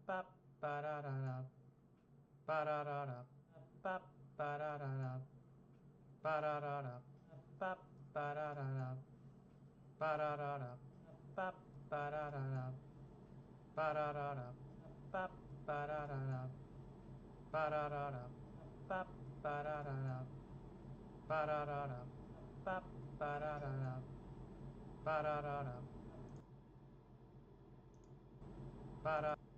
ba ba da da da ba da da da ba ba da da da ba da da da ba ba da da da ba da da da ba ba da da da ba da da da ba ba da da da ba da da da ba ba da da da ba da da da ba ba da da da ba da da da ba da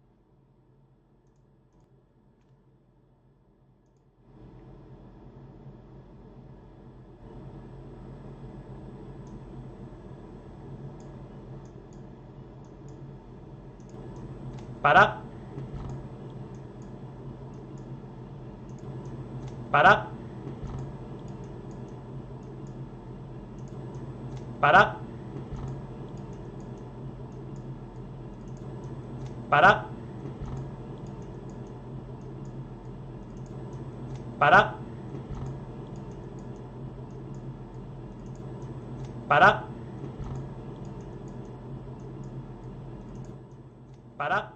para para para para para para para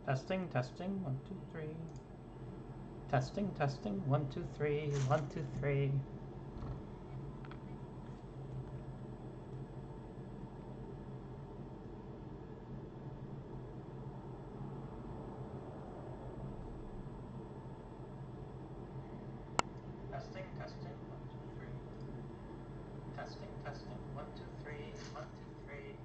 testing testing 1 2 3 testing testing 1 2 3 1 2 3 testing testing 1 2 3 testing testing 1 2 3 1 2 3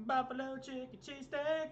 Buffalo chicken cheesesteak.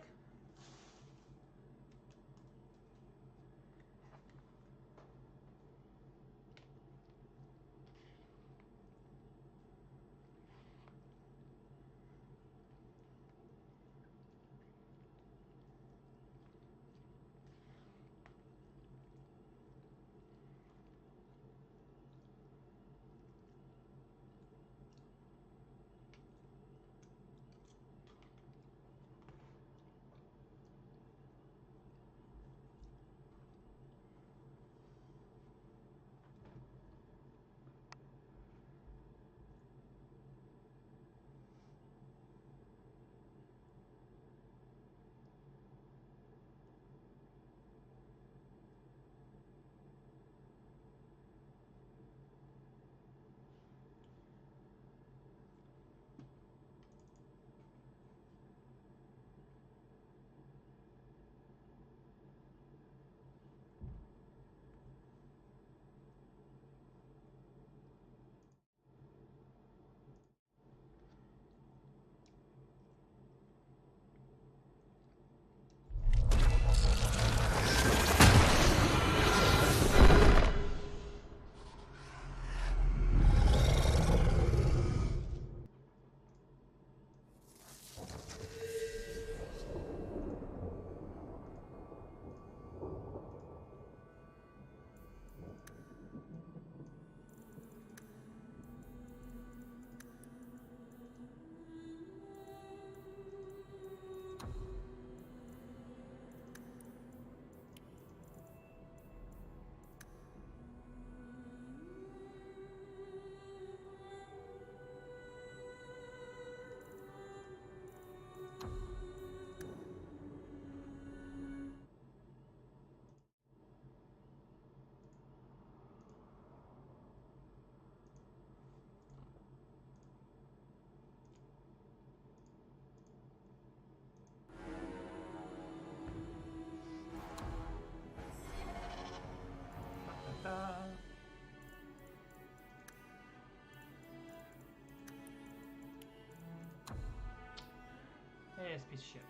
Hey, it's a piece of shit.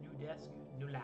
New desk, new life.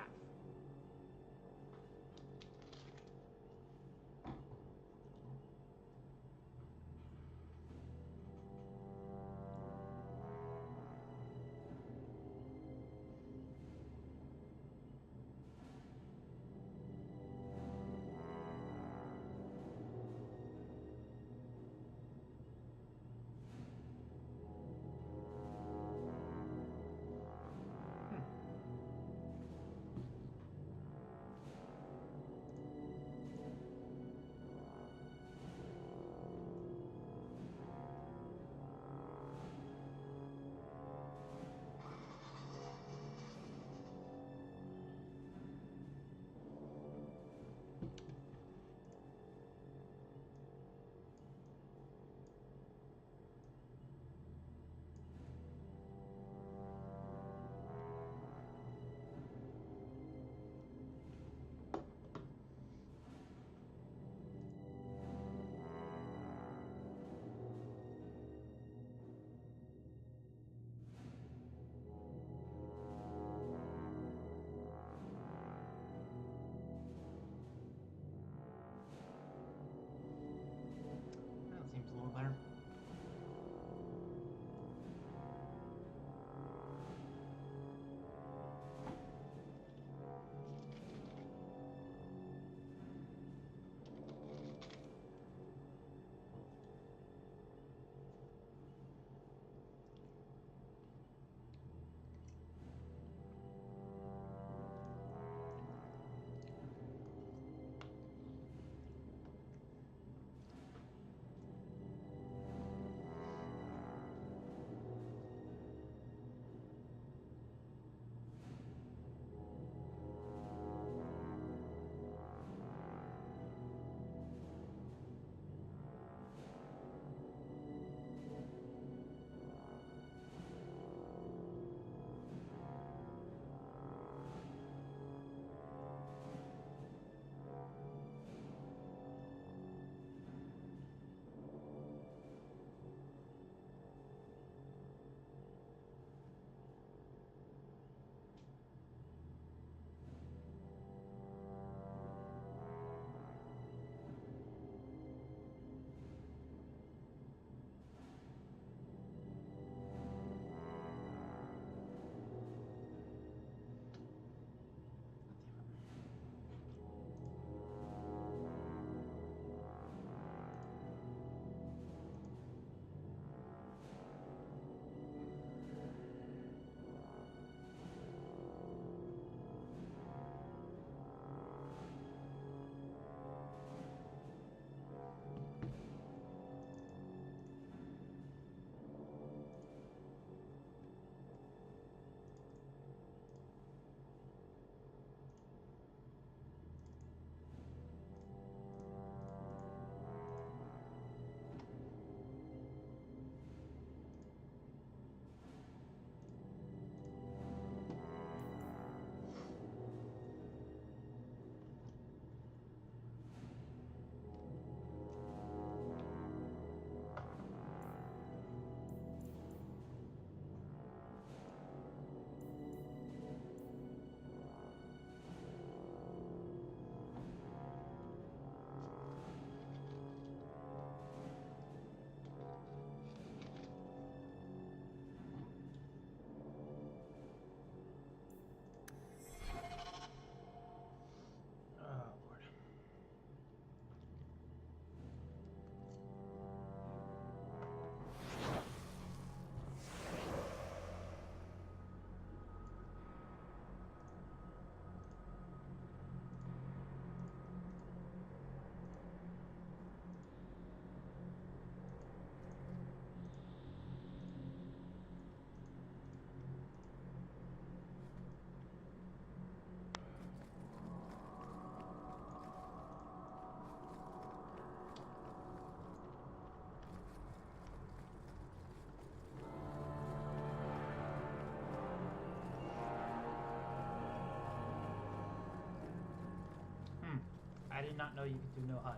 I did not know you could do no HUD.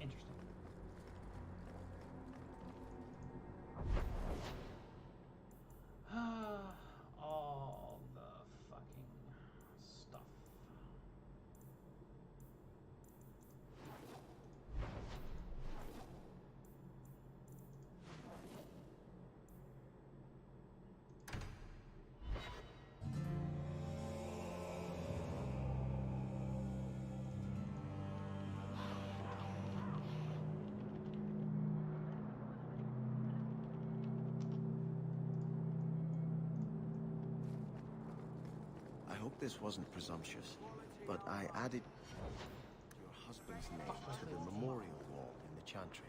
Interesting. All the fucking stuff. I hope this wasn't presumptuous, but I added your husband's name to the memorial wall in the chantry.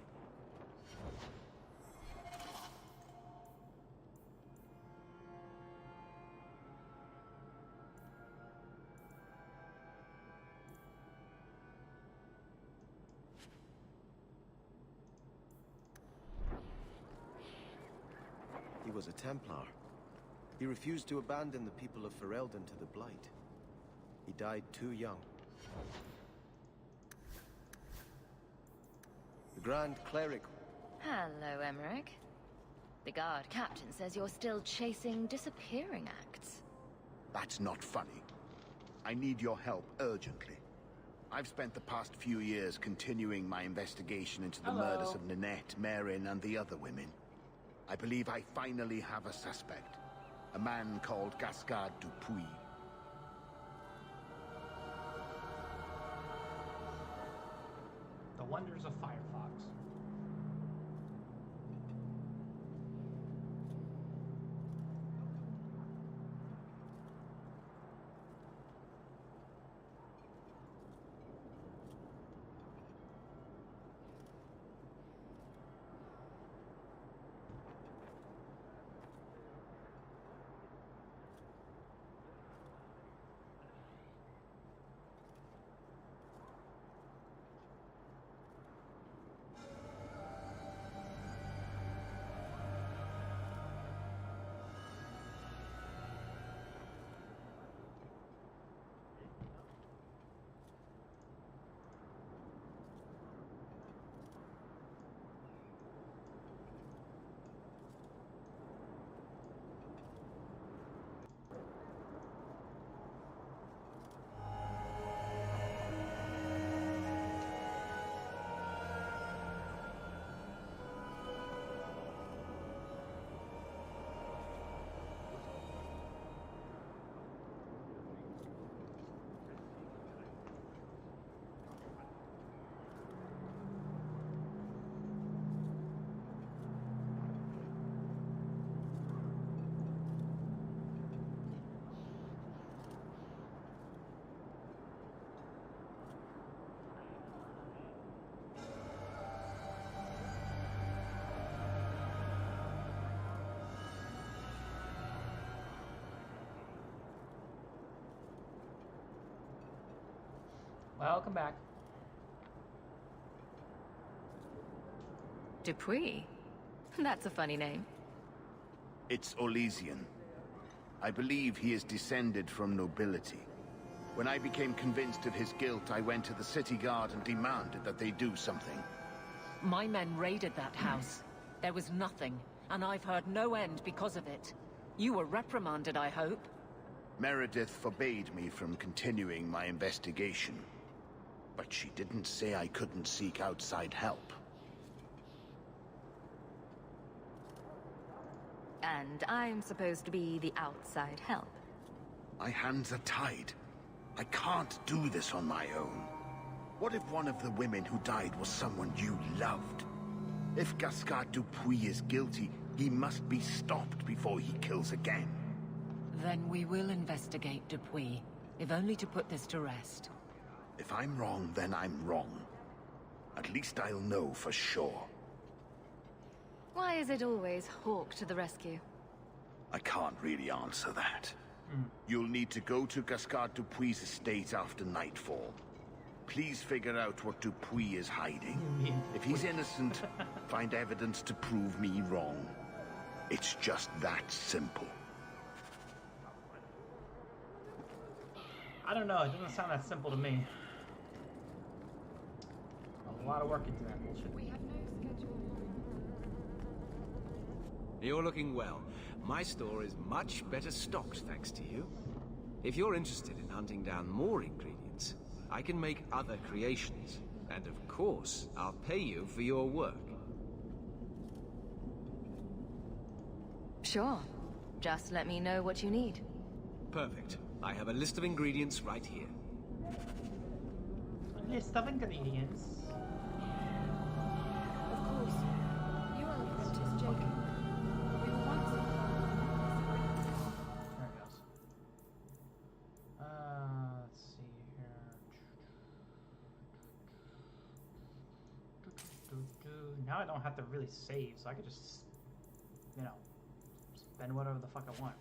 He was a Templar. He refused to abandon the people of Ferelden to the Blight. He died too young. The Grand Cleric... Hello, Emmerich. The guard captain says you're still chasing disappearing acts. That's not funny. I need your help urgently. I've spent the past few years continuing my investigation into the murders of Ninette, Marin, and the other women. I believe I finally have a suspect. A man called Gascard Dupuis. The wonders of Firefox. Welcome back. Dupuis? That's a funny name. It's Olesian. I believe he is descended from nobility. When I became convinced of his guilt, I went to the city guard and demanded that they do something. My men raided that house. There was nothing, and I've heard no end because of it. You were reprimanded, I hope? Meredith forbade me from continuing my investigation. But she didn't say I couldn't seek outside help. And I'm supposed to be the outside help. My hands are tied. I can't do this on my own. What if one of the women who died was someone you loved? If Gascard Dupuis is guilty, he must be stopped before he kills again. Then we will investigate Dupuis, if only to put this to rest. If I'm wrong, then I'm wrong. At least I'll know for sure. Why is it always Hawk to the rescue? I can't really answer that. You'll need to go to Gascard Dupuis' estate after nightfall. Please figure out what Dupuis is hiding. If he's innocent, find evidence to prove me wrong. It's just that simple. I don't know. It doesn't sound that simple to me. A lot of work into that bullshit. We have no schedule. You're looking well. My store is much better stocked thanks to you. If you're interested in hunting down more ingredients, I can make other creations. And of course, I'll pay you for your work. Sure. Just let me know what you need. Perfect. I have a list of ingredients right here. A list of ingredients. Of course. You are apprentice Jacob. We were once in There it goes. Let's see here. Now I don't have to really save, so I could just, you know, spend whatever the fuck I want.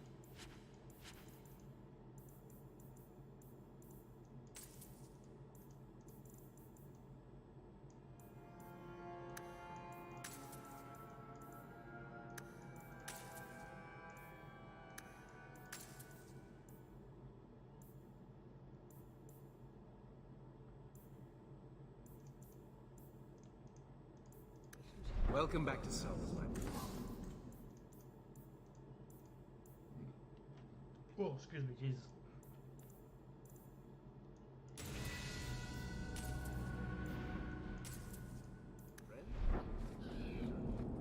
Welcome back to Summerland. Oh, excuse me, Jesus.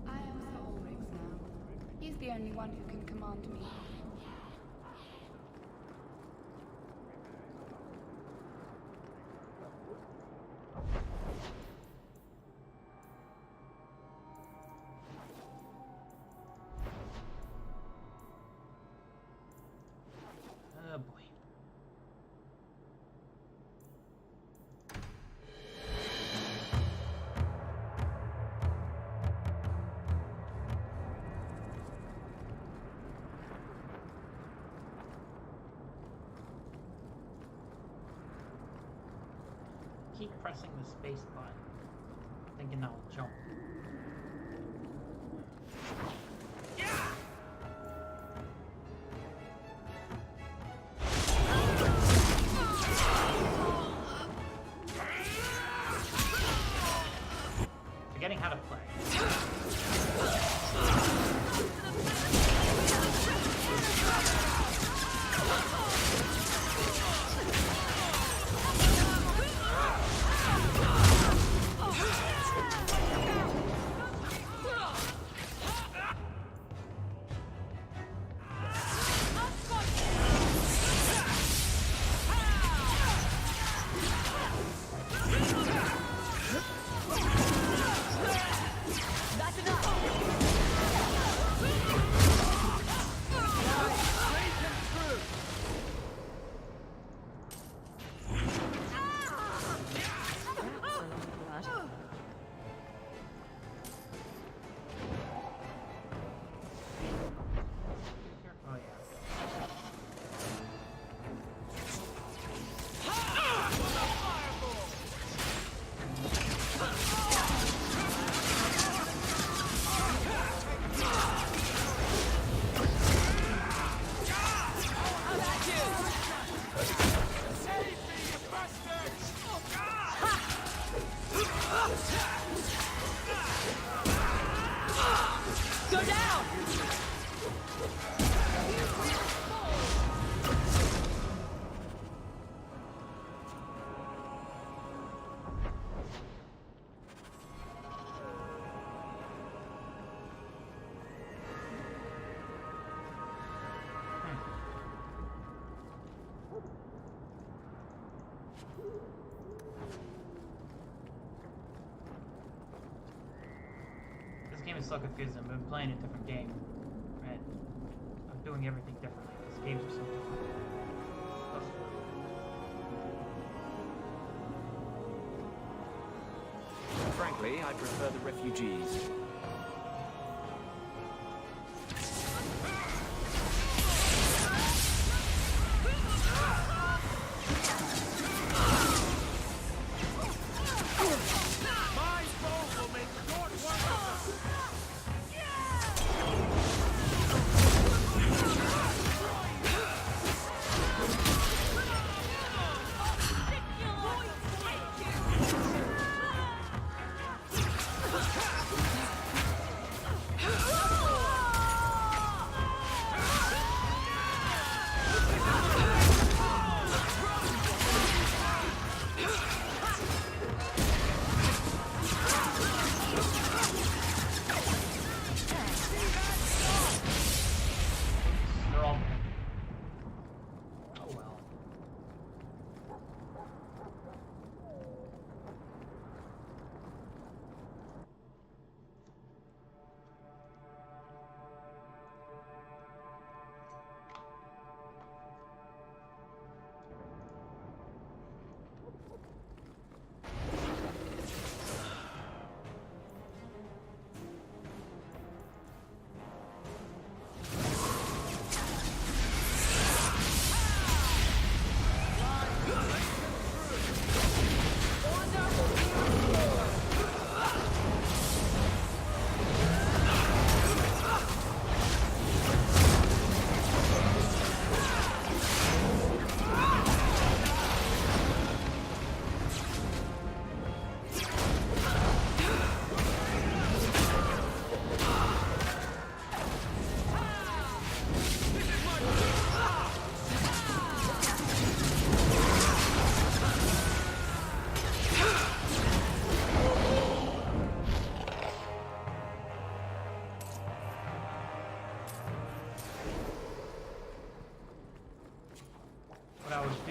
I am Sir Ulrich's now. He's the only one who can command me. Oh boy. Keep pressing the space button, thinking I'll jump. Forgetting how to play. Oh yeah. Go down! This game is so confusing. I've been playing a different game, and I'm doing everything differently. These games are so different. Ugh. Frankly, I prefer the refugees.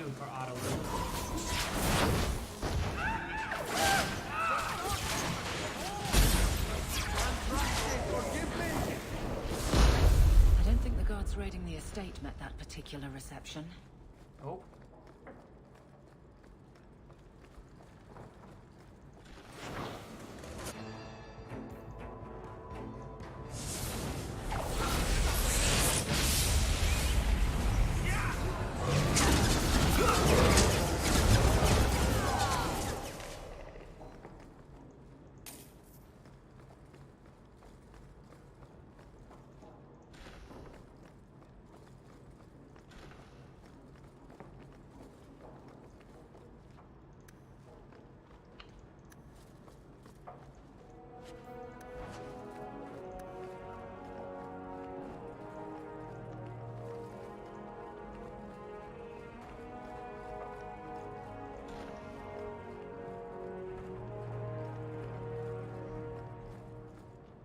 do for auto loot. I don't think the guards raiding the estate met that particular reception. Oh.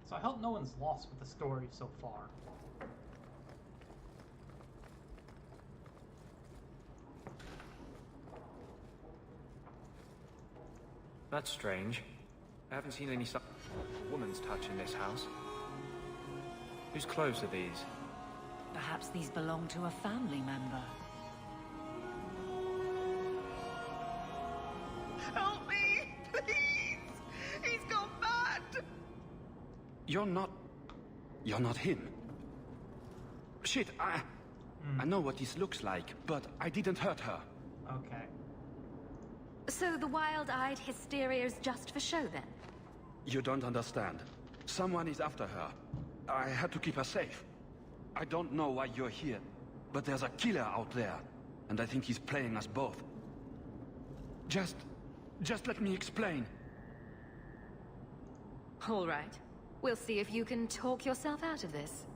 So I hope no one's lost with the story so far. That's strange. I haven't seen any woman's touch in this house. Whose clothes are these? Perhaps these belong to a family member. Help me, please! He's gone mad! You're not him. Shit, I know what this looks like, but I didn't hurt her. Okay. So the wild-eyed hysteria is just for show, then? You don't understand. Someone is after her. I had to keep her safe. I don't know why you're here, but there's a killer out there, and I think he's playing us both. Just let me explain. All right. We'll see if you can talk yourself out of this.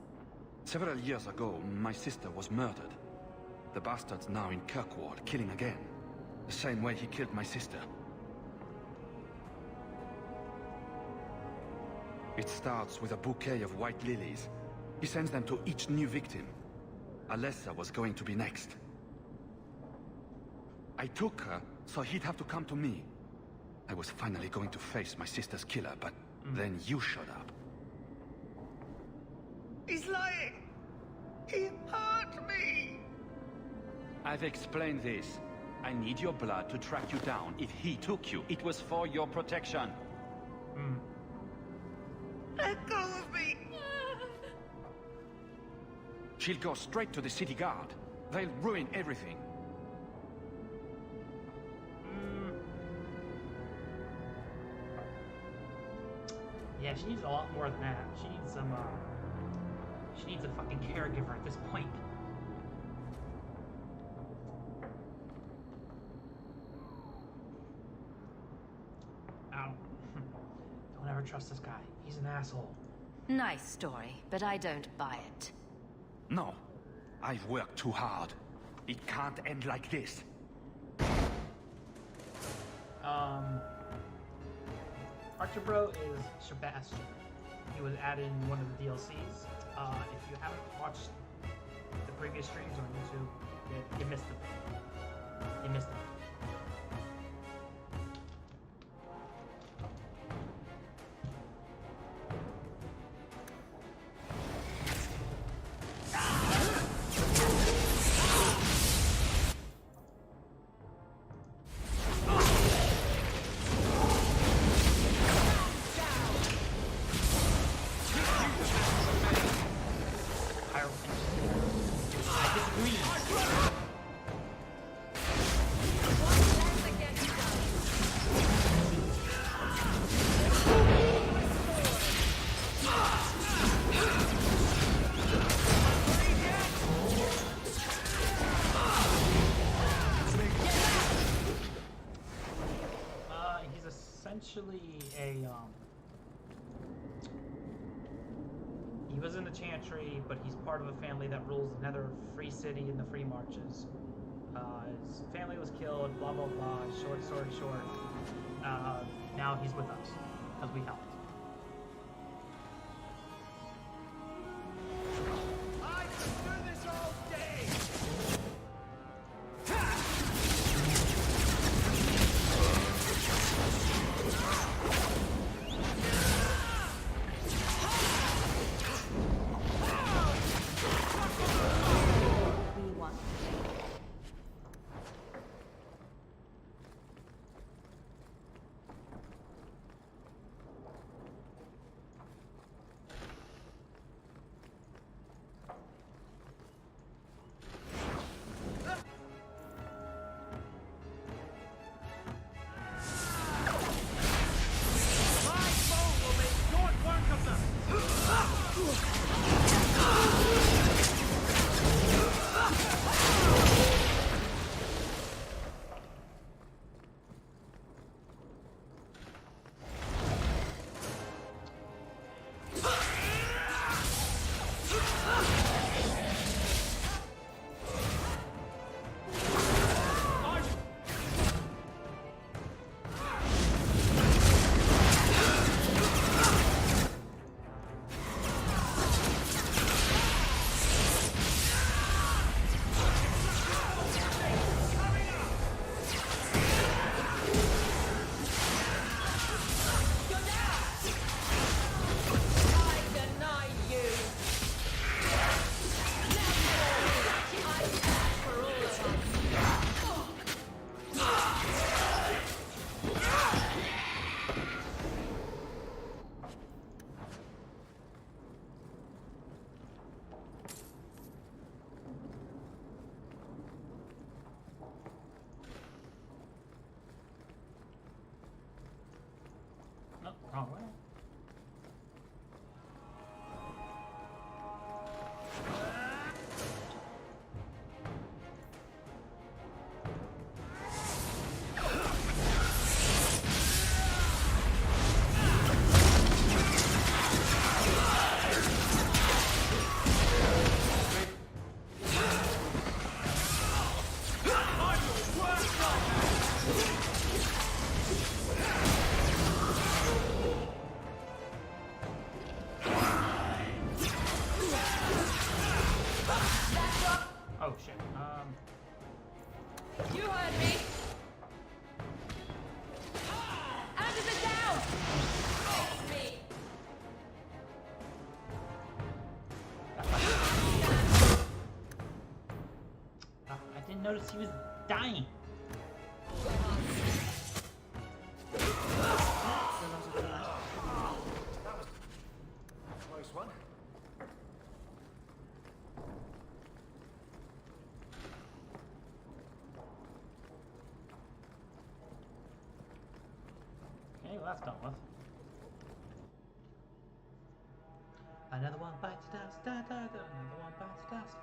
Several years ago, my sister was murdered. The bastard's now in Kirkward, killing again. The same way he killed my sister. It starts with a bouquet of white lilies. He sends them to each new victim. Alessa was going to be next. I took her, so he'd have to come to me. I was finally going to face my sister's killer, but then you showed up. He's lying! He hurt me! I've explained this. I need your blood to track you down. If he took you, it was for your protection. Let go of me! She'll go straight to the city guard. They'll ruin everything. Yeah, she needs a lot more than that. She needs some, she needs a fucking caregiver at this point. Ow. Don't ever trust this guy. He's an asshole. Nice story, but I don't buy it. No. I've worked too hard. It can't end like this. Archibro is Sebastian. He was added in one of the DLCs. If you haven't watched the previous streams on YouTube, you missed them. You missed them. He was in the Chantry, but he's part of a family that rules another free city in the Free Marches. His family was killed, blah blah blah, short story short. Now he's with us, because we helped. I could do this all day! Oh shit. You heard me. Anderson down. Face me. I didn't notice he was dying. Close one. Okay, well that's done with. Another one bites dust, da, da, da. Another one bites dust.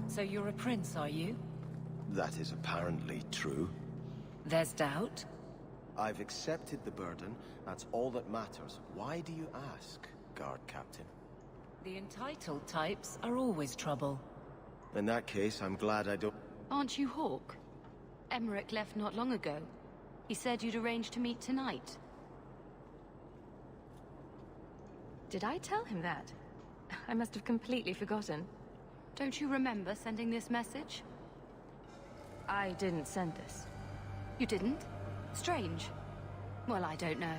So you're a prince, are you? That is apparently true. There's doubt? I've accepted the burden. That's all that matters. Why do you ask, guard captain? The entitled types are always trouble. In that case, I'm glad I don't... Aren't you Hawk? Emmerich left not long ago. He said you'd arranged to meet tonight. Did I tell him that? I must have completely forgotten. Don't you remember sending this message? I didn't send this. You didn't? Strange. Well, I don't know.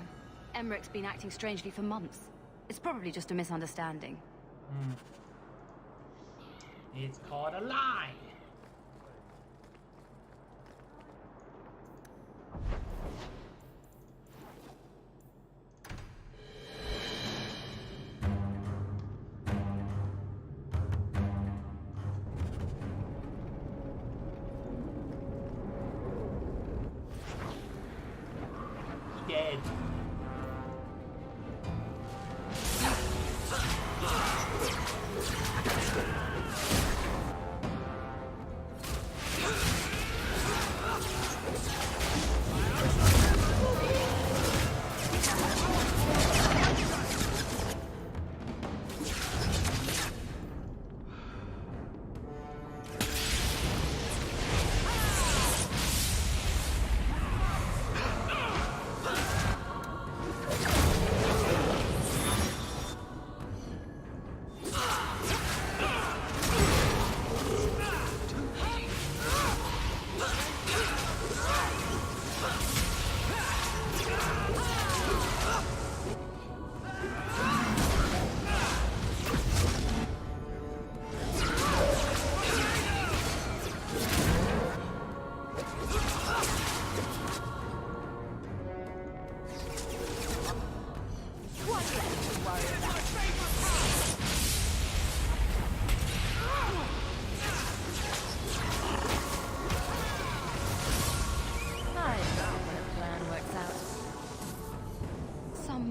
Emmerich's been acting strangely for months. It's probably just a misunderstanding. It's called a lie. Dead.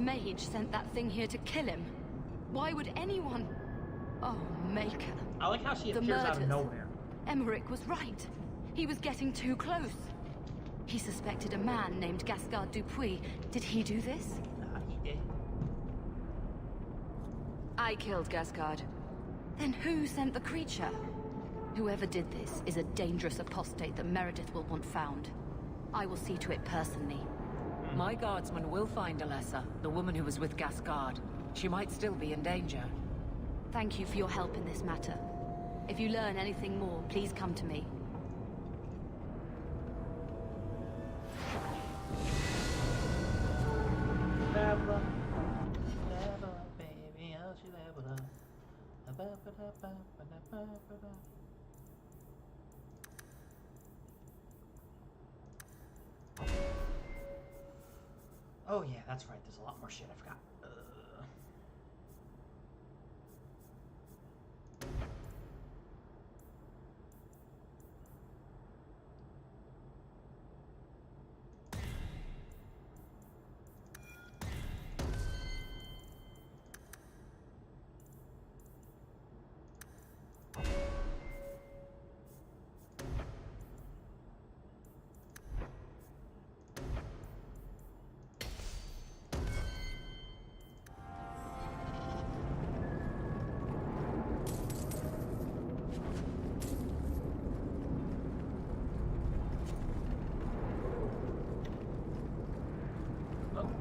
Mage sent that thing here to kill him. Why would anyone... Oh, Maker. I like how she The appears out of murders. nowhere. Emmerich was right. He was getting too close. He suspected a man named Gascard Dupuis. Did he do this? Nah, he did. I killed Gascard. Then who sent the creature? Whoever did this is a dangerous apostate that Meredith will want found. I will see to it personally. My guardsman will find Alessa, the woman who was with Gascard. She might still be in danger. Thank you for your help in this matter. If you learn anything more, please come to me. Level up, baby, how she level up. Oh yeah, that's right. There's a lot more shit I forgot.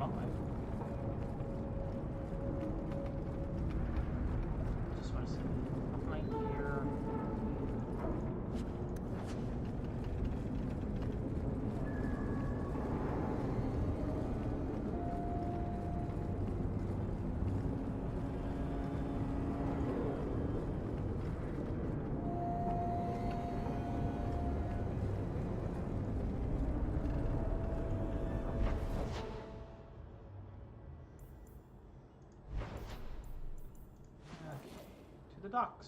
wrong way. Just want to see. Right here. The docks.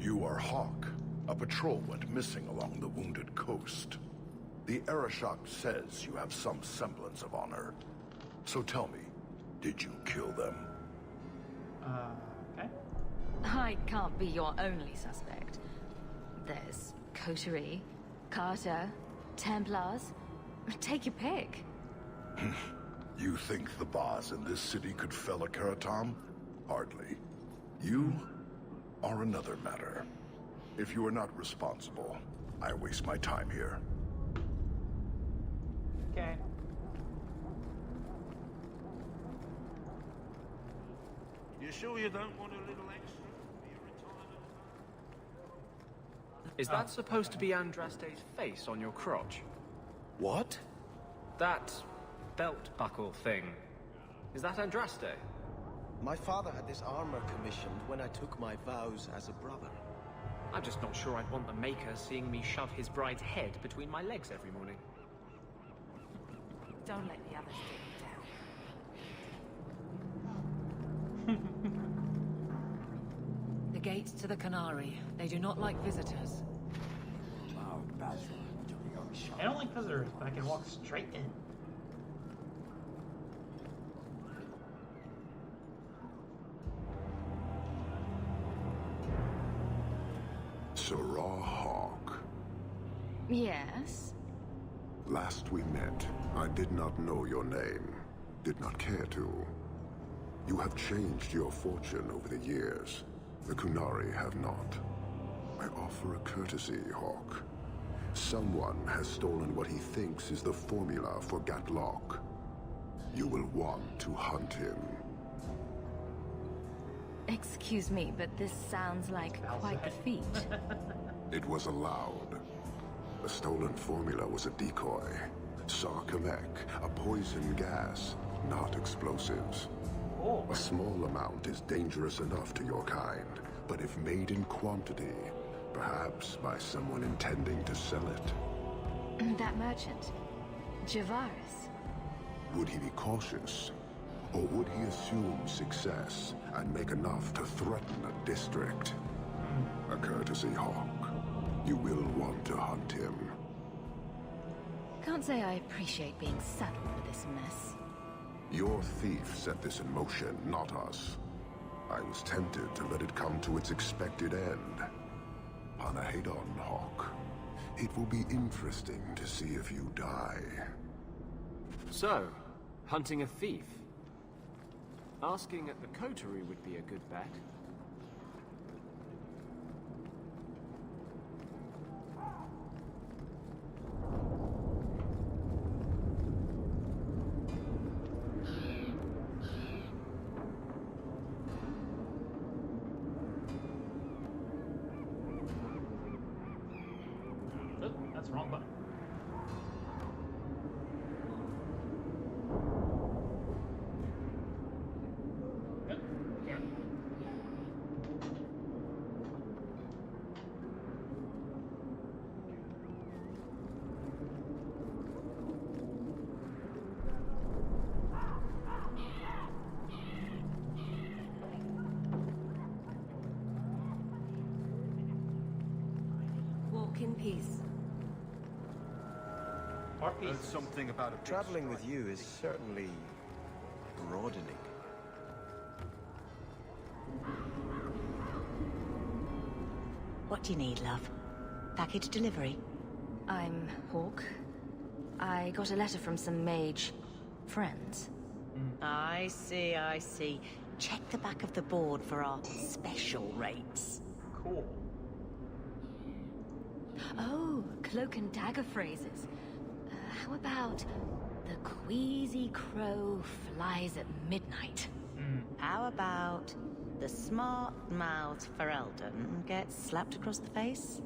You are Hawk. A patrol went missing along the wounded coast. The Arashok says you have some semblance of honor. So tell me, did you kill them? Okay. I can't be your only suspect. There's Coterie, Carter, Templars. Take your pick. You think the boss in this city could fell a Karatam? Hardly. You are another matter. If you are not responsible, I waste my time here. Okay. You sure you don't want a little extra for your retirement? Is that supposed to be Andraste's face on your crotch? What? That belt buckle thing. Is that Andraste? My father had this armor commissioned when I took my vows as a brother. I'm just not sure I'd want the maker seeing me shove his bride's head between my legs every morning. Don't let the others get you down. The gates to the Canary. They do not like visitors. I don't like visitors, but I can walk straight in. Sarah Hawk. Yes? Last we met, I did not know your name. Did not care to. You have changed your fortune over the years. The Kunari have not. I offer a courtesy, Hawk. Someone has stolen what he thinks is the formula for Gatlok. You will want to hunt him. Excuse me, but this sounds like quite the feat. It was allowed. The stolen formula was a decoy. Sarkamek, a poison gas, not explosives. Oh. A small amount is dangerous enough to your kind, but if made in quantity, perhaps by someone intending to sell it. That merchant, Javaris. Would he be cautious? Or would he assume success and make enough to threaten a district? A courtesy, Hawk. You will want to hunt him. Can't say I appreciate being saddled with this mess. Your thief set this in motion, not us. I was tempted to let it come to its expected end. Panahedon, Hawk. It will be interesting to see if you die. So, hunting a thief. Asking at the coterie would be a good bet. Oh, that's the wrong button. Good. Yeah. Walk in peace. Or pieces. Something about a Traveling with you is certainly broadening. What do you need, love? Package delivery? I'm Hawk. I got a letter from some mage friends. I see, I see. Check the back of the board for our special rates. Cool. Oh, cloak and dagger phrases. How about the queasy crow flies at midnight? How about the smart-mouthed Ferelden gets slapped across the face?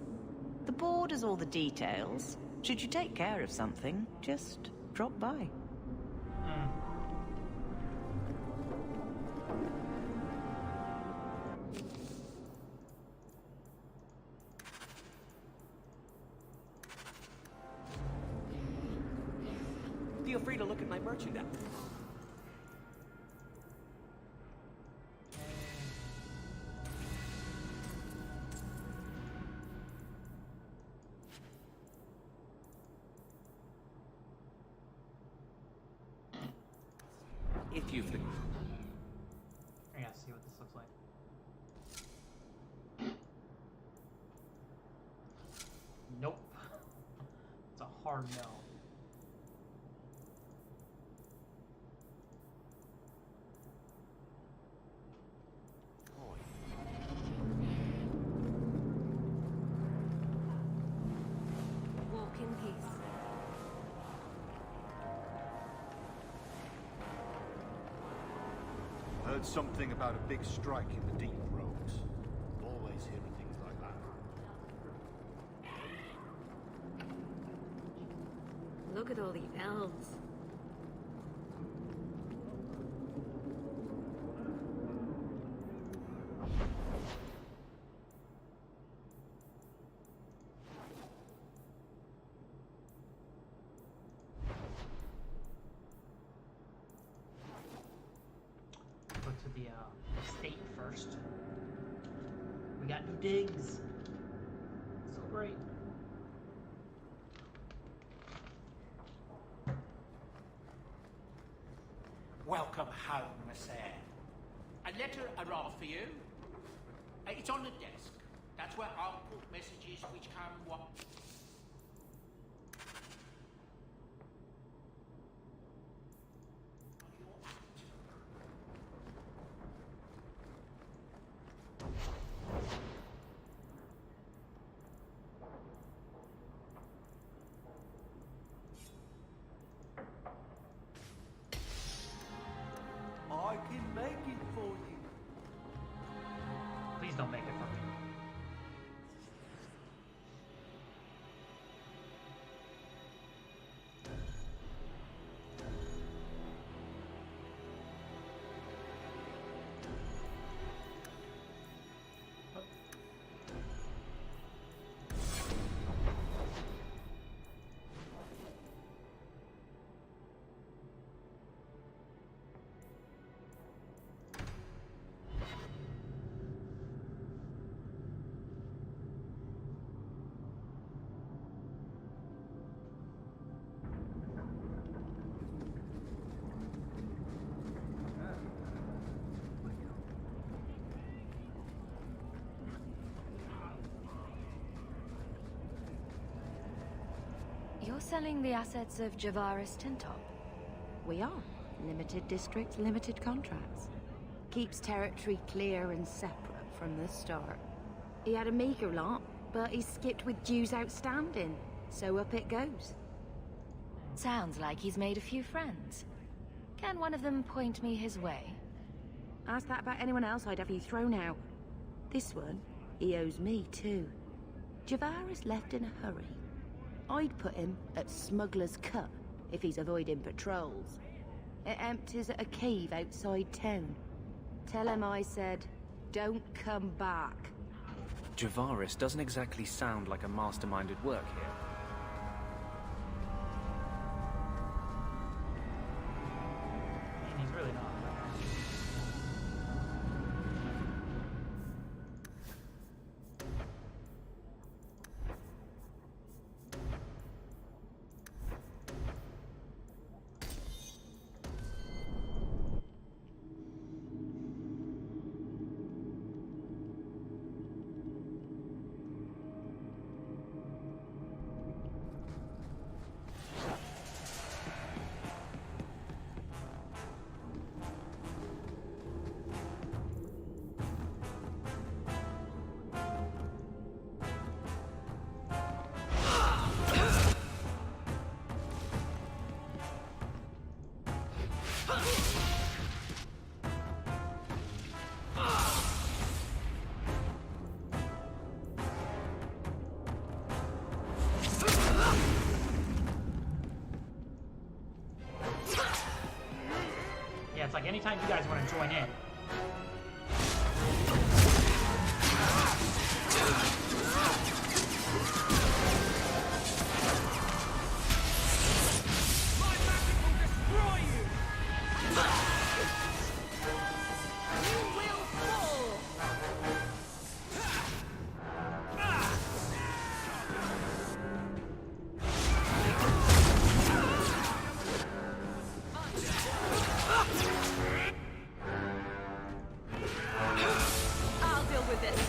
The board has all the details. Should you take care of something, just drop by. Feel free to look at my merchandise. If you've the... I gotta see what this looks like. Nope. It's a hard no. Walk in peace. Heard something about a big strike in the deep roads. Always hearing things like that. Look at all the elves. Go to the estate first. We got new digs. So great. Welcome home, Sir. A letter arrived for you. It's on the desk. That's where I'll put messages which come what. I can make it for you. Please don't make it for me. You're selling the assets of Javaris Tintop? We are. Limited districts, limited contracts. Keeps territory clear and separate from the start. He had a meager lot, but he skipped with dues outstanding. So up it goes. Sounds like he's made a few friends. Can one of them point me his way? Ask that about anyone else, I'd have you thrown out. This one, he owes me too. Javaris left in a hurry. I'd put him at Smuggler's Cut if he's avoiding patrols. It empties at a cave outside town. Tell him I said, don't come back. Javaris doesn't exactly sound like a mastermind at work here. And he's really not. anytime you guys want to join in. I'll deal with this.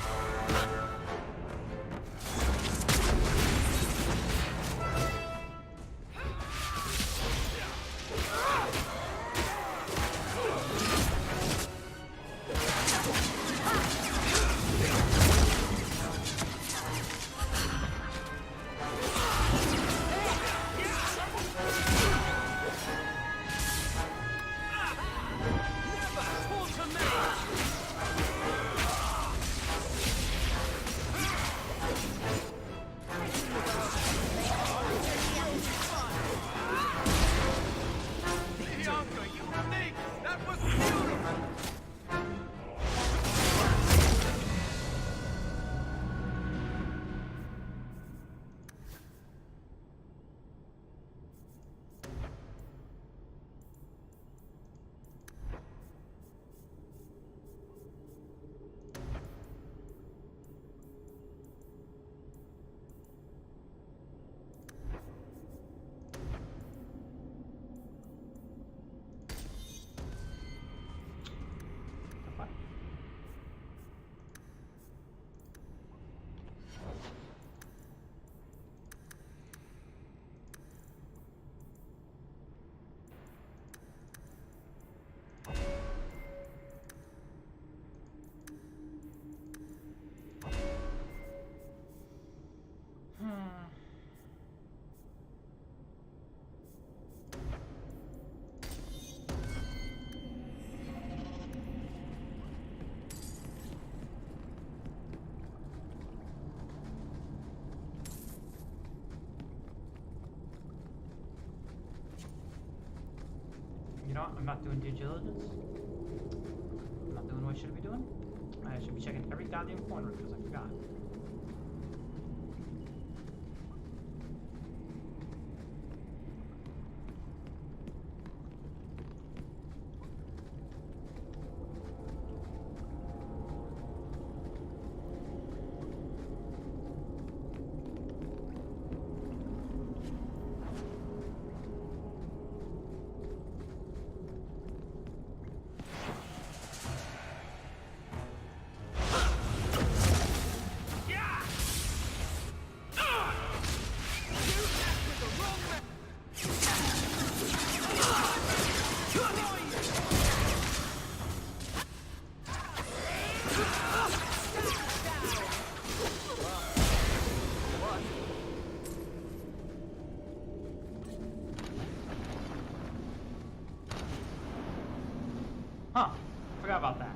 You know what? I'm not doing due diligence. I'm not doing what I should be doing. I should be checking every goddamn corner because I forgot. Huh. Forgot about that.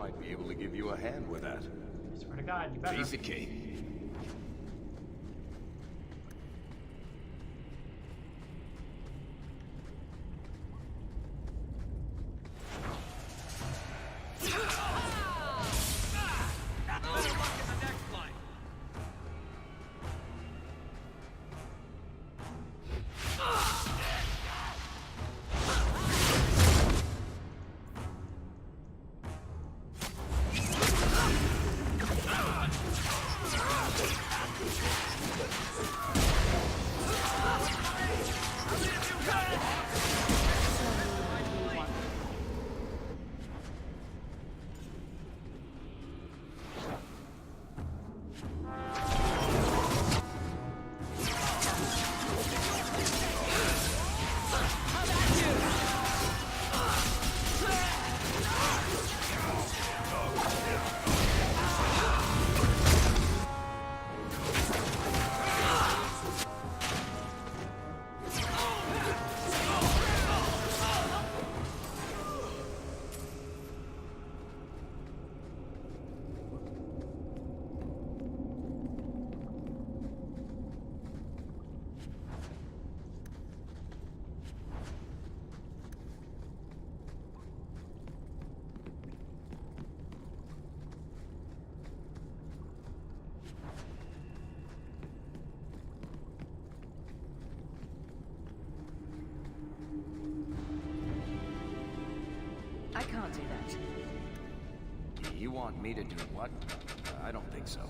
might be able to give you a hand with that. I swear to God, you better. Piece of cake. I can't do that. You want me to do what? I don't think so.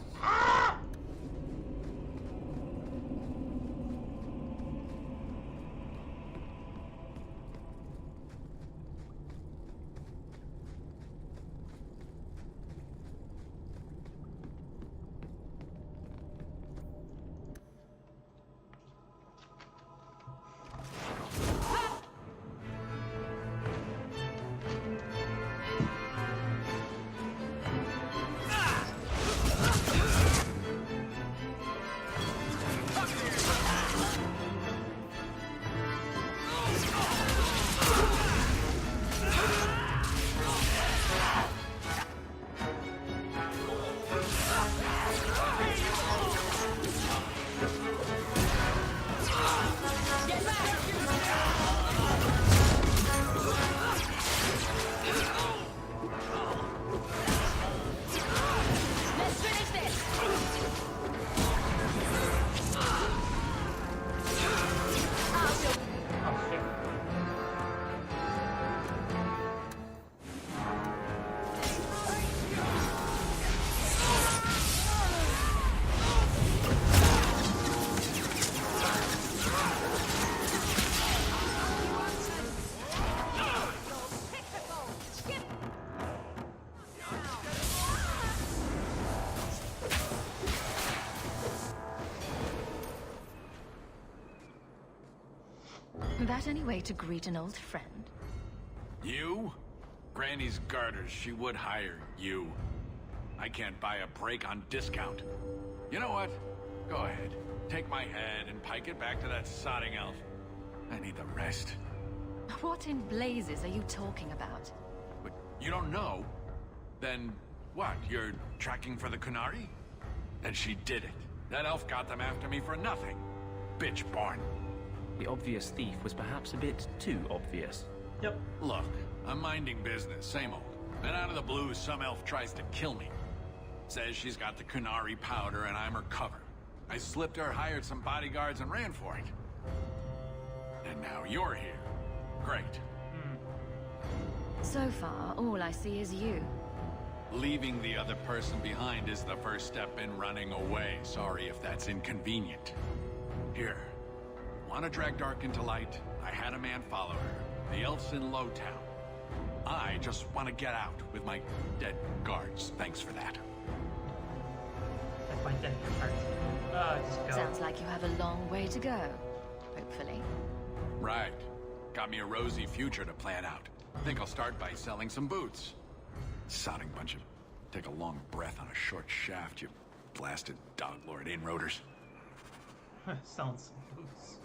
That any way to greet an old friend? You? Granny's garters, she would hire you. I can't buy a break on discount. You know what? Go ahead. Take my head and pike it back to that sodding elf. I need the rest. What in blazes are you talking about? But you don't know? Then what? You're tracking for the Kunari? Then she did it. That elf got them after me for nothing. Bitch born. The obvious thief was perhaps a bit too obvious. Yep. Look, I'm minding business, same old. Then out of the blue, some elf tries to kill me. Says she's got the Kunari powder and I'm her cover. I slipped her, hired some bodyguards, and ran for it. And now you're here. Great. So far, all I see is you. Leaving the other person behind is the first step in running away. Sorry if that's inconvenient. Here. Want to drag Dark into light? I had a man follow her. The elf's in Lowtown. I just want to get out with my dead guards. Thanks for that. That's my dead guards. Just go. Sounds like you have a long way to go. Hopefully. Right. Got me a rosy future to plan out. Think I'll start by selling some boots. Sodding bunch of... Take a long breath on a short shaft, you blasted dog lord inroaders. Sounds boots.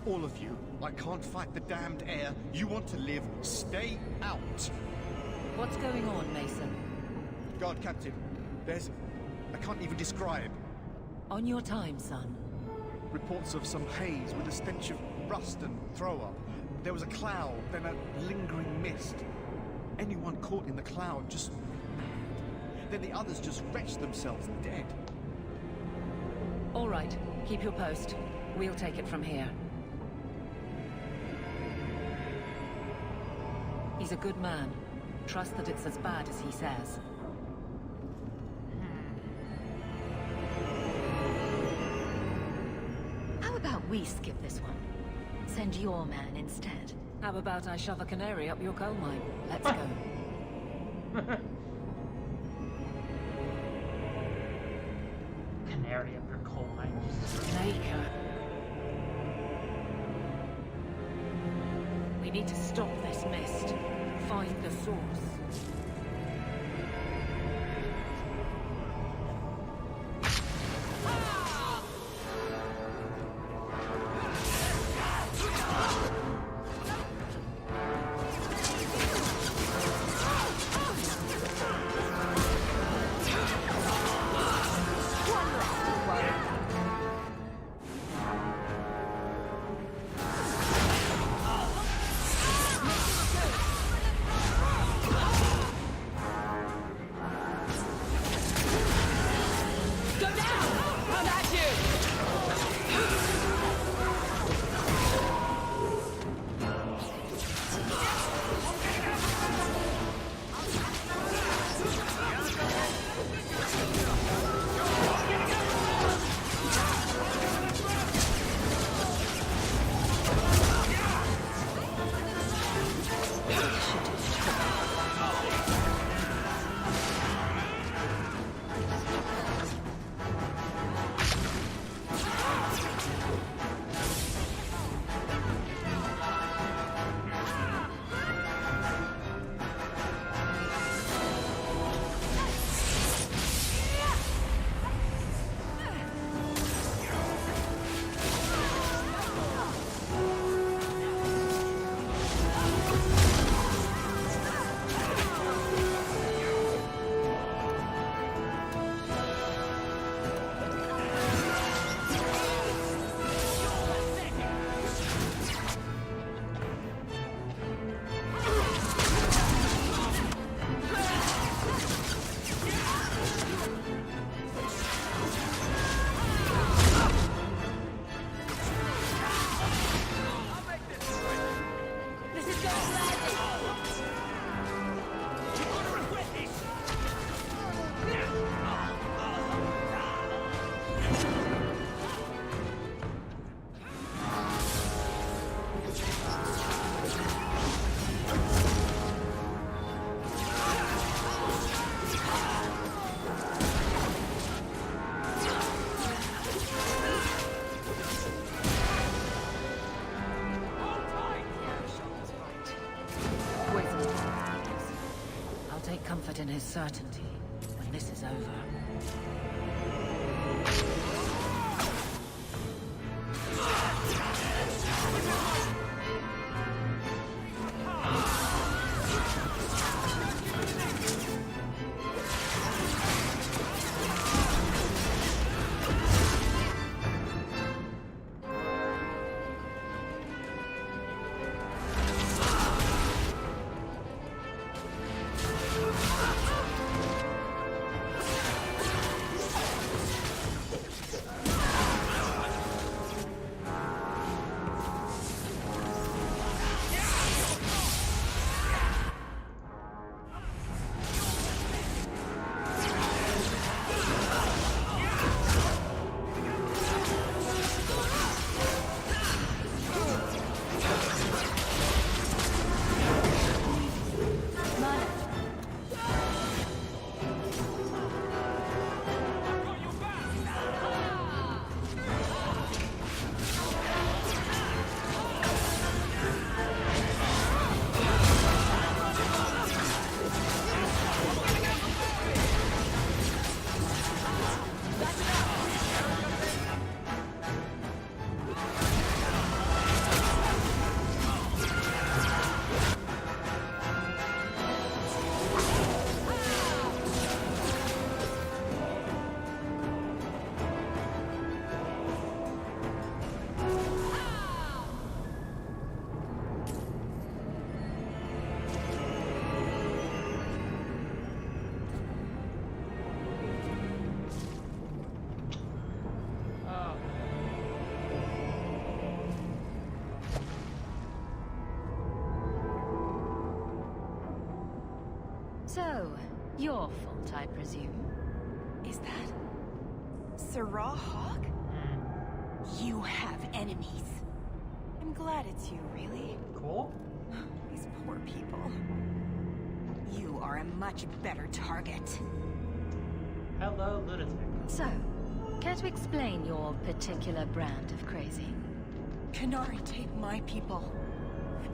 All of you. I can't fight the damned air. You want to live. Stay out. What's going on, Mason? Guard Captain, there's... I can't even describe. On your time, son. Reports of some haze with a stench of rust and throw-up. There was a cloud, then a lingering mist. Anyone caught in the cloud just went mad. Then the others just wretched themselves dead. All right, keep your post. We'll take it from here. He's a good man. Trust that it's as bad as he says. How about we skip this one? Send your man instead. How about I shove a canary up your coal mine? Let's go. Canary up your coal mine. Maker. We need to stop this mist. Find the source. Comfort in his certainty when this is over. So, your fault, I presume? Is that Sirrah Hawk? You have enemies. I'm glad it's you, really. Cool. These poor people. You are a much better target. Hello, lunatic. So, care to explain your particular brand of crazy? Qunari take my people.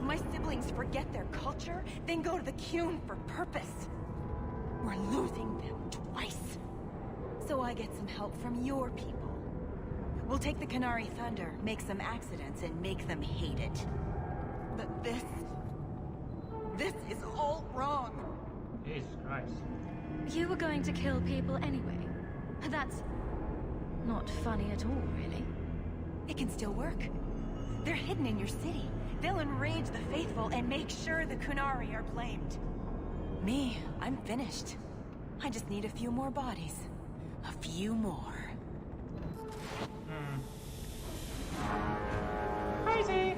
My siblings forget their culture, then go to the Qun for purpose. We're losing them twice. So I get some help from your people. We'll take the Qunari Thunder, make some accidents, and make them hate it. But this is all wrong. Jesus Christ. You were going to kill people anyway. That's not funny at all, really. It can still work. They're hidden in your city. They'll enrage the faithful and make sure the Qunari are blamed. Me, I'm finished. I just need a few more bodies. A few more. Crazy!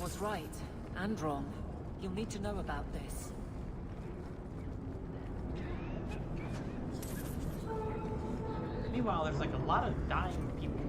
Was right and wrong. You'll need to know about this. Meanwhile, there's like a lot of dying people.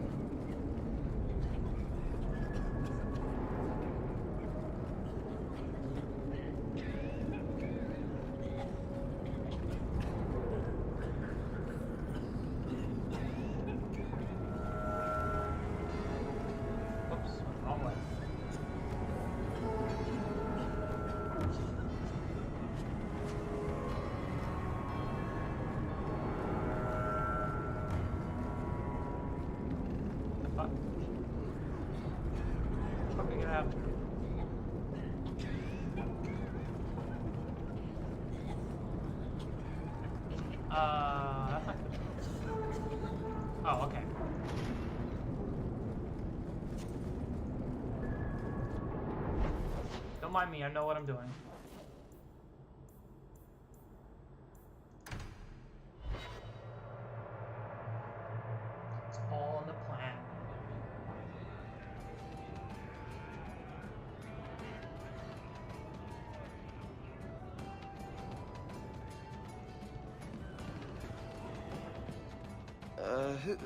That's not good. Oh, okay. Don't mind me, I know what I'm doing. It's all in the plan.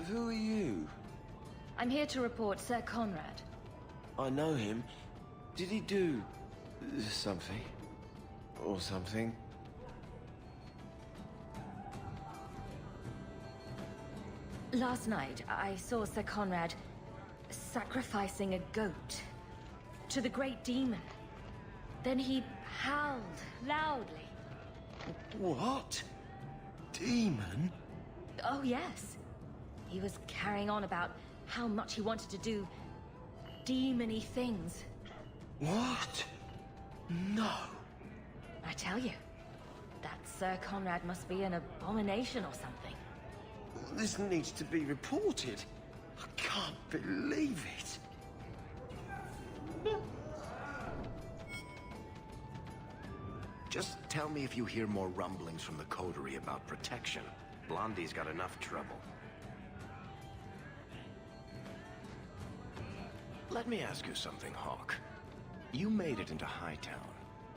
Who are you? I'm here to report Sir Conrad. I know him. Did he do something? Or something? Last night, I saw Sir Conrad sacrificing a goat to the great demon. Then he howled loudly. What? Demon? Oh, yes. He was carrying on about how much he wanted to do demon-y things. What? No. I tell you, that Sir Conrad must be an abomination or something. This needs to be reported. I can't believe it. Just tell me if you hear more rumblings from the coterie about protection. Blondie's got enough trouble. Let me ask you something, Hawk. You made it into Hightown.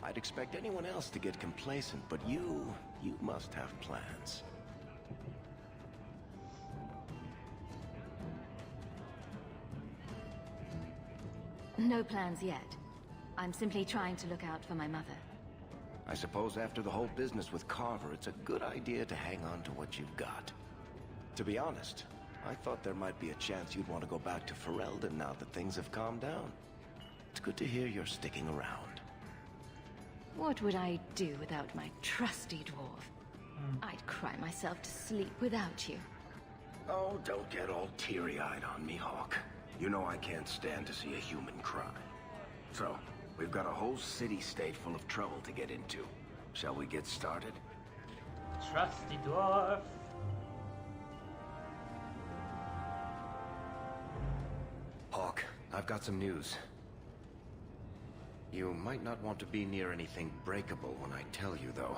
I'd expect anyone else to get complacent, but you must have plans. No plans yet. I'm simply trying to look out for my mother. I suppose after the whole business with Carver, it's a good idea to hang on to what you've got. To be honest, I thought there might be a chance you'd want to go back to Ferelden now that things have calmed down. It's good to hear you're sticking around. What would I do without my trusty dwarf? I'd cry myself to sleep without you. Oh, don't get all teary-eyed on me, Hawk. You know I can't stand to see a human cry. So, we've got a whole city-state full of trouble to get into. Shall we get started? Trusty dwarf. Hawk, I've got some news. You might not want to be near anything breakable when I tell you, though.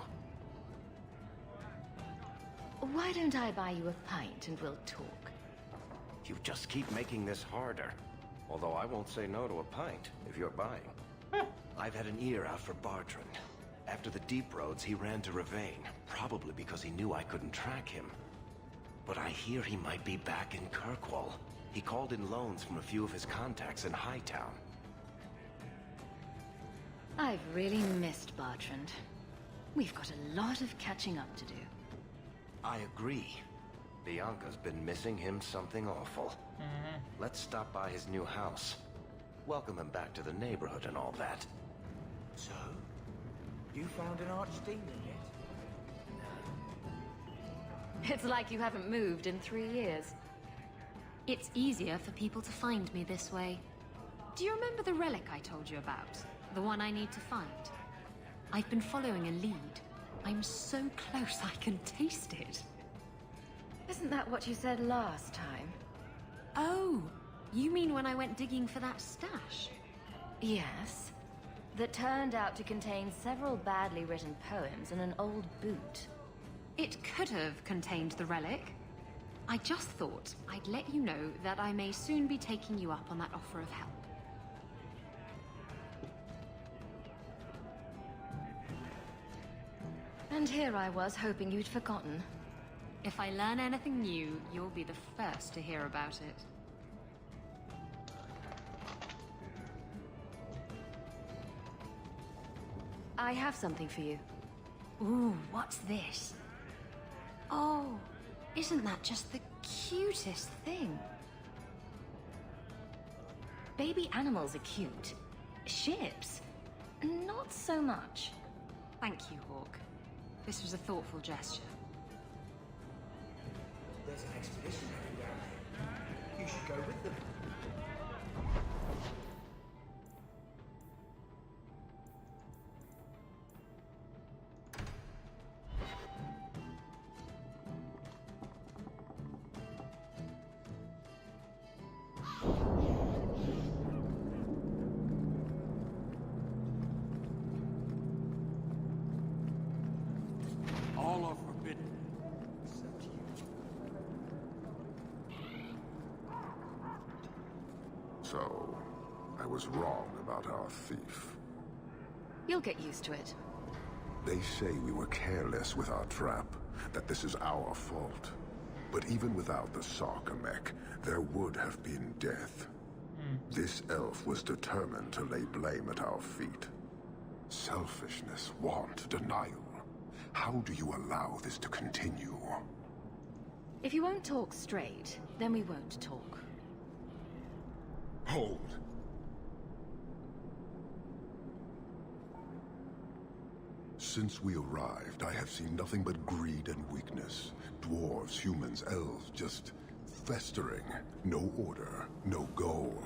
Why don't I buy you a pint and we'll talk? You just keep making this harder. Although I won't say no to a pint, if you're buying. I've had an ear out for Bartrand. After the Deep Roads, he ran to Ravain, probably because he knew I couldn't track him. But I hear he might be back in Kirkwall. He called in loans from a few of his contacts in Hightown. I've really missed Bartrand. We've got a lot of catching up to do. I agree. Bianca's been missing him something awful. Let's stop by his new house. Welcome him back to the neighborhood and all that. So, you found an archdemon yet? It's like you haven't moved in 3 years. It's easier for people to find me this way. Do you remember the relic I told you about? The one I need to find? I've been following a lead. I'm so close I can taste it. Isn't that what you said last time? Oh, you mean when I went digging for that stash? Yes. That turned out to contain several badly written poems and an old boot. It could have contained the relic. I just thought I'd let you know that I may soon be taking you up on that offer of help. And here I was hoping you'd forgotten. If I learn anything new, you'll be the first to hear about it. I have something for you. Ooh, what's this? Oh, isn't that just the cutest thing? Baby animals are cute. Ships, not so much. Thank you, Hawk. This was a thoughtful gesture. There's an expedition heading down there. You should go with them. All are forbidden, except you. So, I was wrong about our thief. You'll get used to it. They say we were careless with our trap, that this is our fault. But even without the Sarkamek, there would have been death. This elf was determined to lay blame at our feet. Selfishness, want, denial. How do you allow this to continue? If you won't talk straight, then we won't talk. Hold. Since we arrived, I have seen nothing but greed and weakness. Dwarves, humans, elves, just festering. No order, no goal.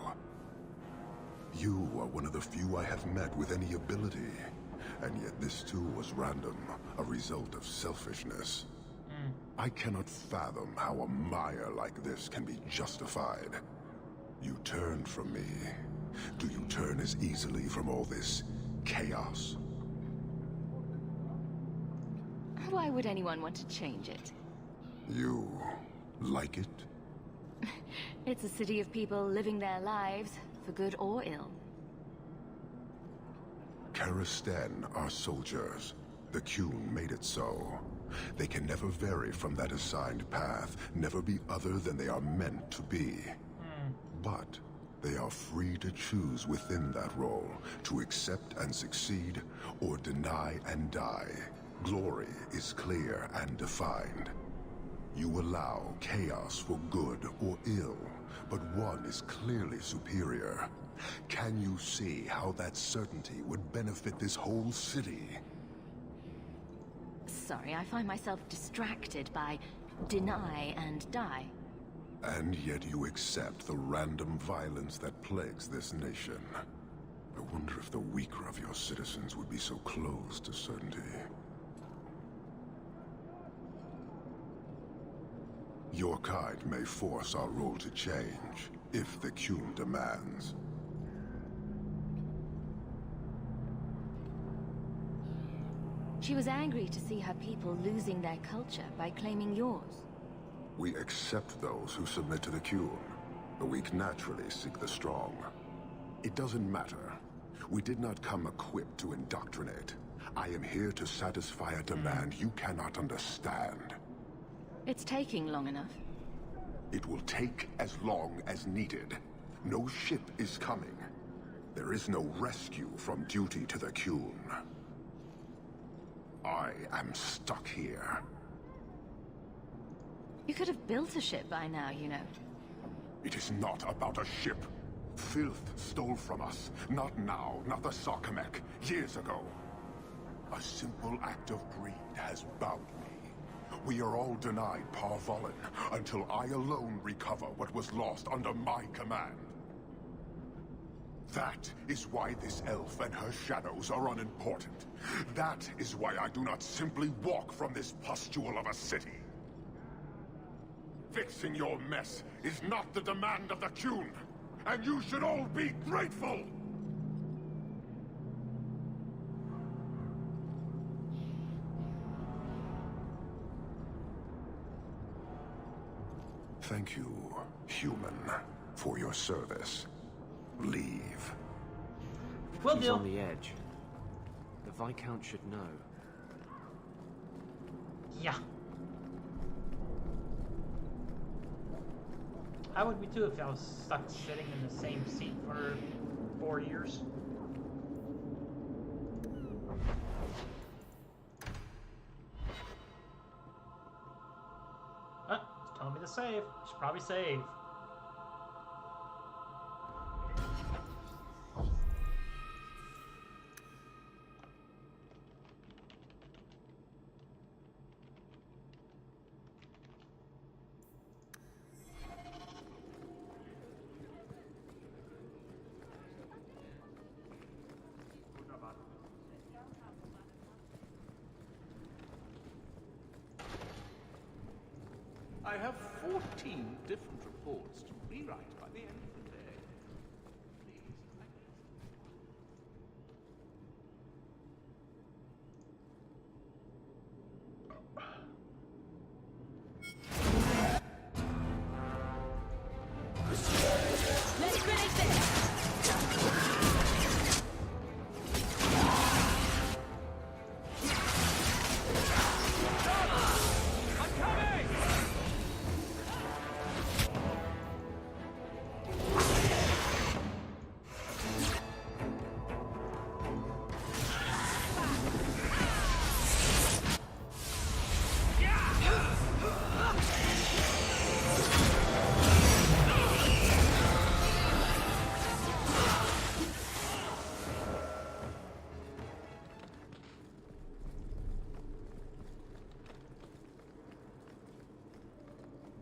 You are one of the few I have met with any ability. And yet this too was random, a result of selfishness. I cannot fathom how a mire like this can be justified. You turned from me. Do you turn as easily from all this chaos? Why would anyone want to change it? You like it? It's a city of people living their lives, for good or ill. Karisten are soldiers. The Qun made it so. They can never vary from that assigned path, never be other than they are meant to be. But they are free to choose within that role, to accept and succeed, or deny and die. Glory is clear and defined. You allow chaos for good or ill, but one is clearly superior. Can you see how that certainty would benefit this whole city? Sorry, I find myself distracted by deny and die. And yet you accept the random violence that plagues this nation. I wonder if the weaker of your citizens would be so close to certainty. Your kind may force our role to change, if the Qun demands. She was angry to see her people losing their culture by claiming yours. We accept those who submit to the Qun. The weak naturally seek the strong. It doesn't matter. We did not come equipped to indoctrinate. I am here to satisfy a demand you cannot understand. It's taking long enough. It will take as long as needed. No ship is coming. There is no rescue from duty to the Qun. I am stuck here. You could have built a ship by now, you know. It is not about a ship. Filth stole from us. Not now, not the Sarkamek. Years ago. A simple act of greed has bound me. We are all denied Parvolin until I alone recover what was lost under my command. That is why this elf and her shadows are unimportant. That is why I do not simply walk from this pustule of a city. Fixing your mess is not the demand of the Qun, and you should all be grateful! Thank you, human, for your service. Leave. He's on the edge. The Viscount should know. Yeah. I would be too if I was stuck sitting in the same seat for 4 years. It's telling me to save. Should probably save. I have 14 different reports to rewrite by the end of the day. Let's finish this!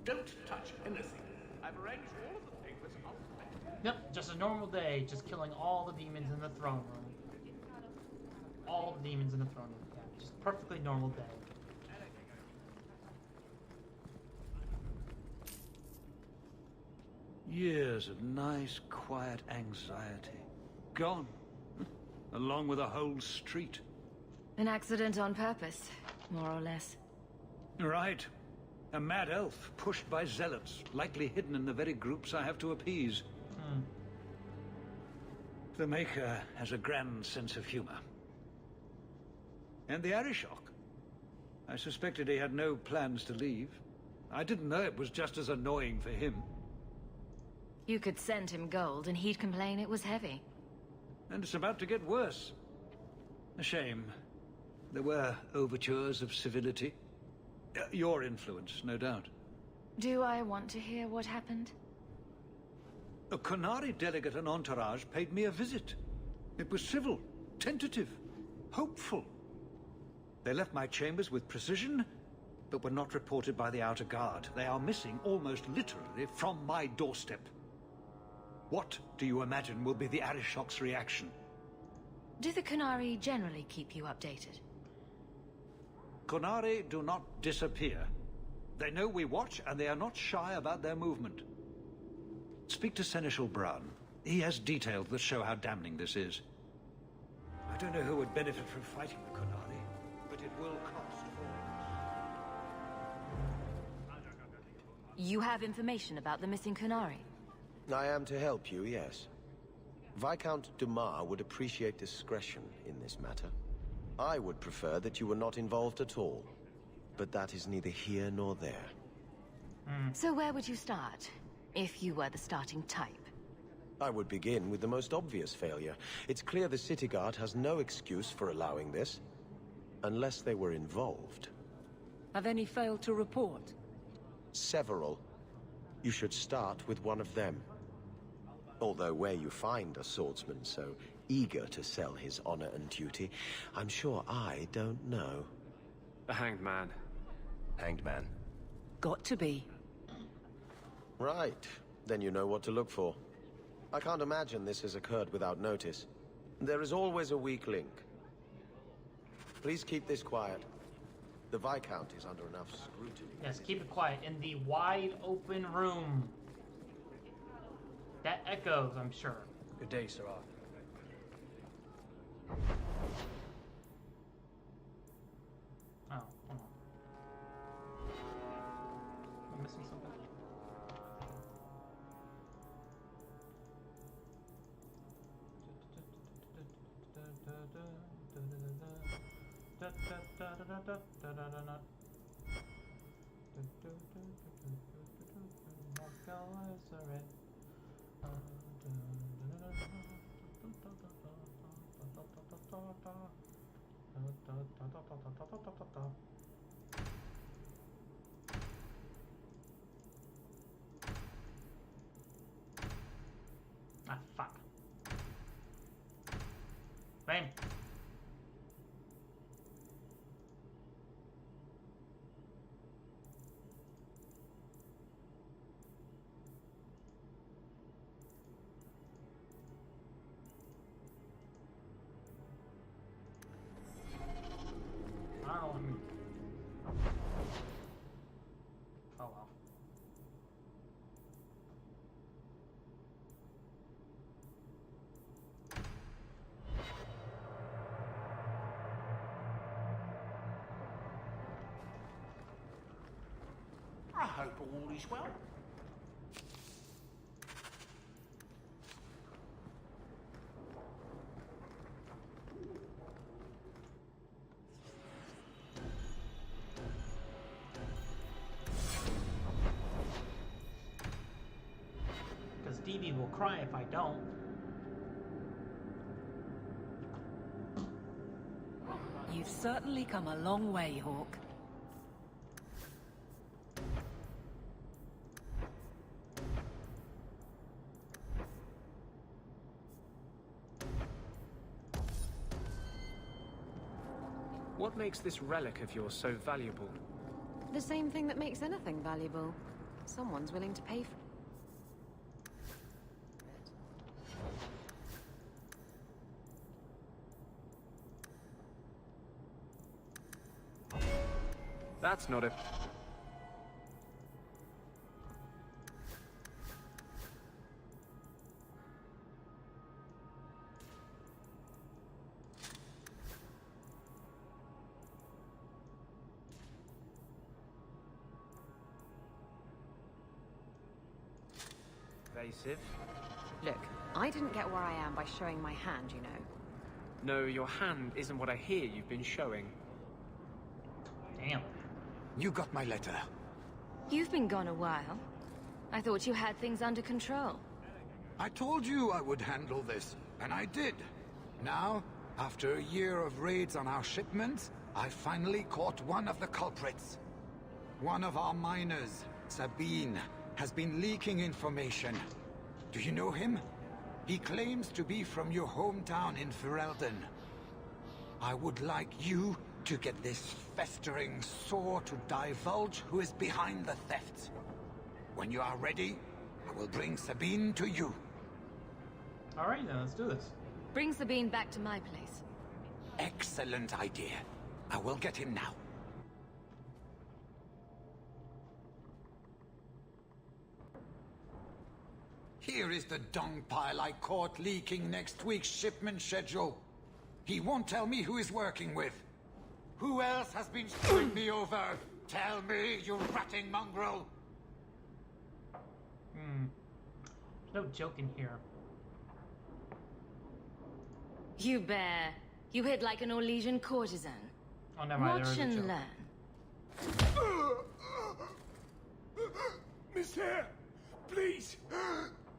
Don't touch anything. I've arranged all of the papers alphabetically. Yep, just a normal day, just killing all the demons in the throne room. All the demons in the throne room. Yeah, just perfectly normal day. Years of nice, quiet anxiety. Gone. Along with a whole street. An accident on purpose, more or less. Right. A mad elf, pushed by zealots, likely hidden in the very groups I have to appease. The Maker has a grand sense of humor. And the Arishok. I suspected he had no plans to leave. I didn't know it was just as annoying for him. You could send him gold and he'd complain it was heavy. And it's about to get worse. A shame. There were overtures of civility. Your influence, no doubt. Do I want to hear what happened? A Qunari delegate and entourage paid me a visit. It was civil, tentative, hopeful. They left my chambers with precision, but were not reported by the outer guard. They are missing almost literally from my doorstep. What do you imagine will be the Arishok's reaction? Do the Qunari generally keep you updated? Qunari do not disappear. They know we watch, and they are not shy about their movement. Speak to Seneschal Brun. He has details that show how damning this is. I don't know who would benefit from fighting the Qunari, but it will cost. You have information about the missing Qunari? I am to help you, yes. Viscount Dumas would appreciate discretion in this matter. I would prefer that you were not involved at all, but that is neither here nor there. So where would you start, if you were the starting type? I would begin with the most obvious failure. It's clear the City Guard has no excuse for allowing this, unless they were involved. Have any failed to report? Several. You should start with one of them. Although where you find a swordsman so eager to sell his honor and duty, I'm sure I don't know. The Hanged Man. Hanged Man? Got to be. Right. Then you know what to look for. I can't imagine this has occurred without notice. There is always a weak link. Please keep this quiet. The Viscount is under enough scrutiny. Yes, keep it quiet. In the wide open room. That echoes, I'm sure. Good day, Sir Arthur. Oh, hold on. I'm missing something. Ah, fuck. Bam. Oh well. I hope all is well. Because Stevie will cry if I don't. You've certainly come a long way, Hawk. What makes this relic of yours so valuable? The same thing that makes anything valuable. Someone's willing to pay for it. That's not a... Evasive. Look, I didn't get where I am by showing my hand, you know. No, your hand isn't what I hear you've been showing. Damn. You got my letter. You've been gone a while. I thought you had things under control. I told you I would handle this, and I did. Now, after a year of raids on our shipments, I finally caught one of the culprits. One of our miners, Sabine, has been leaking information. Do you know him? He claims to be from your hometown in Ferelden. I would like you to get this festering sore to divulge who is behind the thefts. When you are ready, I will bring Sabine to you. Alright then, let's do this. Bring Sabine back to my place. Excellent idea. I will get him now. Here is the dung pile I caught leaking next week's shipment schedule. He won't tell me who he's working with. Who else has been screwing me over? Tell me, you ratting mongrel! No joking here. You bear. You hit like an Orlesian courtesan. Oh, never mind. Watch There was a and joke. Miss Hare, please,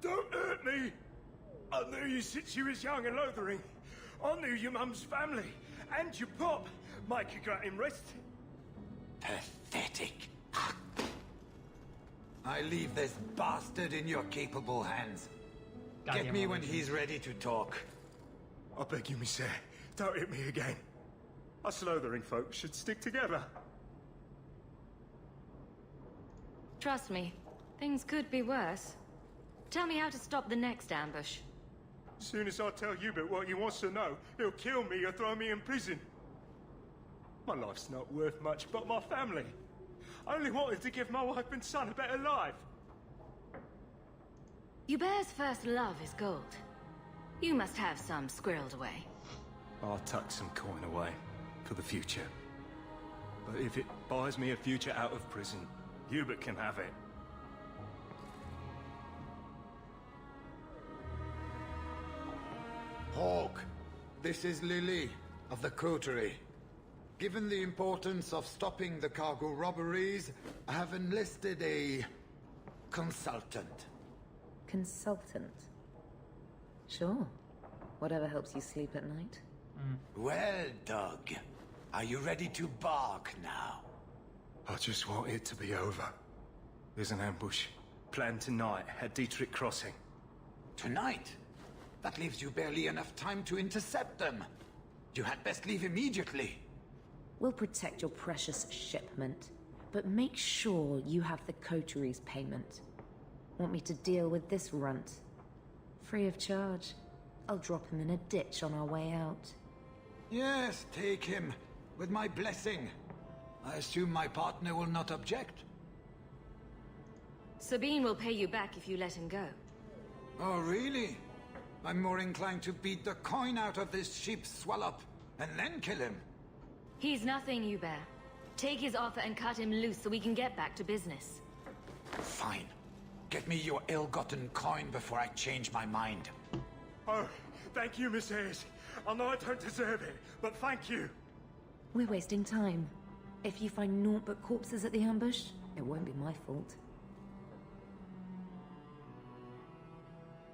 don't hurt me. I knew you since you was young and loathering. I knew your mum's family and your pop. Make you got him rest. Pathetic. I leave this bastard in your capable hands. Get me when he's ready to talk. I beg you, Miss Hare, don't hit me again. Us loathering folk should stick together. Trust me, things could be worse. Tell me how to stop the next ambush. As soon as I tell Hubert what he wants to know, he'll kill me or throw me in prison. My life's not worth much but my family. I only wanted to give my wife and son a better life. Hubert's first love is gold. You must have some squirreled away. I'll tuck some coin away for the future. But if it buys me a future out of prison, Hubert can have it. Hawk, this is Lily of the Coterie. Given the importance of stopping the cargo robberies, I have enlisted a consultant. Consultant? Sure. Whatever helps you sleep at night. Well, Doug, are you ready to bark now? I just want it to be over. There's an ambush planned tonight at Dietrich Crossing. Tonight? That leaves you barely enough time to intercept them. You had best leave immediately. We'll protect your precious shipment, but make sure you have the coterie's payment. Want me to deal with this runt? Free of charge. I'll drop him in a ditch on our way out. Yes, take him, with my blessing. I assume my partner will not object? Sabine will pay you back if you let him go. Oh, really? I'm more inclined to beat the coin out of this sheep swallow and then kill him. He's nothing, Hubert. Take his offer and cut him loose so we can get back to business. Fine. Get me your ill-gotten coin before I change my mind. Oh, thank you, Miss Hayes. I know I don't deserve it, but thank you. We're wasting time. If you find naught but corpses at the ambush, it won't be my fault.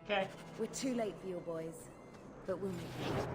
Okay. We're too late for your boys, but we'll make it.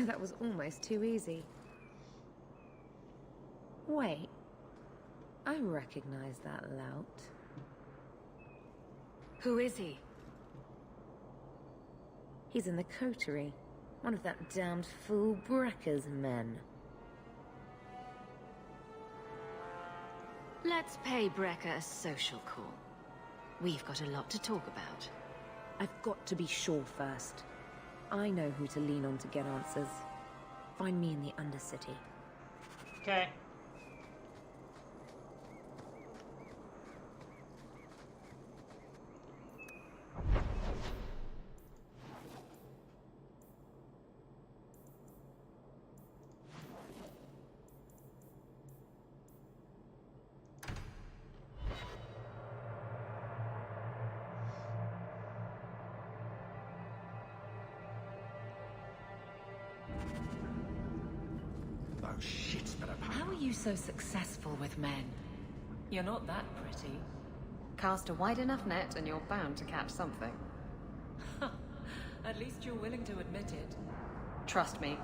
That was almost too easy. Wait. I recognize that lout. Who is he? He's in the coterie. One of that damned fool Brecker's men. Let's pay Brecker a social call. We've got a lot to talk about. I've got to be sure first. I know who to lean on to get answers. Find me in the Undercity. Okay. How are you so successful with men? You're not that pretty. Cast a wide enough net and you're bound to catch something. At least you're willing to admit it. Trust me.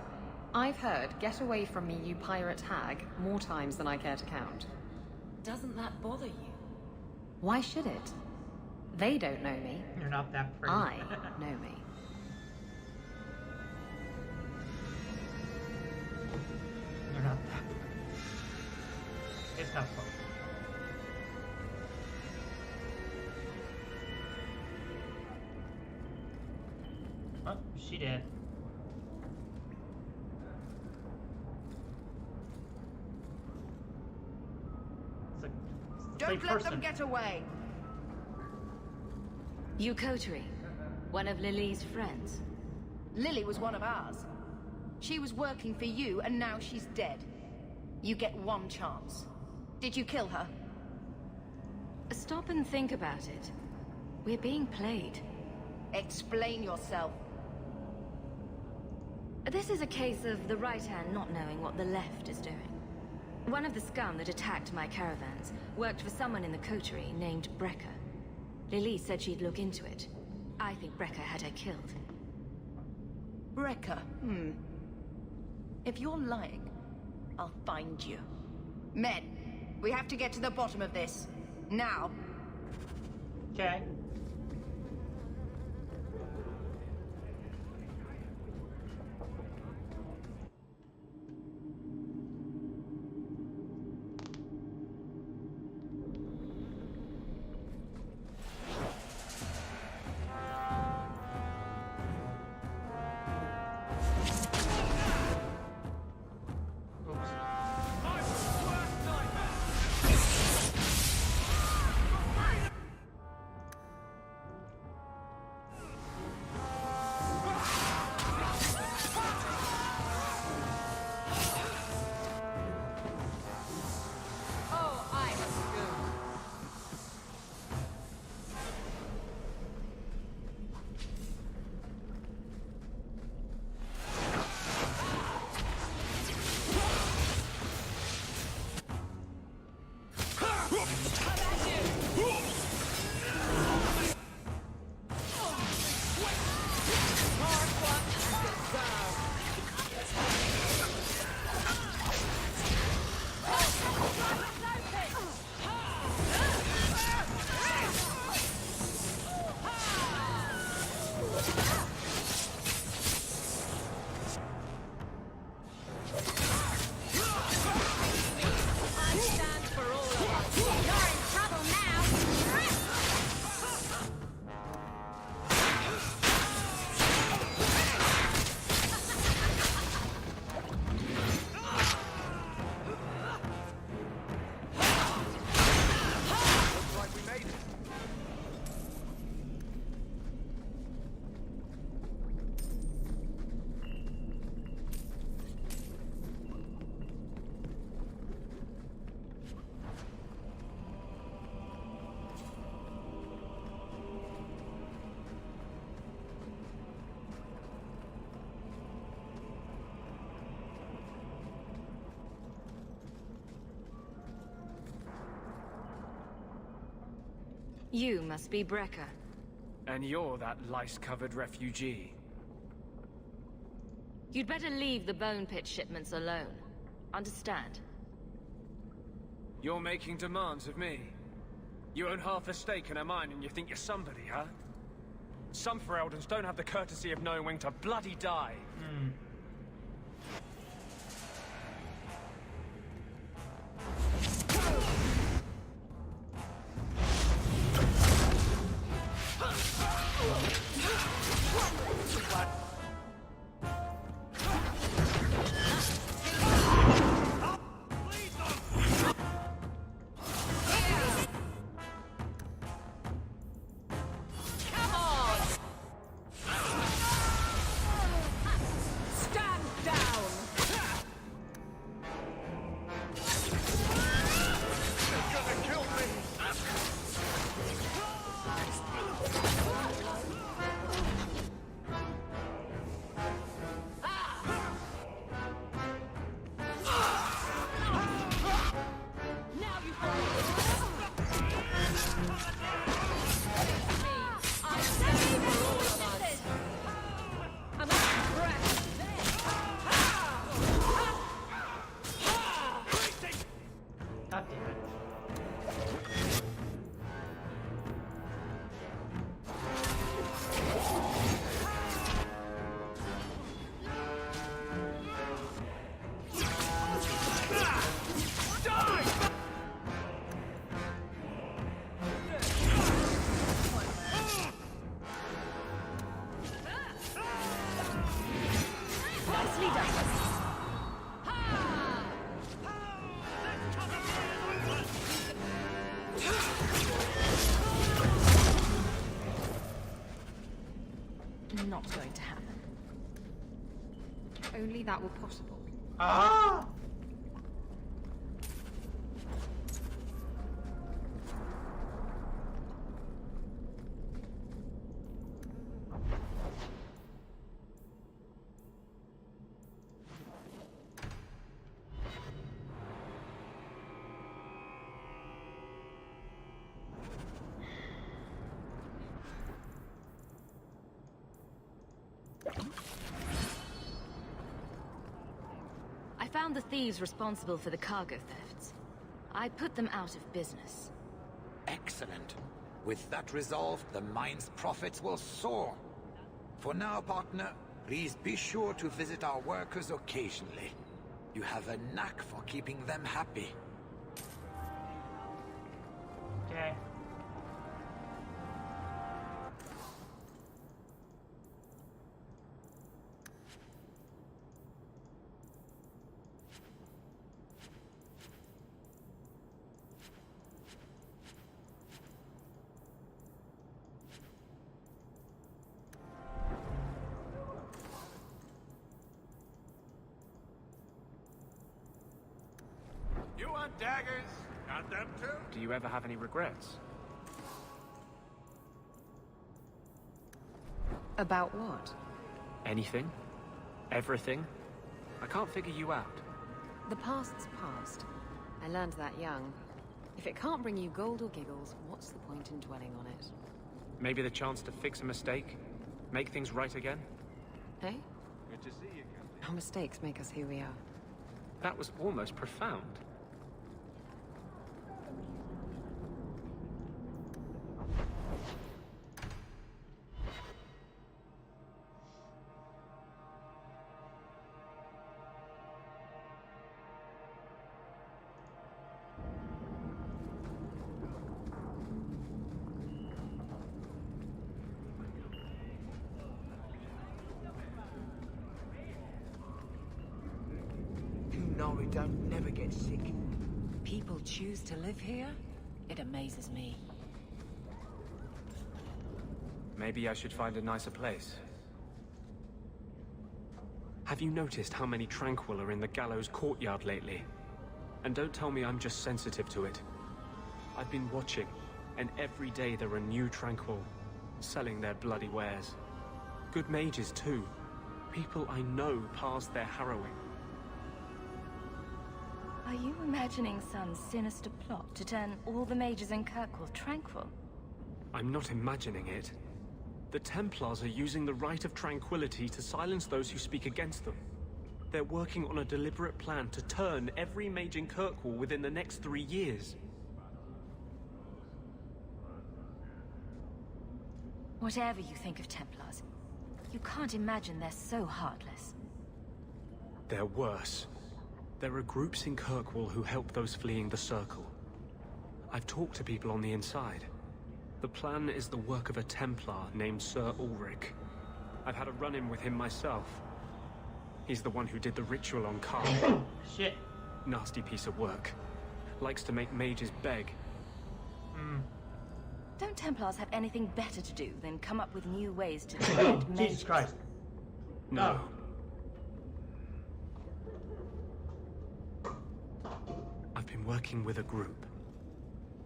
I've heard, "Get away from me, you pirate hag," more times than I care to count. Doesn't that bother you? Why should it? They don't know me. You're not that pretty. I know me. You're not that pretty. It's not close. Oh, she did. Don't let them get away! You coterie. One of Lily's friends. Lily was one of ours. She was working for you, and now she's dead. You get one chance. Did you kill her? Stop and think about it. We're being played. Explain yourself. This is a case of the right hand not knowing what the left is doing. One of the scum that attacked my caravans worked for someone in the coterie named Brecker. Lily said she'd look into it. I think Brecker had her killed. Brecker, If you're lying, I'll find you. Men, we have to get to the bottom of this. Now. Okay. You must be Brecker. And you're that lice-covered refugee. You'd better leave the bone pit shipments alone. Understand? You're making demands of me. You own half a stake in a mine and you think you're somebody, huh? Some Fereldans don't have the courtesy of knowing when to bloody die. Not going to happen. If only that were possible. Ah! I found the thieves responsible for the cargo thefts. I put them out of business. Excellent. With that resolved, the mine's profits will soar. For now, partner, please be sure to visit our workers occasionally. You have a knack for keeping them happy. Okay. You want daggers? Got them too? Do you ever have any regrets? About what? Anything? Everything? I can't figure you out. The past's past. I learned that young. If it can't bring you gold or giggles, what's the point in dwelling on it? Maybe the chance to fix a mistake? Make things right again? Eh? Good to see you, Captain. Our mistakes make us who we are. That was almost profound. Kunari don't never get sick. People choose to live here? It amazes me. Maybe I should find a nicer place. Have you noticed how many Tranquil are in the gallows courtyard lately? And don't tell me I'm just sensitive to it. I've been watching, and every day there are new Tranquil, selling their bloody wares. Good mages too. People I know past their harrowing. Are you imagining some sinister plot to turn all the mages in Kirkwall tranquil? I'm not imagining it. The Templars are using the right of tranquility to silence those who speak against them. They're working on a deliberate plan to turn every mage in Kirkwall within the next 3 years. Whatever you think of Templars, you can't imagine they're so heartless. They're worse. There are groups in Kirkwall who help those fleeing the Circle. I've talked to people on the inside. The plan is the work of a Templar named Sir Ulrich. I've had a run-in with him myself. He's the one who did the ritual on Carl. Shit. Nasty piece of work. Likes to make mages beg. Don't Templars have anything better to do than come up with new ways to defend mages? Jesus Christ. No. I've been working with a group.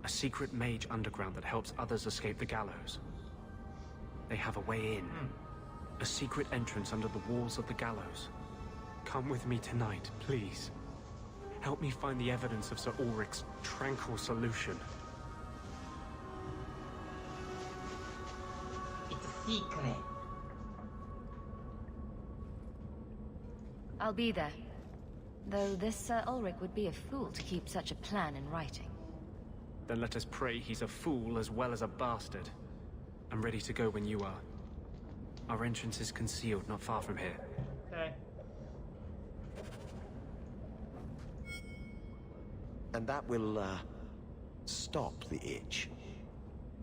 A secret mage underground that helps others escape the gallows. They have a way in. A secret entrance under the walls of the gallows. Come with me tonight, please. Help me find the evidence of Sir Ulrich's tranquil solution. It's a secret. I'll be there. Though this Sir Ulrich would be a fool to keep such a plan in writing. Then let us pray he's a fool as well as a bastard. I'm ready to go when you are. Our entrance is concealed not far from here. Okay. And that will, stop the itch.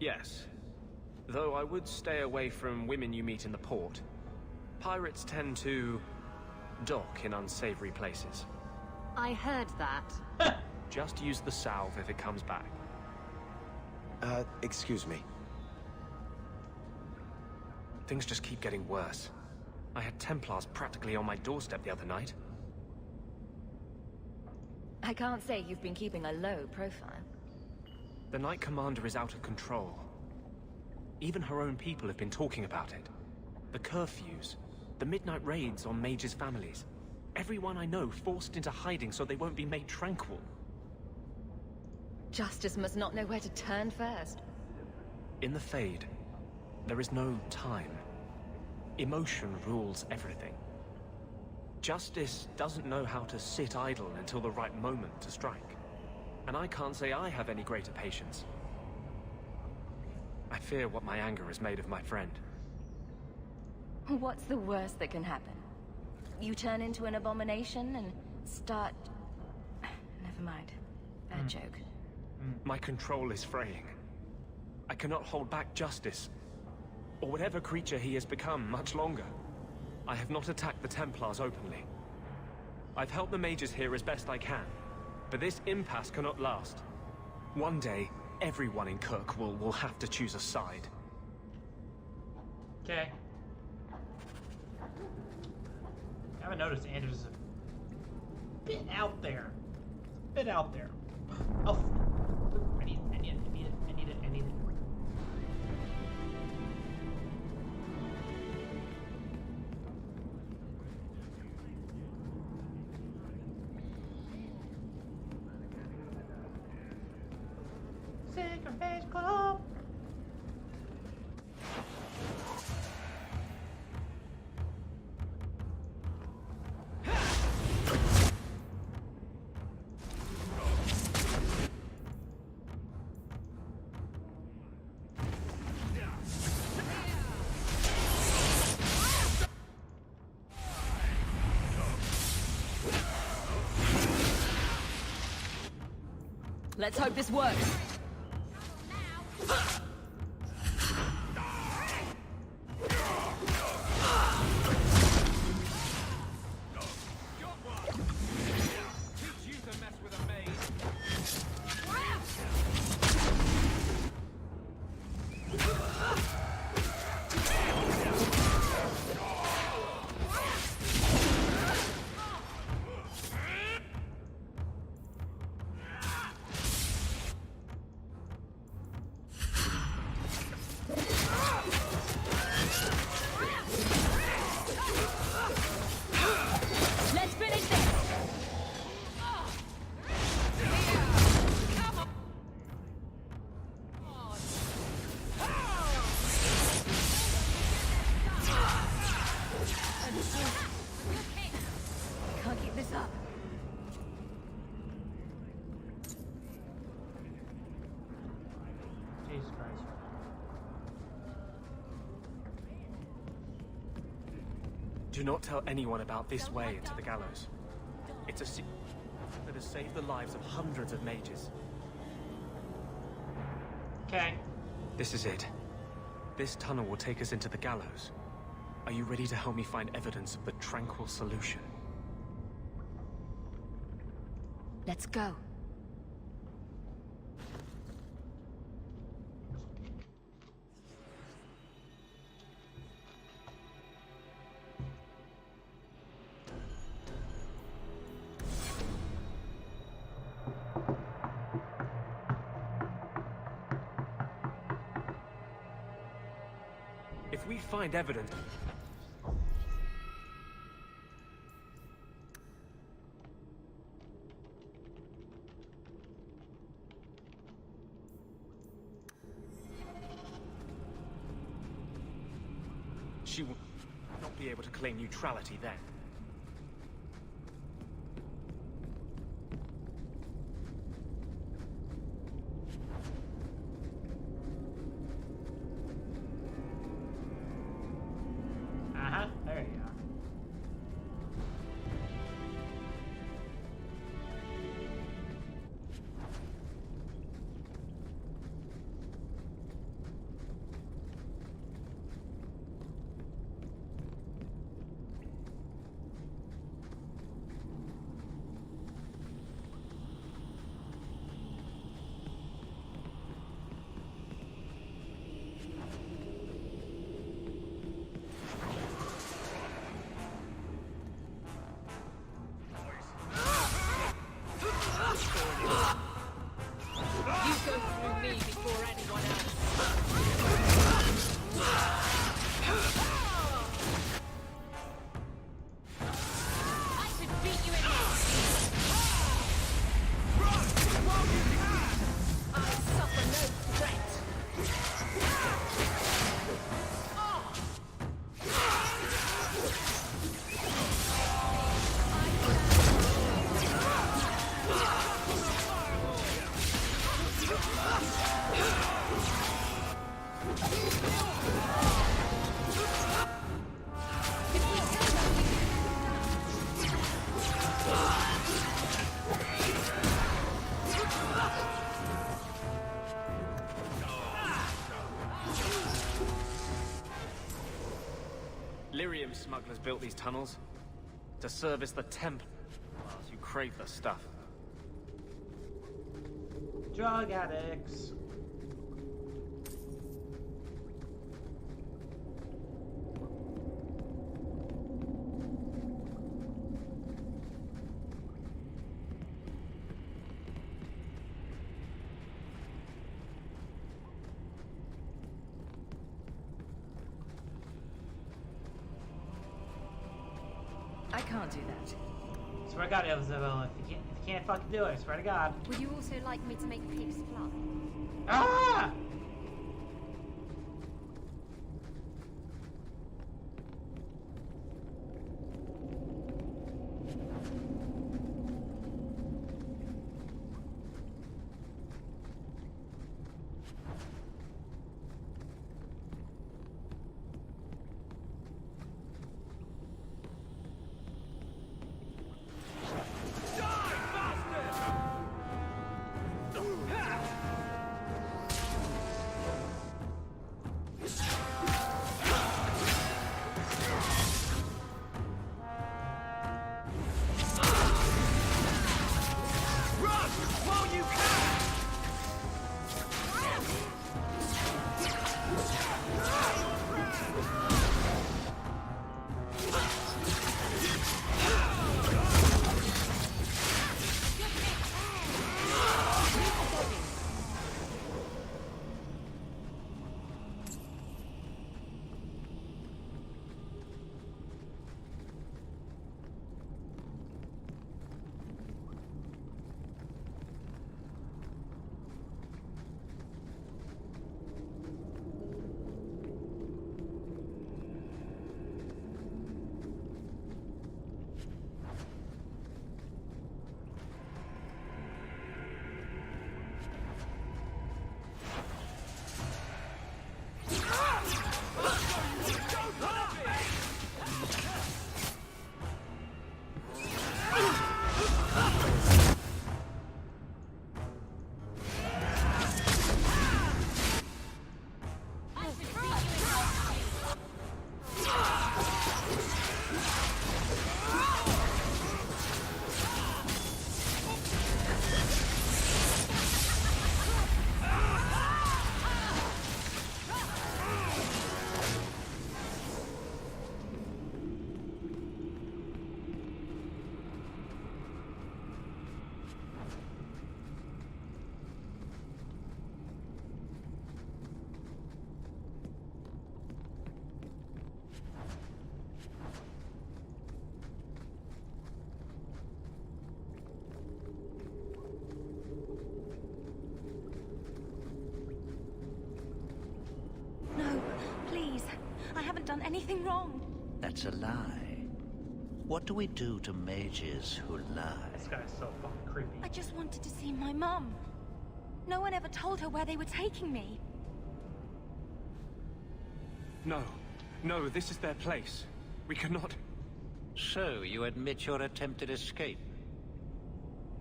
Yes. Though I would stay away from women you meet in the port. Pirates tend to dock in unsavory places. I heard that. Just use the salve if it comes back. Excuse me. Things just keep getting worse. I had Templars practically on my doorstep the other night. I can't say you've been keeping a low profile. The Knight Commander is out of control. Even her own people have been talking about it. The curfews, the midnight raids on mages' families. Everyone I know forced into hiding so they won't be made tranquil. Justice must not know where to turn first. In the Fade, there is no time. Emotion rules everything. Justice doesn't know how to sit idle until the right moment to strike. And I can't say I have any greater patience. I fear what my anger has made of my friend. What's the worst that can happen? You turn into an abomination and start... Never mind. Bad joke. My control is fraying. I cannot hold back Justice, or whatever creature he has become, much longer. I have not attacked the Templars openly. I've helped the mages here as best I can, but this impasse cannot last. One day, everyone in Kirkwall will have to choose a side. Okay. I haven't noticed Anders is a bit out there. Bit out there. Oh, I need it. Secret Base Club. Let's hope this works. Do not tell anyone about this way into the gallows. It's a secret that has saved the lives of hundreds of mages. Okay. This is it. This tunnel will take us into the gallows. Are you ready to help me find evidence of the tranquil solution? Let's go. If we find evidence... she will not be able to claim neutrality then. There you go. You go through me before anyone else. I should beat you in I suffer no threat. Lyrium smugglers built these tunnels to service the Templars who crave the stuff. Drug addicts. I can't do that. Swear to God, Isabel, if you can't fucking do it, I swear to God. Would you also like me to make pigs fly? Ah! anything wrong. That's a lie. What do we do to mages who lie? This guy's so fucking creepy. I just wanted to see my mum. No one ever told her where they were taking me. No. No, this is their place. We cannot... So, you admit your attempted escape?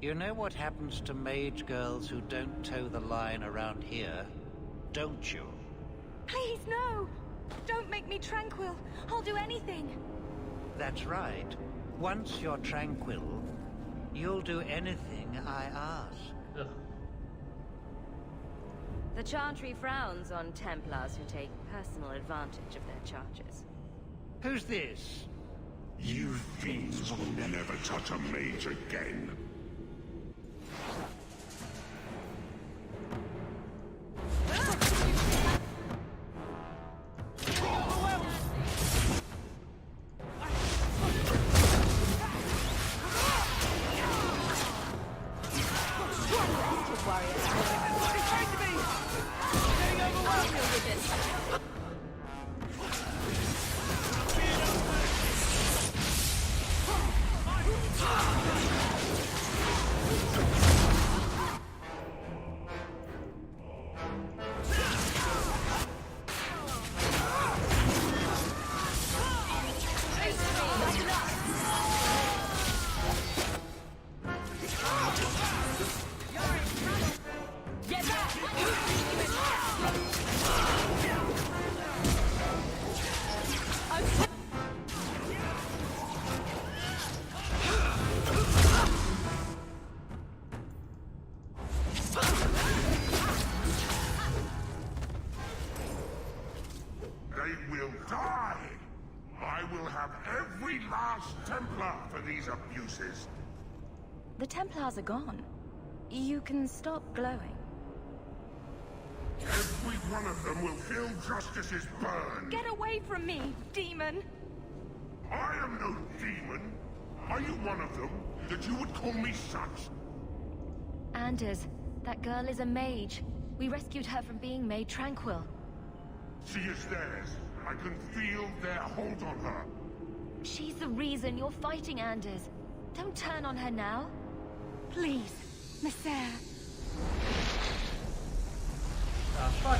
You know what happens to mage girls who don't toe the line around here, don't you? Please, no! Don't make me tranquil. I'll do anything. That's right. Once you're tranquil, you'll do anything I ask. Ugh. The Chantry frowns on Templars who take personal advantage of their charges. Who's this? You fiends will never touch a mage again. They will die! I will have every last Templar for these abuses. The Templars are gone. You can stop glowing. Every one of them will feel justice's burn. Get away from me, demon! I am no demon. Are you one of them, that you would call me such? Anders, that girl is a mage. We rescued her from being made tranquil. She is theirs. I can feel their hold on her. She's the reason you're fighting Anders. Don't turn on her now. Please, Messer. Fuck.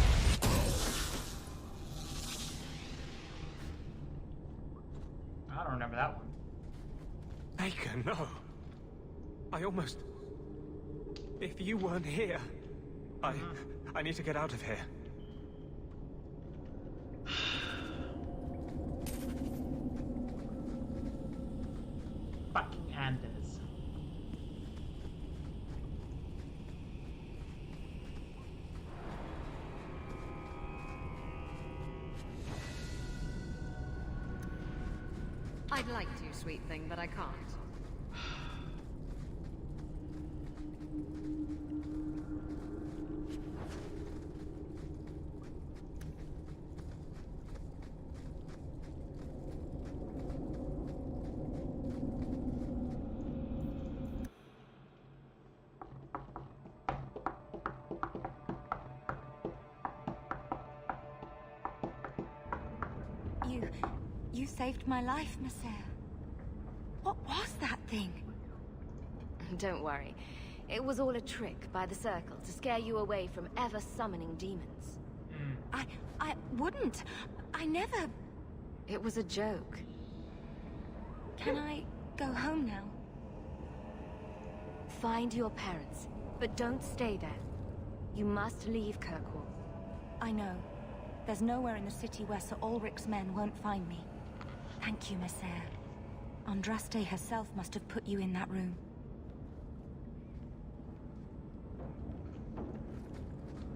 I don't remember that one. Baker, no. I almost... If you weren't here... I need to get out of here. Fucking Anders. I'd like to, sweet thing, but I can't. You saved my life, Messer. What was that thing? Don't worry. It was all a trick by the Circle to scare you away from ever summoning demons. I wouldn't. I never... It was a joke. Can I go home now? Find your parents, but don't stay there. You must leave Kirkwall. I know. There's nowhere in the city where Sir Ulrich's men won't find me. Thank you, Messer. Andraste herself must have put you in that room.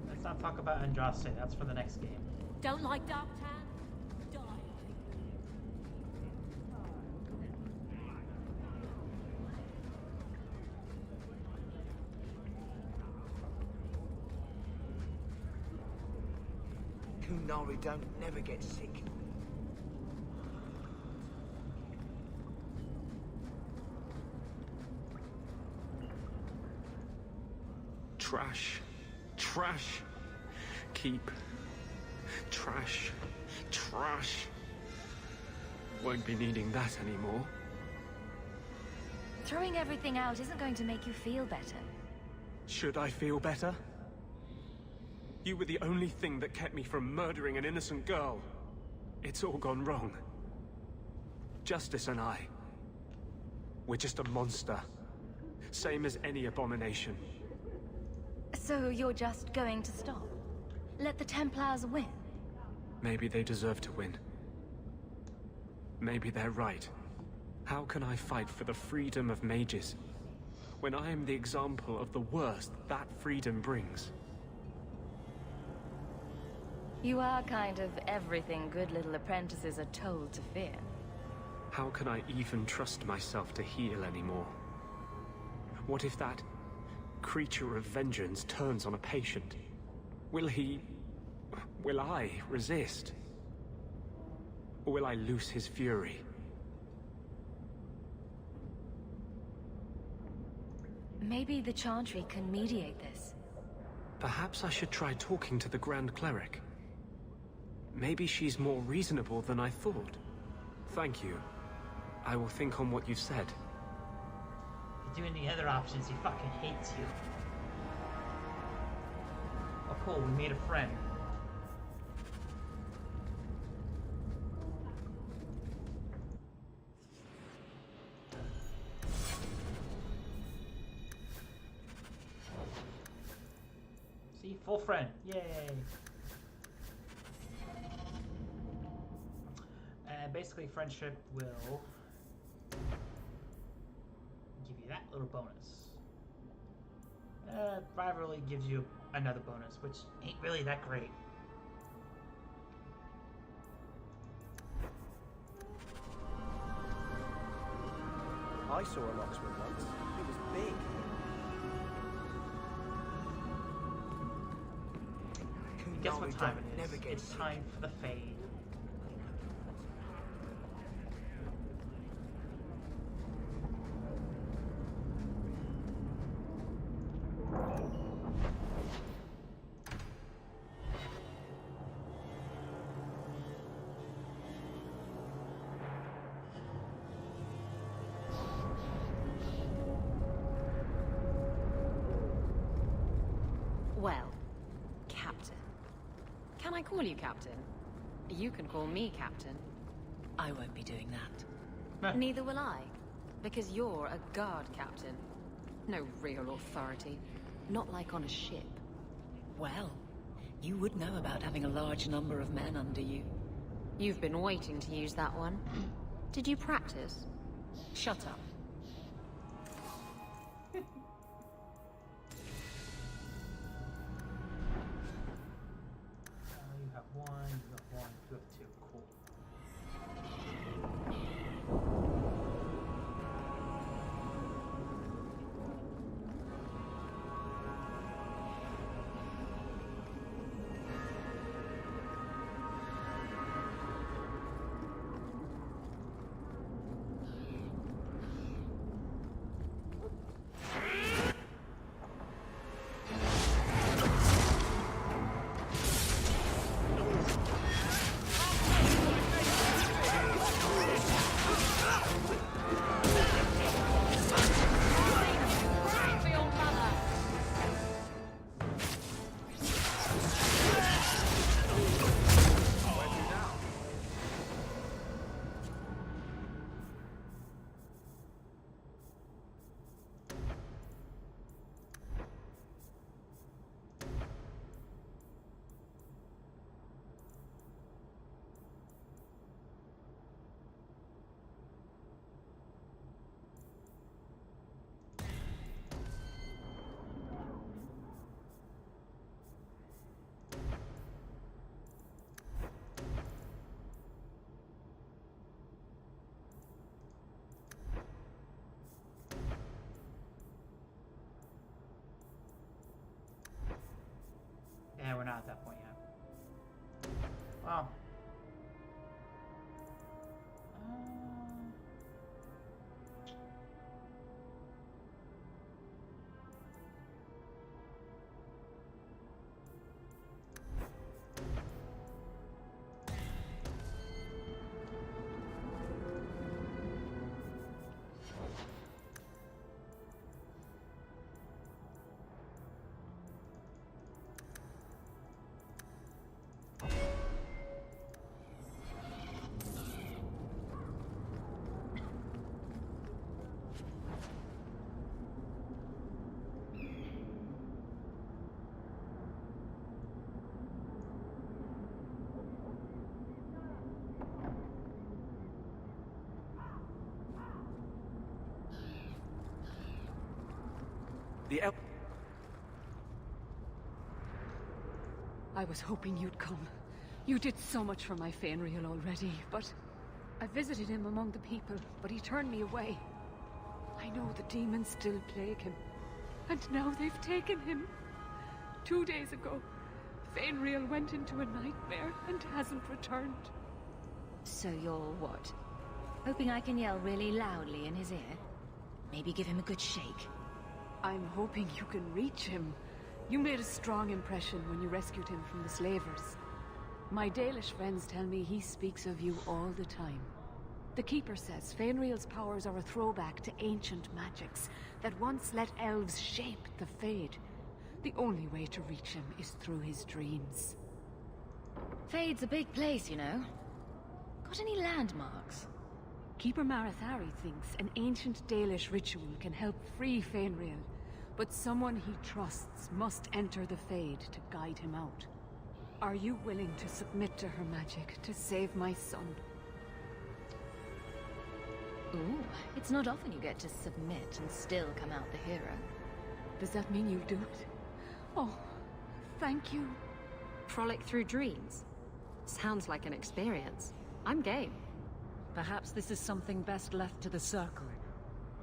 Let's not talk about Andraste. That's for the next game. Don't like Dark Town? Die. Kunari don't never get sick. Trash. Trash. Keep. Trash. Trash. Won't be needing that anymore. Throwing everything out isn't going to make you feel better. Should I feel better? You were the only thing that kept me from murdering an innocent girl. It's all gone wrong. Justice and I, we're just a monster. Same as any abomination. So you're just going to stop? Let the Templars win? Maybe they deserve to win. Maybe they're right. How can I fight for the freedom of mages when I am the example of the worst that freedom brings? You are kind of everything good little apprentices are told to fear. How can I even trust myself to heal anymore? What if that creature of vengeance turns on a patient? Will I resist? Or will I loose his fury? Maybe the Chantry can mediate this. Perhaps I should try talking to the Grand Cleric. Maybe she's more reasonable than I thought. Thank you. I will think on what you've said. If you're doing the other options, he fucking hates you. Oh cool, we made a friend. See, full friend. Yay! Basically, friendship will give you that little bonus. Rivalry gives you another bonus, which ain't really that great. I saw a locksmith once. He was big. Guess what time it is? It's time for the fade. Well, Captain. Can I call you Captain? You can call me Captain. I won't be doing that. Neither will I, because you're a guard captain. No real authority. Not like on a ship. Well, you would know about having a large number of men under you. You've been waiting to use that one. Did you practice? Shut up. You have one, you have two. Cool. I was hoping you'd come. You did so much for my Fainreal already, but I visited him among the people, but he turned me away. I know the demons still plague him, and now they've taken him. 2 days ago, Fainreal went into a nightmare and hasn't returned. So you're what? Hoping I can yell really loudly in his ear? Maybe give him a good shake. I'm hoping you can reach him. You made a strong impression when you rescued him from the slavers. My Dalish friends tell me he speaks of you all the time. The Keeper says Fainreal's powers are a throwback to ancient magics that once let elves shape the Fade. The only way to reach him is through his dreams. Fade's a big place, you know. Got any landmarks? Keeper Marathari thinks an ancient Dalish ritual can help free Fainreal, but someone he trusts must enter the Fade to guide him out. Are you willing to submit to her magic to save my son? Ooh, it's not often you get to submit and still come out the hero. Does that mean you'll do it? Oh, thank you. Frolic through dreams? Sounds like an experience. I'm game. Perhaps this is something best left to the Circle.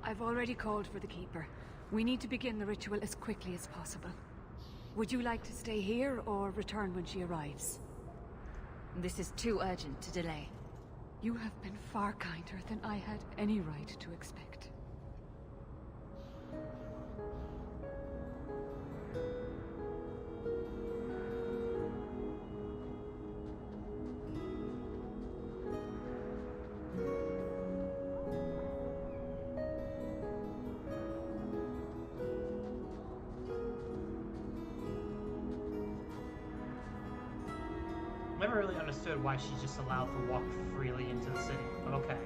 I've already called for the Keeper. We need to begin the ritual as quickly as possible. Would you like to stay here or return when she arrives? This is too urgent to delay. You have been far kinder than I had any right to expect. Never really understood why she's just allowed to walk freely into the city, but okay.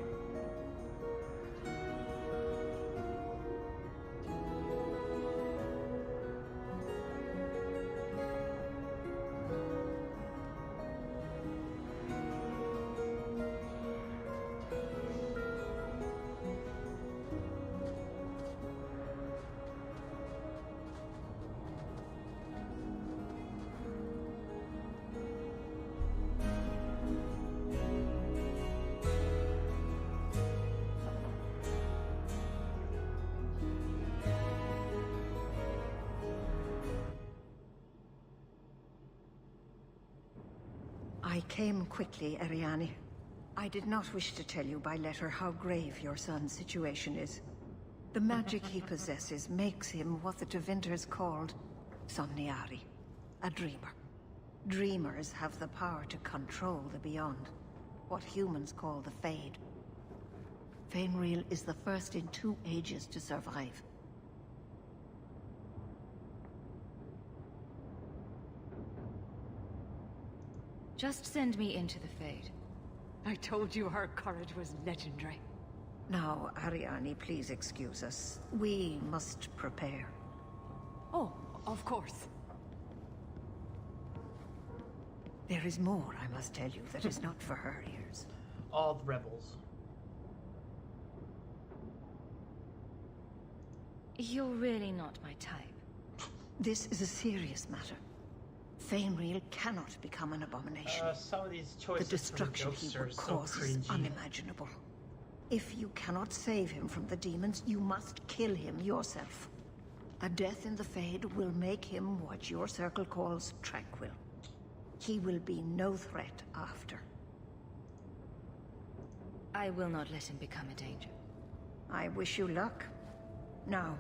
I came quickly, Ariane. I did not wish to tell you by letter how grave your son's situation is. The magic he possesses makes him what the Tevinters called Somniari, a dreamer. Dreamers have the power to control the beyond, what humans call the Fade. Fainreal is the first in 2 ages to survive. Just send me into the Fade. I told you her courage was legendary. Now, Ariane, please excuse us. We must prepare. Oh, of course. There is more I must tell you that is not for her ears. All the rebels. You're really not my type. This is a serious matter. Fainreal cannot become an abomination. Some of these choices the destruction he would cause is unimaginable. If you cannot save him from the demons, you must kill him yourself. A death in the Fade will make him what your circle calls tranquil. He will be no threat after. I will not let him become a danger. I wish you luck. Now,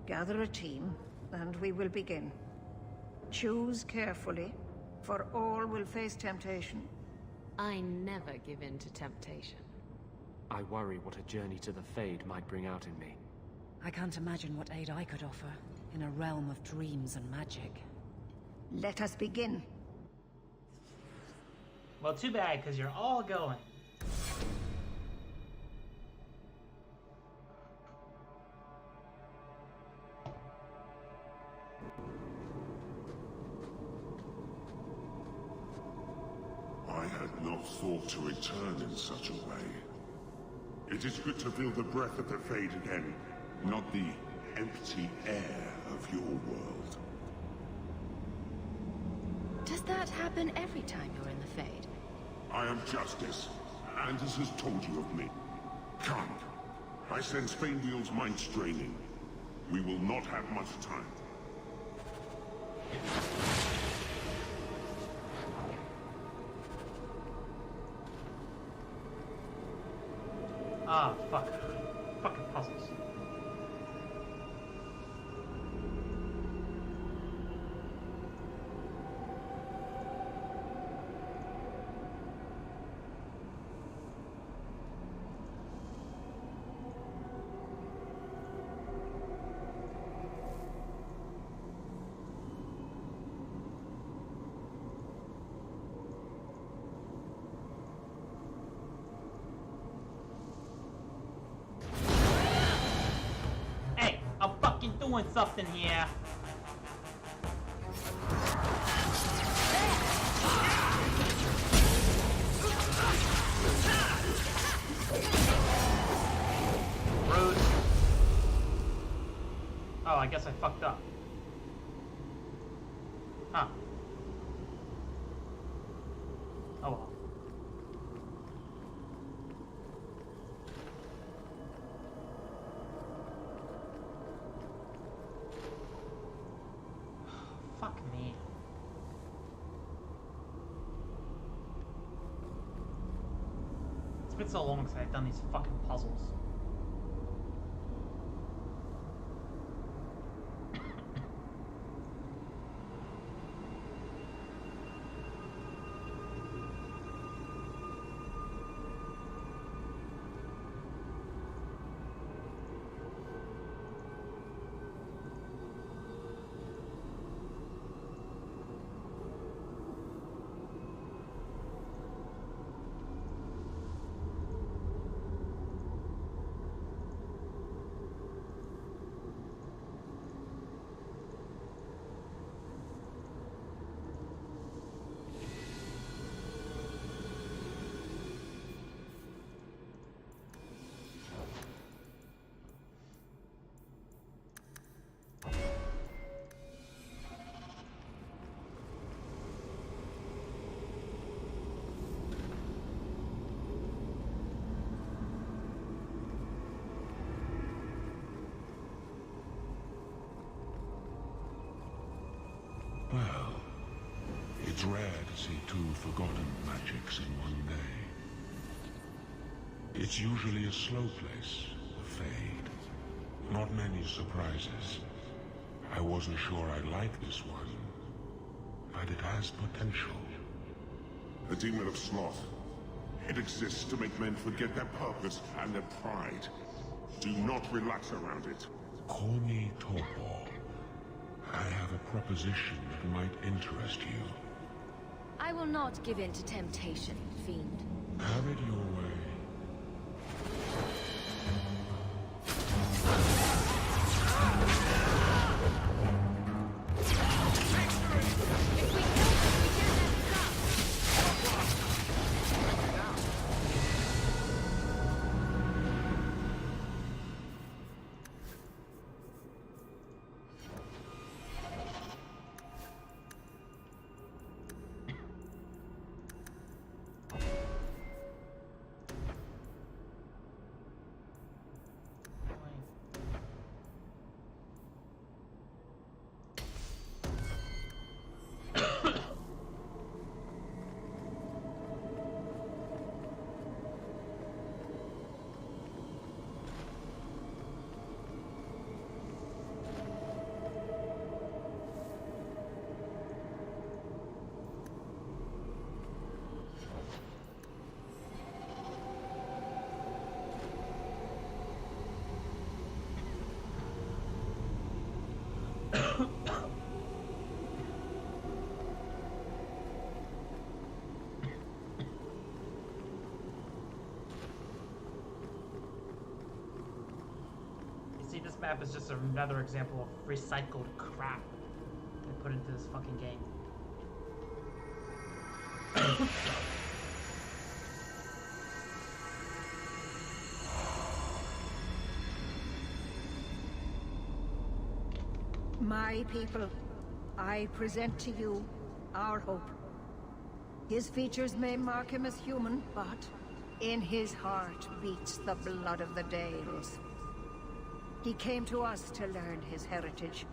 gather a team, and we will begin. Choose carefully, for all will face temptation. I never give in to temptation. I worry what a journey to the Fade might bring out in me. I can't imagine what aid I could offer in a realm of dreams and magic. Let us begin. Well, too bad, because you're all going. I had not thought to return in such a way. It is good to feel the breath of the Fade again, not the empty air of your world. Does that happen every time you're in the Fade? I am Justice. Anders has told you of me. Come. I sense Faindiel's mind straining. We will not have much time. Ah, fuck. Fucking puzzles. Doing something here. Rude. Oh, I guess I fucked up. Huh. Oh well. Fuck me. It's been so long since I've done these fucking puzzles. Well, it's rare to see two forgotten magics in one day. It's usually a slow place, the Fade. Not many surprises. I wasn't sure I liked this one, but it has potential. A demon of sloth. It exists to make men forget their purpose and their pride. Do not relax around it. Call me Torpor. I have a proposition that might interest you. I will not give in to temptation, fiend. Have it your way. See, this map is just another example of recycled crap they put into this fucking game. My people, I present to you our hope. His features may mark him as human, but in his heart beats the blood of the Dales. He came to us to learn his heritage,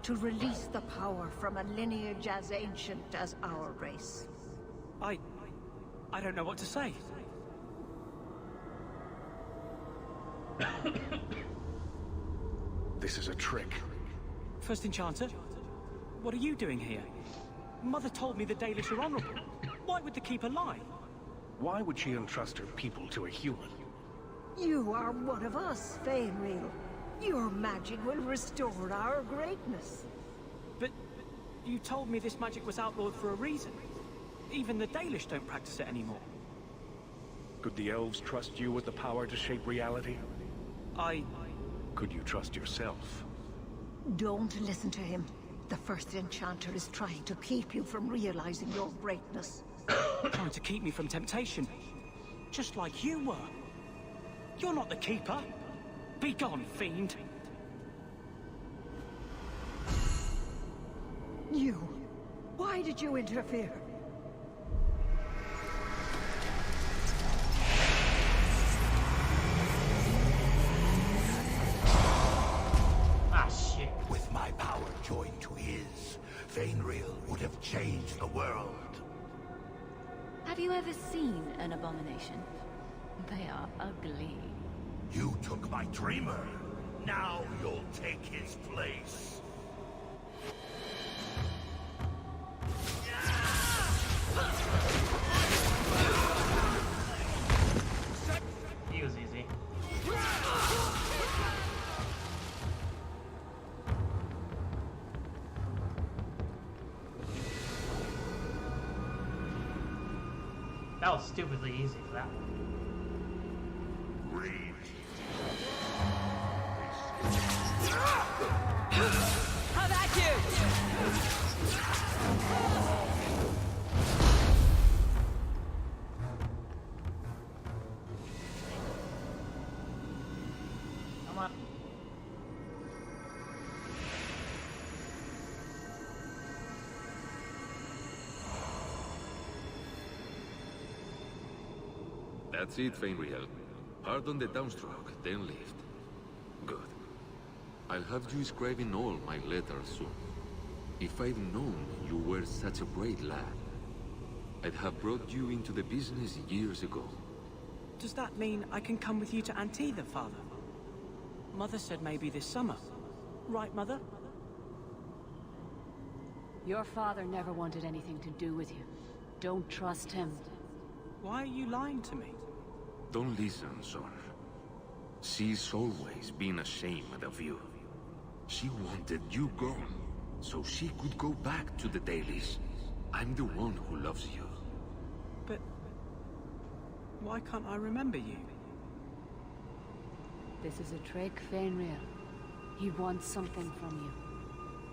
to release the power from a lineage as ancient as our race. I don't know what to say. This is a trick. First Enchanter, what are you doing here? Mother told me the Dalish are honorable. Why would the Keeper lie? Why would she entrust her people to a human? You are one of us, Fainreal. Your magic will restore our greatness. But you told me this magic was outlawed for a reason. Even the Dalish don't practice it anymore. Could the elves trust you with the power to shape reality? Could you trust yourself? Don't listen to him. The First Enchanter is trying to keep you from realizing your greatness. Trying to keep me from temptation. Just like you were. You're not the Keeper. Be gone, fiend. You. Why did you interfere? Shit. With my power joined to his, Fainreal would have changed the world. Have you ever seen an abomination? They are ugly. You took my dreamer. Now you'll take his place. He was easy. That was stupidly easy for that one. How about you? Come on. That's it, Fainreal. Hard on the downstroke, then lift. Good. I'll have you scribing all my letters soon. If I'd known you were such a brave lad, I'd have brought you into the business years ago. Does that mean I can come with you to Antitha, Father? Mother said maybe this summer. Right, Mother? Your father never wanted anything to do with you. Don't trust him. Why are you lying to me? Don't listen, son. She's always been ashamed of you. She wanted you gone, so she could go back to the dailies. I'm the one who loves you. But why can't I remember you? This is a trick, Fainreal. He wants something from you.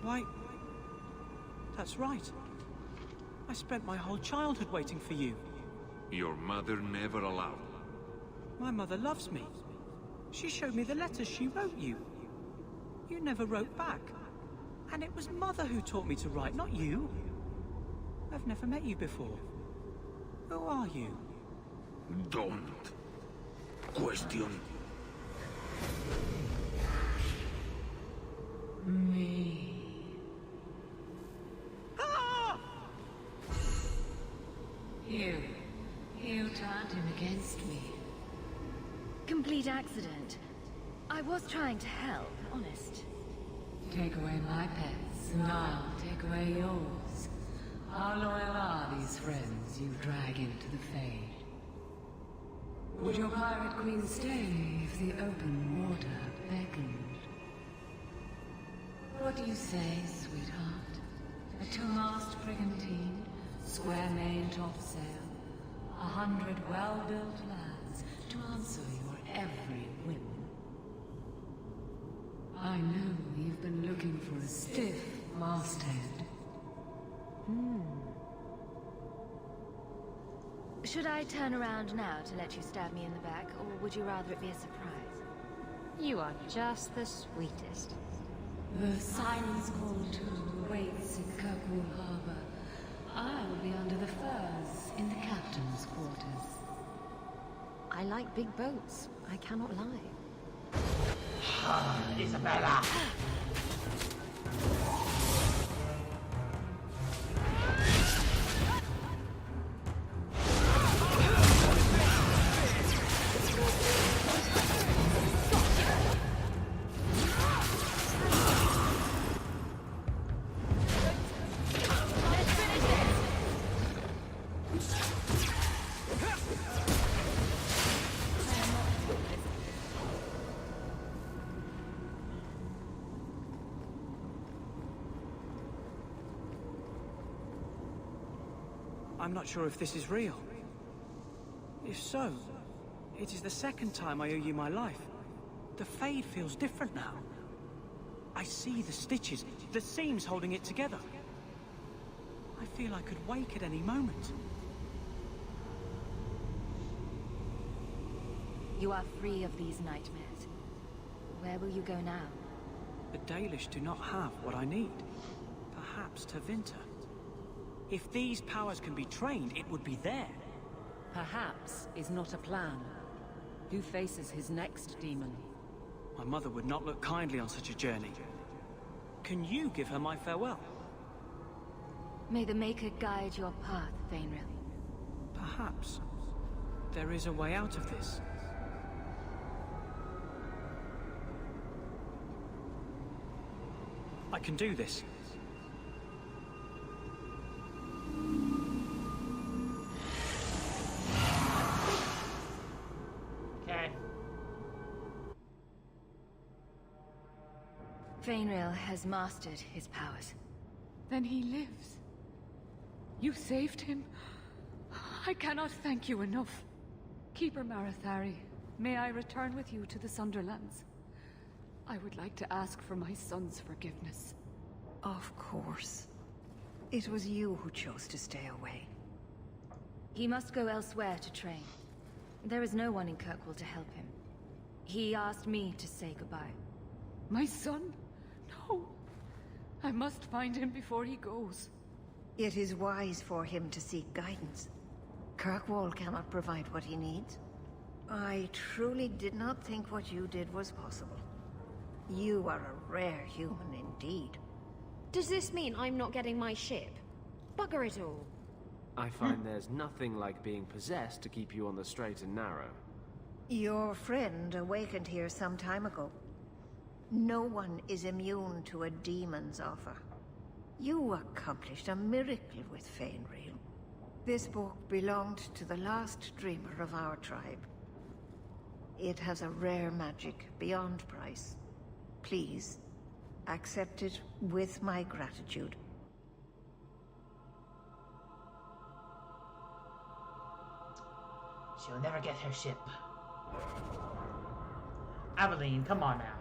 Why? That's right. I spent my whole childhood waiting for you. Your mother never allowed. My mother loves me. She showed me the letters she wrote you. You never wrote back. And it was Mother who taught me to write, not you. I've never met you before. Who are you? Don't question me. You turned him against me. Complete accident. I was trying to help, honest. Take away my pets, and I'll take away yours. How loyal are these friends you drag into the Fade? Would your pirate queen stay if the open water beckoned? What do you say, sweetheart? A two-mast brigantine, square main topsail, 100 well-built lads to answer your every whim. I know you've been looking for a stiff masthead. Should I turn around now to let you stab me in the back, or would you rather it be a surprise? You are just the sweetest. The Siren's Call 2 awaits in Kirkwood Harbor. I will be under the firs in the captain's quarters. I like big boats. I cannot lie. Isabella! I'm not sure if this is real. If so, it is the second time I owe you my life. The Fade feels different now. I see the stitches, the seams holding it together. I feel I could wake at any moment. You are free of these nightmares. Where will you go now? The Dalish do not have what I need. Perhaps Tevinter. If these powers can be trained, it would be there. Perhaps is not a plan. Who faces his next demon? My mother would not look kindly on such a journey. Can you give her my farewell? May the Maker guide your path, Fainril. Perhaps there is a way out of this. I can do this. Okay. Fainril has mastered his powers. Then he lives. You saved him. I cannot thank you enough. Keeper Marathari, may I return with you to the Sunderlands? I would like to ask for my son's forgiveness. Of course. It was you who chose to stay away. He must go elsewhere to train. There is no one in Kirkwall to help him. He asked me to say goodbye. My son? No. I must find him before he goes. It is wise for him to seek guidance. Kirkwall cannot provide what he needs. I truly did not think what you did was possible. You are a rare human indeed. Does this mean I'm not getting my ship? Bugger it all. I find there's nothing like being possessed to keep you on the straight and narrow. Your friend awakened here some time ago. No one is immune to a demon's offer. You accomplished a miracle with Fainril. This book belonged to the last dreamer of our tribe. It has a rare magic beyond price. Please, accept it with my gratitude. She'll never get her ship. Aveline, come on now.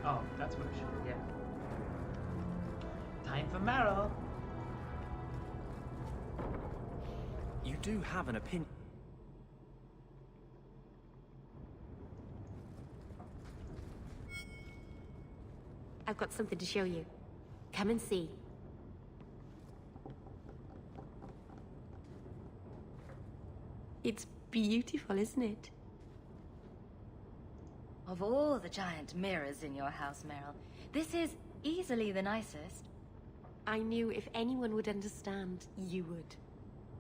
Oh, that's what it should be, yeah. Time for Meryl. You do have an opinion. I've got something to show you. Come and see. It's beautiful, isn't it? Of all the giant mirrors in your house, Meryl, this is easily the nicest. I knew if anyone would understand, you would.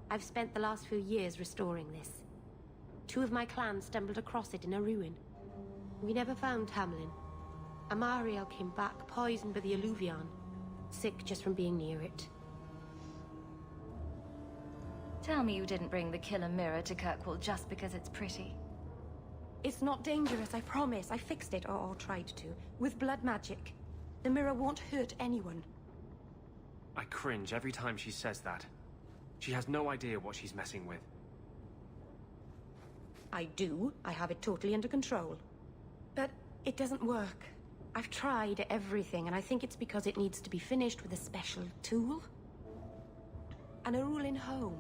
I've spent the last few years restoring this. 2 of my clan stumbled across it in a ruin. We never found Hamlin. Amariel came back poisoned by the Alluvion. sick just from being near it. Tell me you didn't bring the killer mirror to Kirkwall just because it's pretty. It's not dangerous, I promise. I fixed it, or tried to, with blood magic. The mirror won't hurt anyone. I cringe every time she says that. She has no idea what she's messing with. I do. I have it totally under control. But it doesn't work. I've tried everything, and I think it's because it needs to be finished with a special tool. And a ruling home.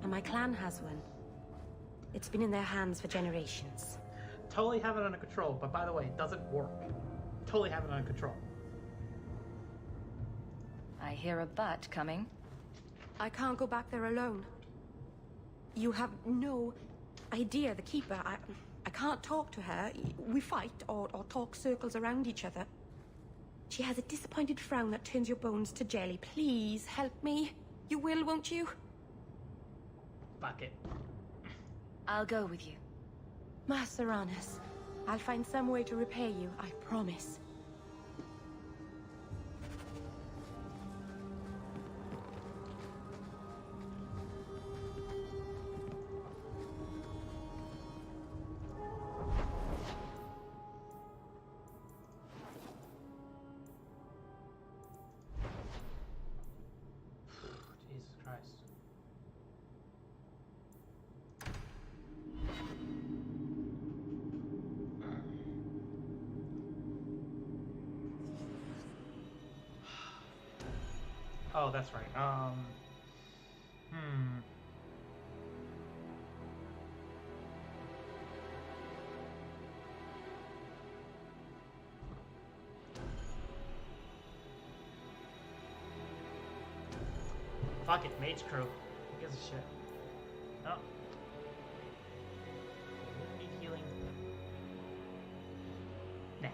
And my clan has one. It's been in their hands for generations. Totally have it under control, but by the way, it doesn't work. Totally have it under control. I hear a but coming. I can't go back there alone. You have no idea, the Keeper. I can't talk to her. We fight or talk circles around each other. She has a disappointed frown that turns your bones to jelly. Please help me. You will, won't you? Fuck it. I'll go with you. Maseranas, I'll find some way to repay you, I promise. Jesus Christ. Oh, that's right. Fuck it, Mage Crew. Who gives a shit? Oh. Need healing? Nah.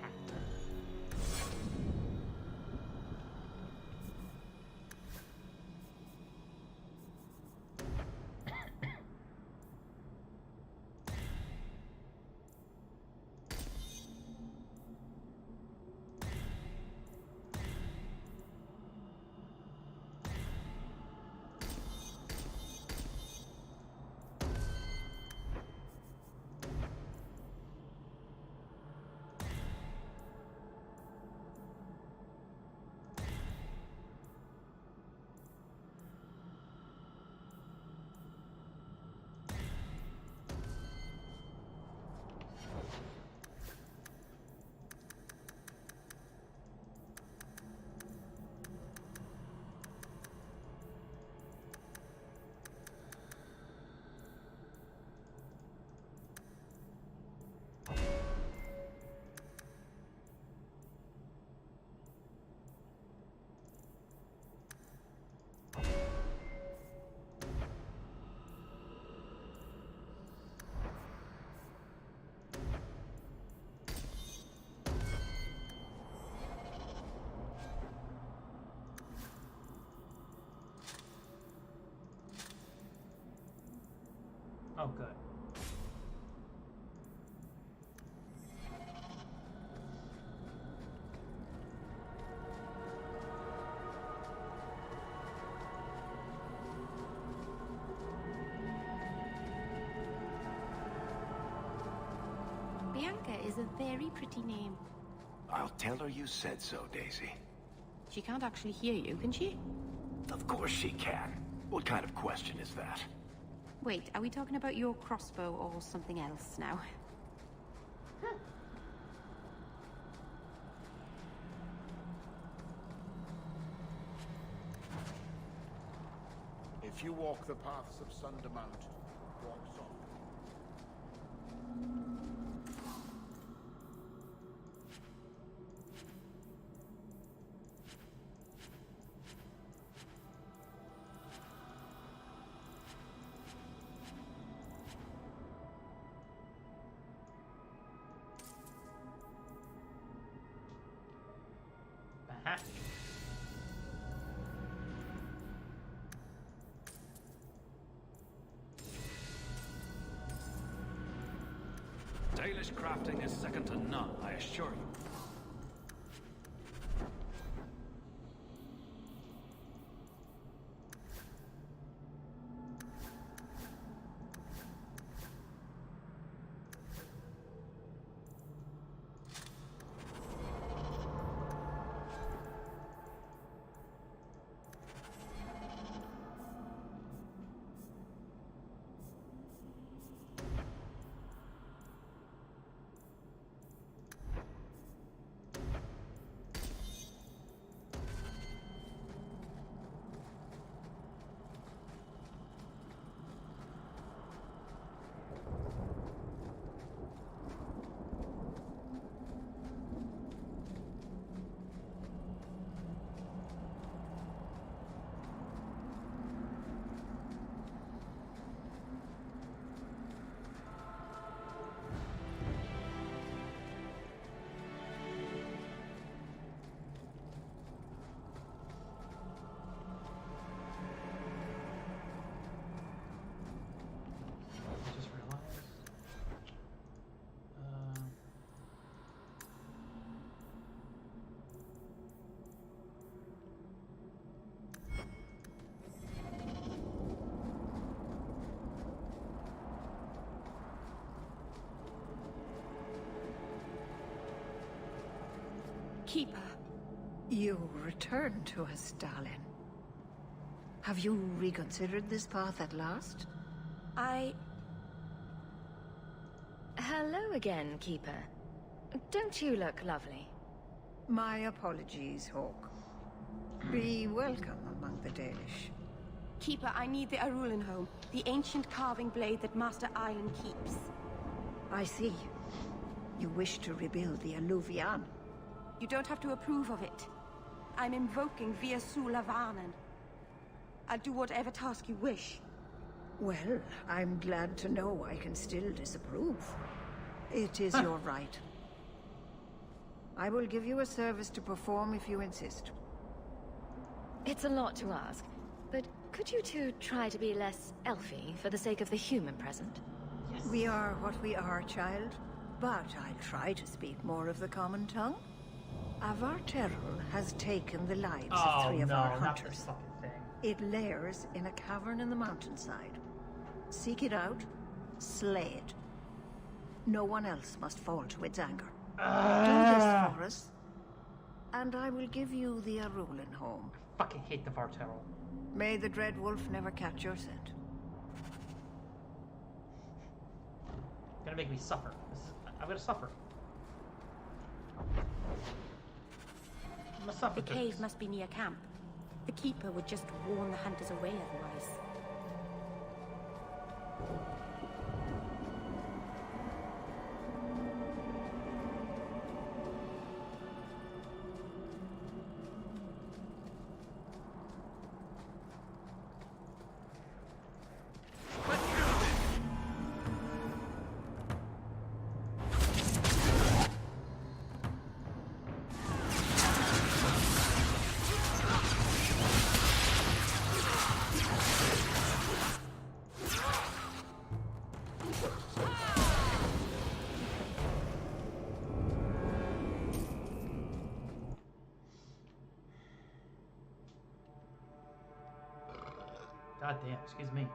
Oh, good. Bianca is a very pretty name. I'll tell her you said so, Daisy. She can't actually hear you, can she? Of course she can. What kind of question is that? Wait, are we talking about your crossbow or something else now? If you walk the paths of Sundermount, walk softly. Aha. Dalish crafting is second to none, I assure you. Keeper. You return to us, darling. Have you reconsidered this path at last? Hello again, Keeper. Don't you look lovely? My apologies, Hawk. Be welcome among the Dalish. Keeper, I need the Arulin home. The ancient carving blade that Master Island keeps. I see. You wish to rebuild the Alluvian. You don't have to approve of it. I'm invoking Via Sulavanen. I'll do whatever task you wish. Well, I'm glad to know I can still disapprove. It is your right. I will give you a service to perform if you insist. It's a lot to ask, but could you two try to be less elfy for the sake of the human present? Yes. We are what we are, child. But I'll try to speak more of the common tongue. Avar Terrell has taken the lives of 3 of our hunters. It lairs in a cavern in the mountainside. Seek it out, slay it. No one else must fall to its anger. Do this for us, and I will give you the Arulin home. I fucking hate the Varterol. May the Dread Wolf never catch your scent. Gonna make me suffer. I'm gonna suffer. I'm gonna suffer. The cave must be near camp. The Keeper would just warn the hunters away otherwise. God damn, excuse me.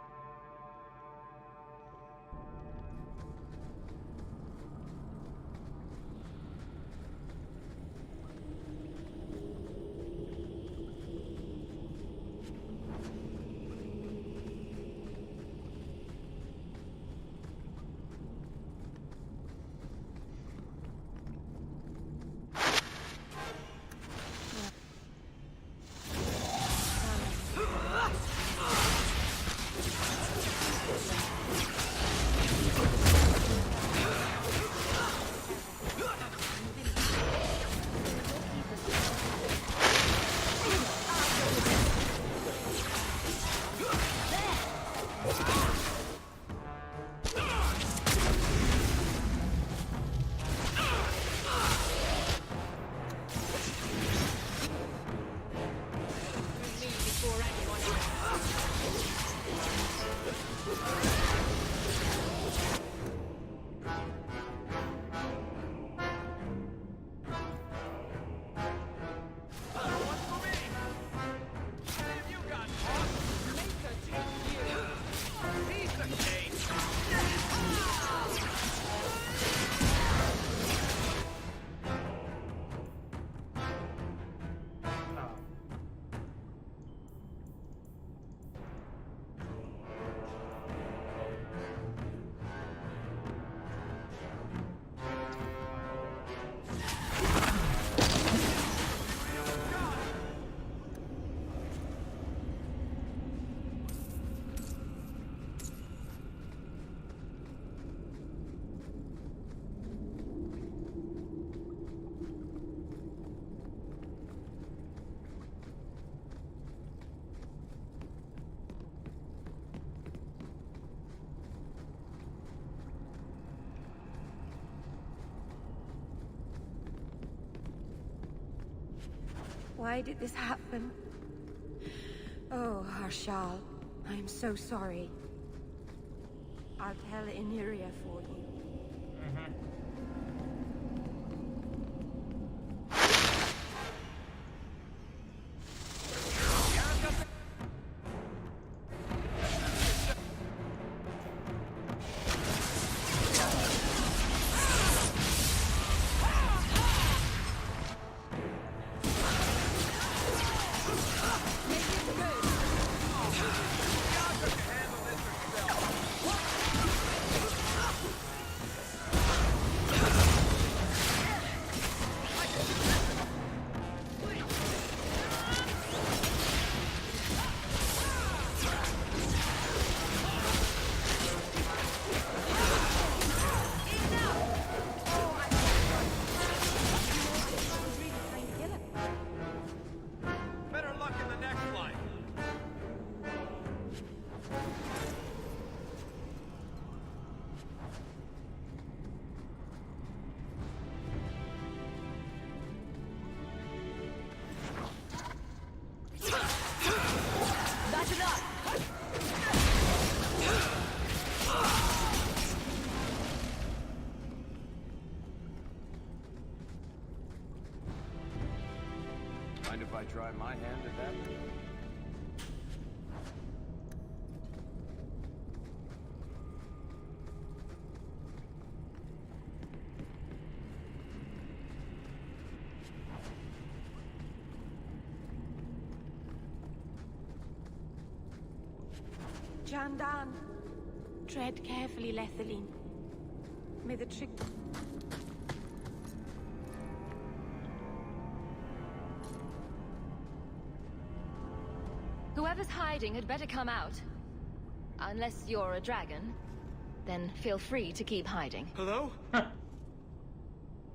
Why did this happen? Oh, Harshal, I'm so sorry. I'll tell Iniria for you. Mind if I try my hand at that? Jandan. Tread carefully, Lethaline. May the trick... Whoever's hiding had better come out. Unless you're a dragon, then feel free to keep hiding. Hello?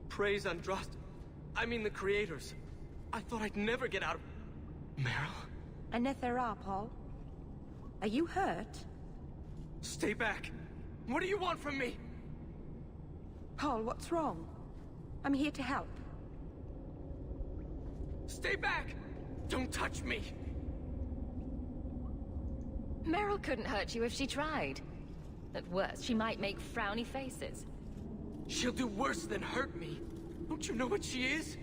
Praise Androst. I mean the creators. I thought I'd never get out of... Meryl? Anethera, Paul. Are you hurt? Stay back. What do you want from me? Paul, what's wrong? I'm here to help. Stay back! Don't touch me! Meryl couldn't hurt you if she tried. At worst, she might make frowny faces. She'll do worse than hurt me. Don't you know what she is?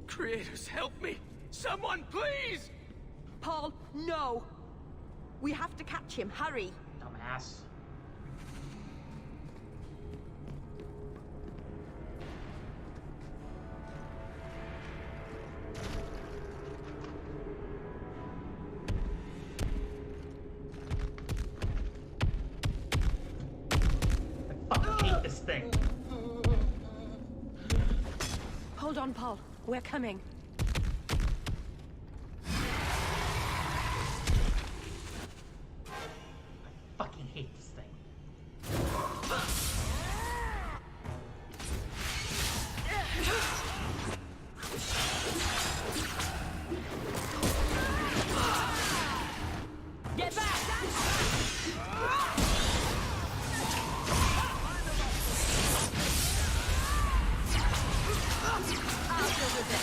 Creators, help me! Someone, please! Paul, no! We have to catch him, hurry! Dumbass. I fucking hate this thing. Hold on, Paul. We're coming. Fucking hate this thing. Get back! I'll deal with it.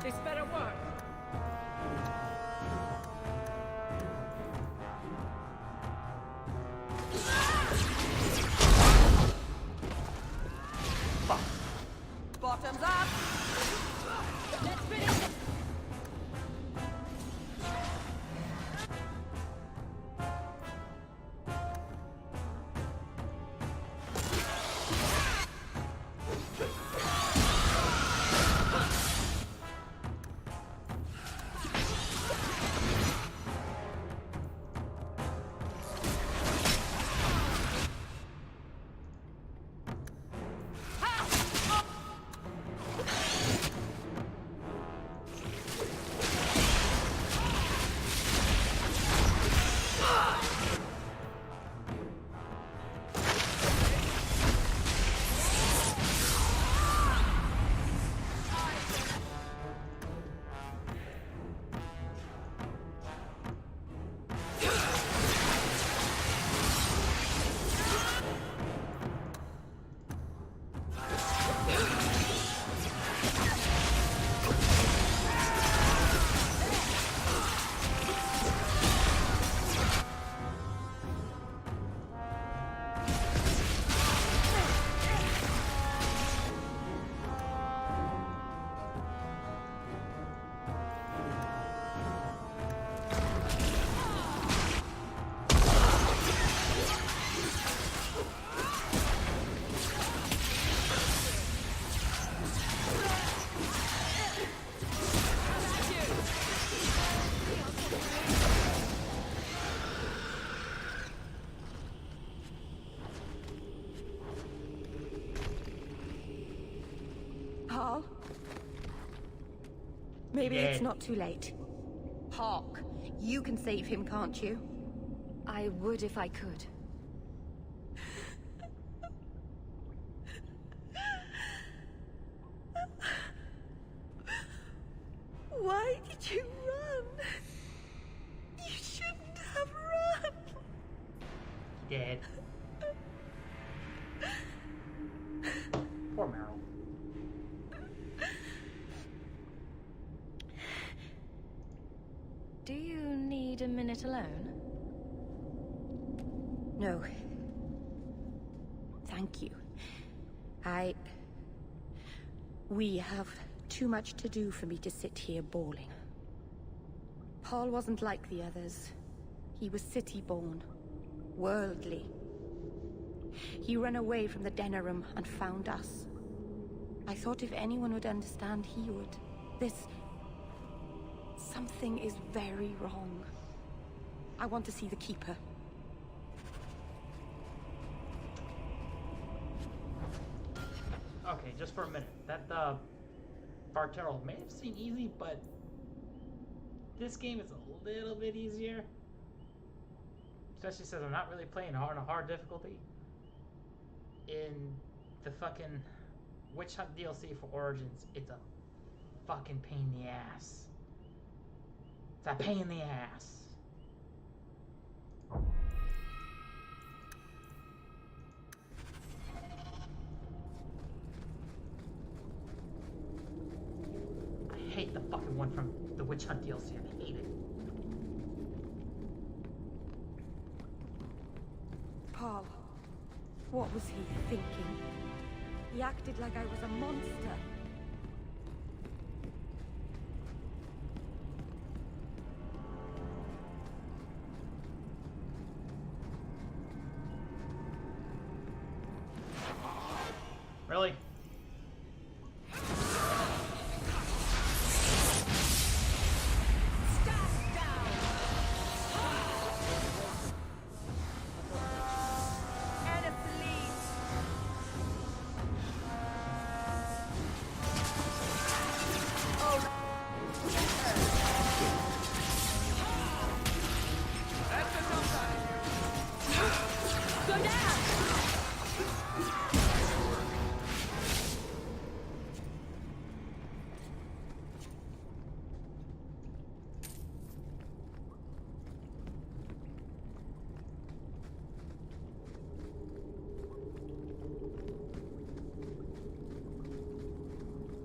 This better work. Bottoms up! Let's finish it! Paul? Maybe it's not too late. Hawk, you can save him, can't you? I would if I could. Why did you run? You shouldn't have run. Dead. Poor Meryl. Do you need a minute alone? No. Thank you. We have too much to do for me to sit here bawling. Paul wasn't like the others. He was city-born, worldly. He ran away from the Denerim and found us. I thought if anyone would understand, he would. Something is very wrong. I want to see the Keeper. Okay, just for a minute. That Bartero may have seemed easy, but this game is a little bit easier. Especially since I'm not really playing on a hard difficulty. In the fucking Witch Hunt DLC for Origins, it's a fucking pain in the ass. It's a pain in the ass. I hate the fucking one from the Witch Hunt DLC. I hate it. Paul, what was he thinking? He acted like I was a monster. Really?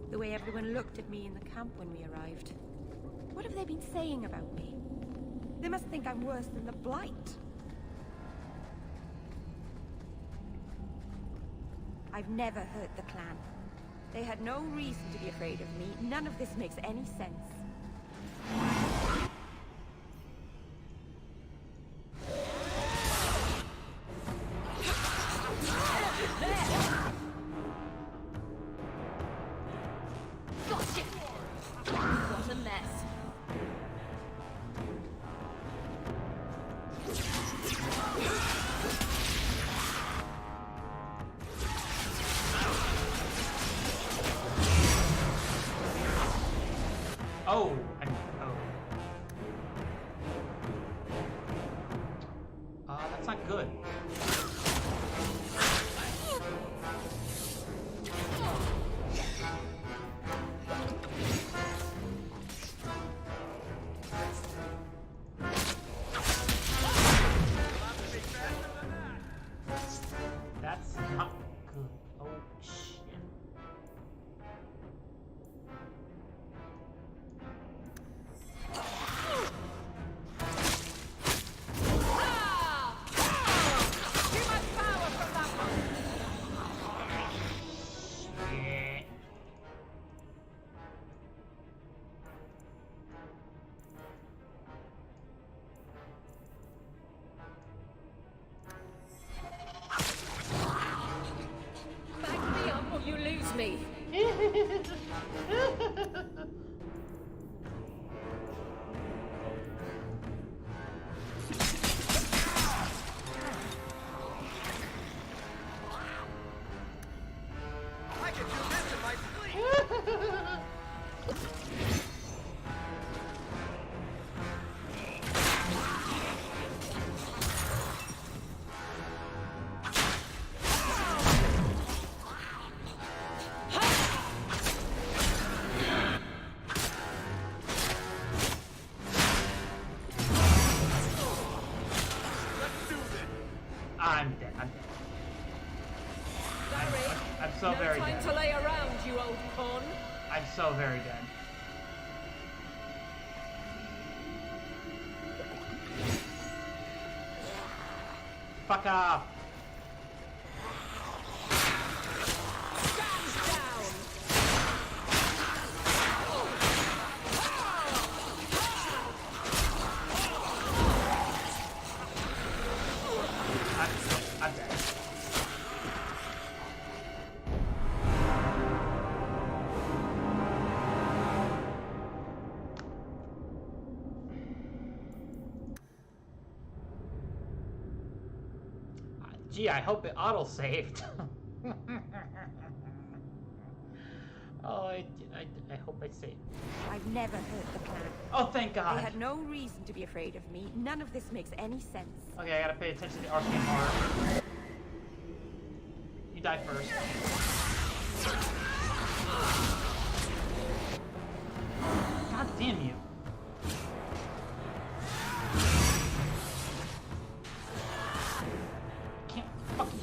The way everyone looked at me in the camp when we arrived. What have they been saying about me? They must think I'm worse than the Blight. I've never hurt the clan. They had no reason to be afraid of me. None of this makes any sense. What a mess. Oh, that's not good. That's not good. Oh, shit. Back me up or you lose me. I can do this in my sleep! I'm dead. I'm dead. Sorry. I'm so very time dead. to lay around, you old con. I'm so very dead. Fuck off. I'm dead. Gee, I hope it auto-saved. Oh, I hope I saved. I've never hurt the clan. Oh, thank God. They had no reason to be afraid of me. None of this makes any sense. Okay, I gotta pay attention to arcane horror. You die first. God damn you. Can't fuck you.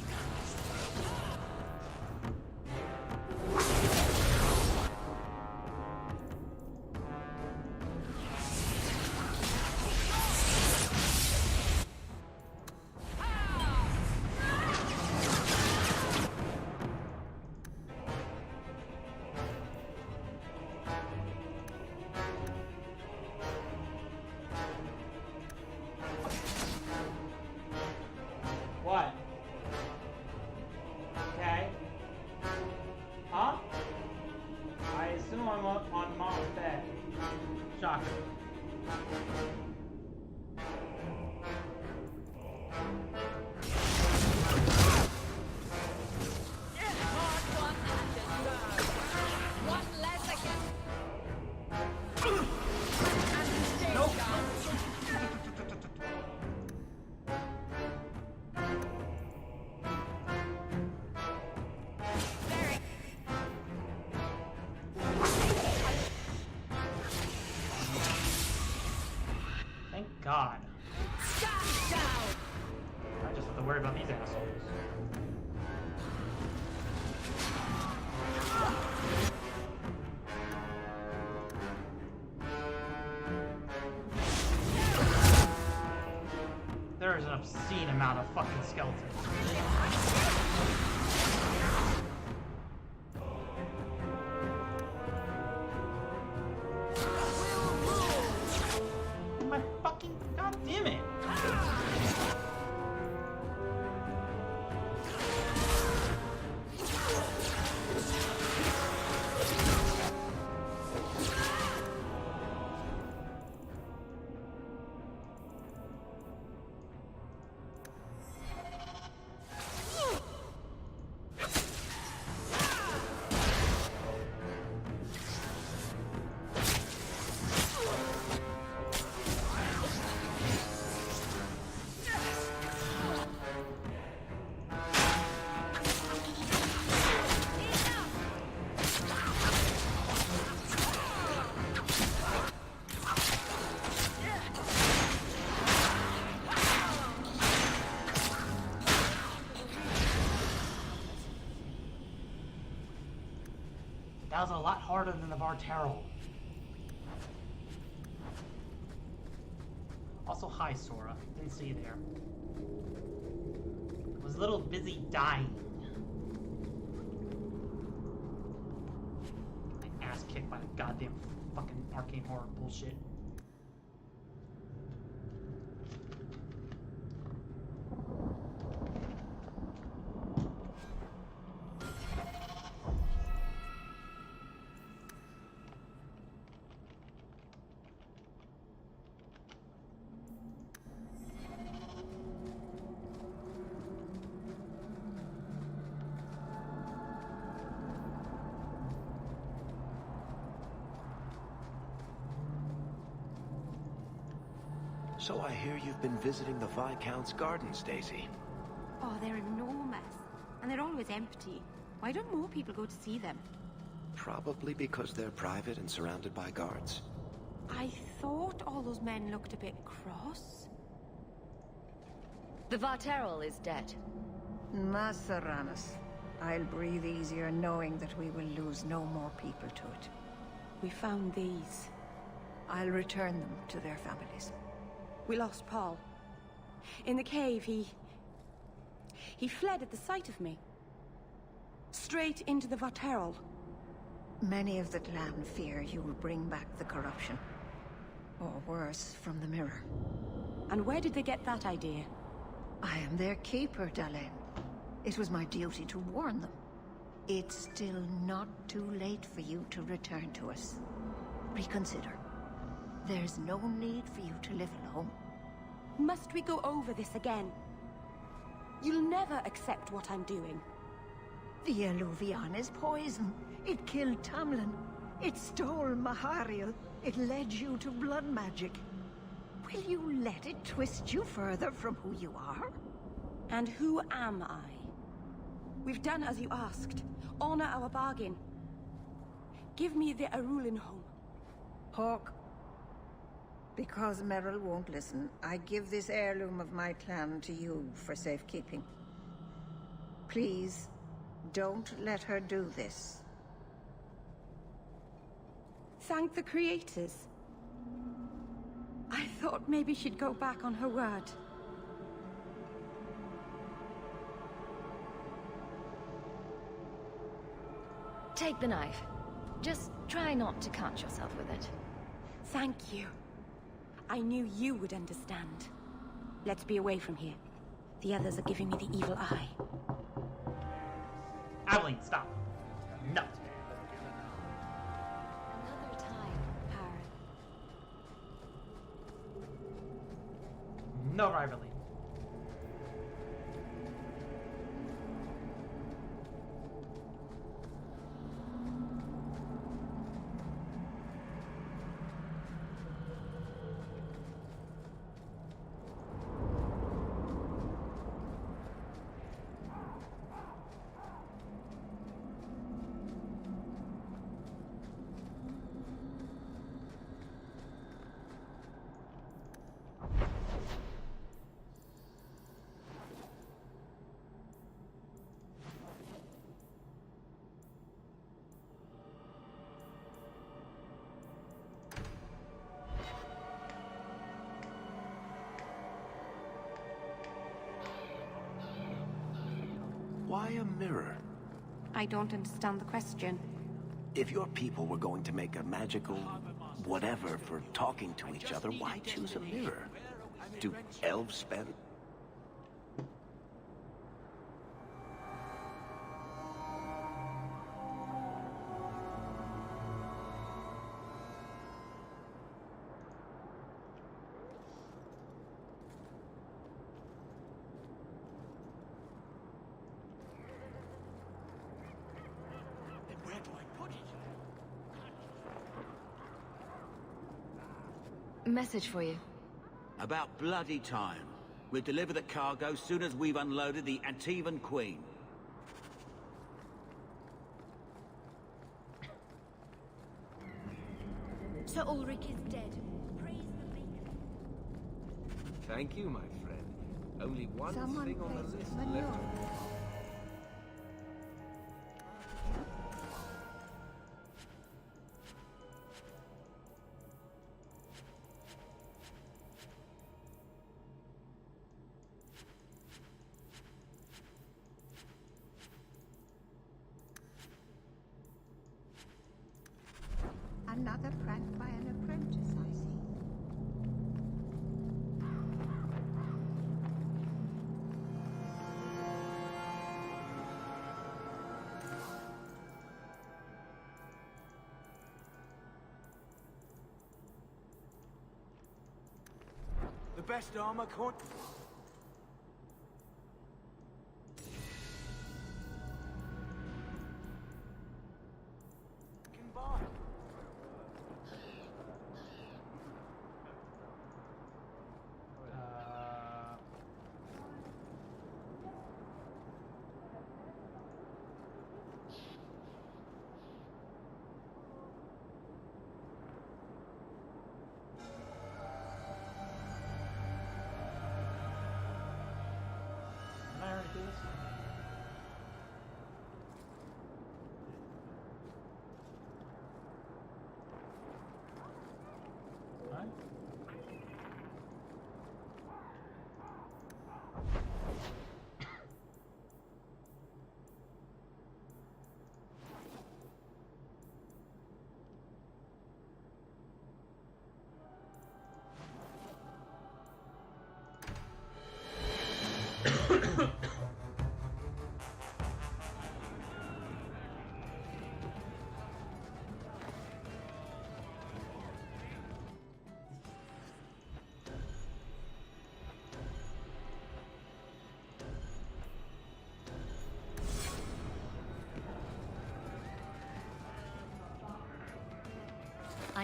What? Okay. Huh? I assume I'm up on mom's bed. Shocker. Thank God. I just have to worry about these assholes. There is an obscene amount of fucking skeletons. My fucking God damn it! That was a lot harder than the Varterol. Also, hi, Sora. Didn't see you there. Was a little busy dying. My ass kicked by the goddamn fucking arcane horror bullshit. So I hear you've been visiting the Viscount's gardens, Daisy. Oh, they're enormous. And they're always empty. Why don't more people go to see them? Probably because they're private and surrounded by guards. I thought all those men looked a bit cross. The Varterol is dead. Masaranas. I'll breathe easier knowing that we will lose no more people to it. We found these. I'll return them to their families. We lost Paul. In the cave, he fled at the sight of me. Straight into the Vaterol. Many of the clan fear you will bring back the corruption. Or worse, from the mirror. And where did they get that idea? I am their keeper, Dalain. It was my duty to warn them. It's still not too late for you to return to us. Reconsider. There's no need for you to live alone. Must we go over this again? You'll never accept what I'm doing. The Eluvian is poison. It killed Tamlin. It stole Mahariel. It led you to blood magic. Will you let it twist you further from who you are? And who am I? We've done as you asked. Honor our bargain. Give me the Arulin home. Hawk. Because Merrill won't listen, I give this heirloom of my clan to you for safekeeping. Please, don't let her do this. Thank the creators. I thought maybe she'd go back on her word. Take the knife. Just try not to cut yourself with it. Thank you. I knew you would understand. Let's be away from here. The others are giving me the evil eye. Aveline, stop. No. Another time, Parrot. No rivalry. Why a mirror? I don't understand the question. If your people were going to make a magical whatever for talking to each other, why choose a mirror? Do elves spend? Where do I put it? Message for you. About bloody time. We'll deliver the cargo soon as we've unloaded the Antivan Queen. Sir Ulrich is dead. Praise the beacon. Thank you, my friend. Only one Someone thing on the placed list manure. left. Another prank by an apprentice, I see. The best armor can't... can buy.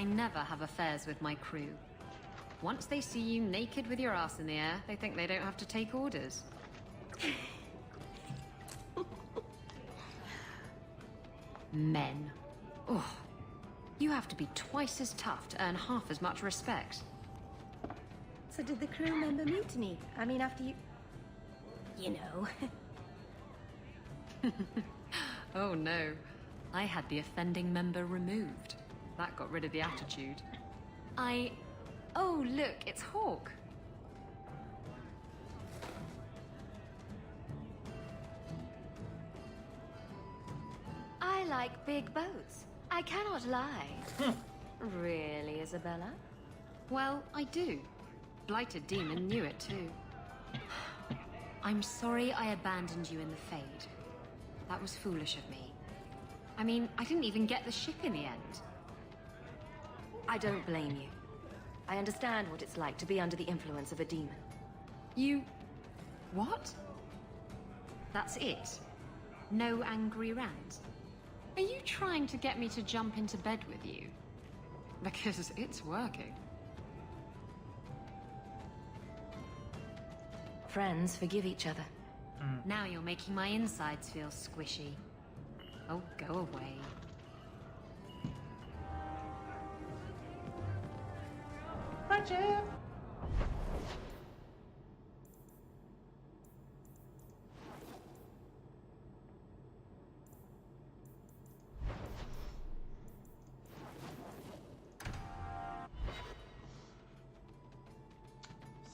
I never have affairs with my crew. Once they see you naked with your ass in the air, they think they don't have to take orders. Men. Oh, you have to be twice as tough to earn half as much respect. So did the crew member mutiny? I mean, after you... You know. Oh no. I had the offending member removed. That got rid of the attitude. Oh, look, it's Hawk. I like big boats. I cannot lie. Really, Isabella? Well, I do. Blighted Demon knew it too. I'm sorry I abandoned you in the Fade. That was foolish of me. I mean, I didn't even get the ship in the end. I don't blame you. I understand what it's like to be under the influence of a demon. You... what? That's it? No angry rant? Are you trying to get me to jump into bed with you? Because it's working. Friends forgive each other. Now you're making my insides feel squishy. Oh, go away. Friendship!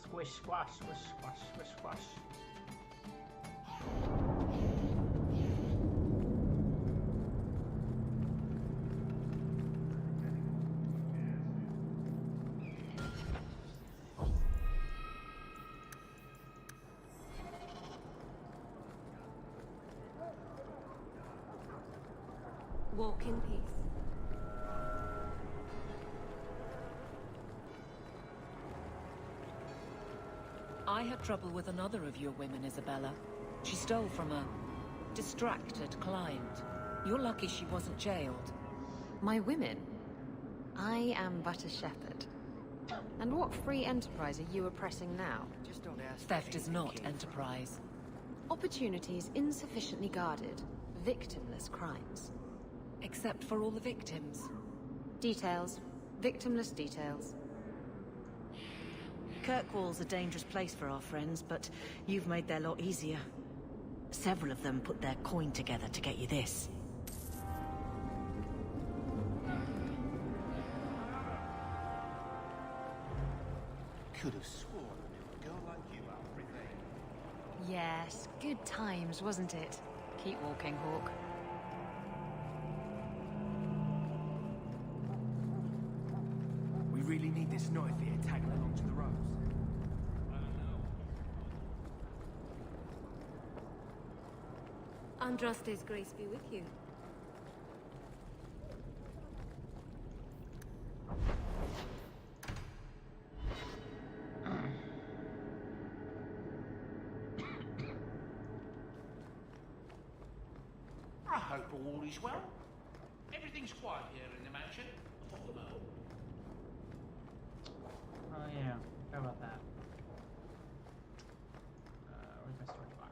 Squish, squash, squish, squash, squish, squash. Walk in peace. I had trouble with another of your women, Isabella. She stole from a distracted client. You're lucky she wasn't jailed. My women? I am but a shepherd. And what free enterprise are you oppressing now? Just don't ask. Theft is not enterprise. Opportunities insufficiently guarded, victimless crimes. Except for all the victims. Details. Victimless details. Kirkwall's a dangerous place for our friends, but you've made their lot easier. Several of them put their coin together to get you this. Could have sworn I knew a girl like you, everything. Yes, good times, wasn't it? Keep walking, Hawk. We really need this knife here tagging along to the roads. Andraste's grace be with you. I hope all is well. Everything's quiet here in the mansion. Oh yeah, how about that? Where's my storage box?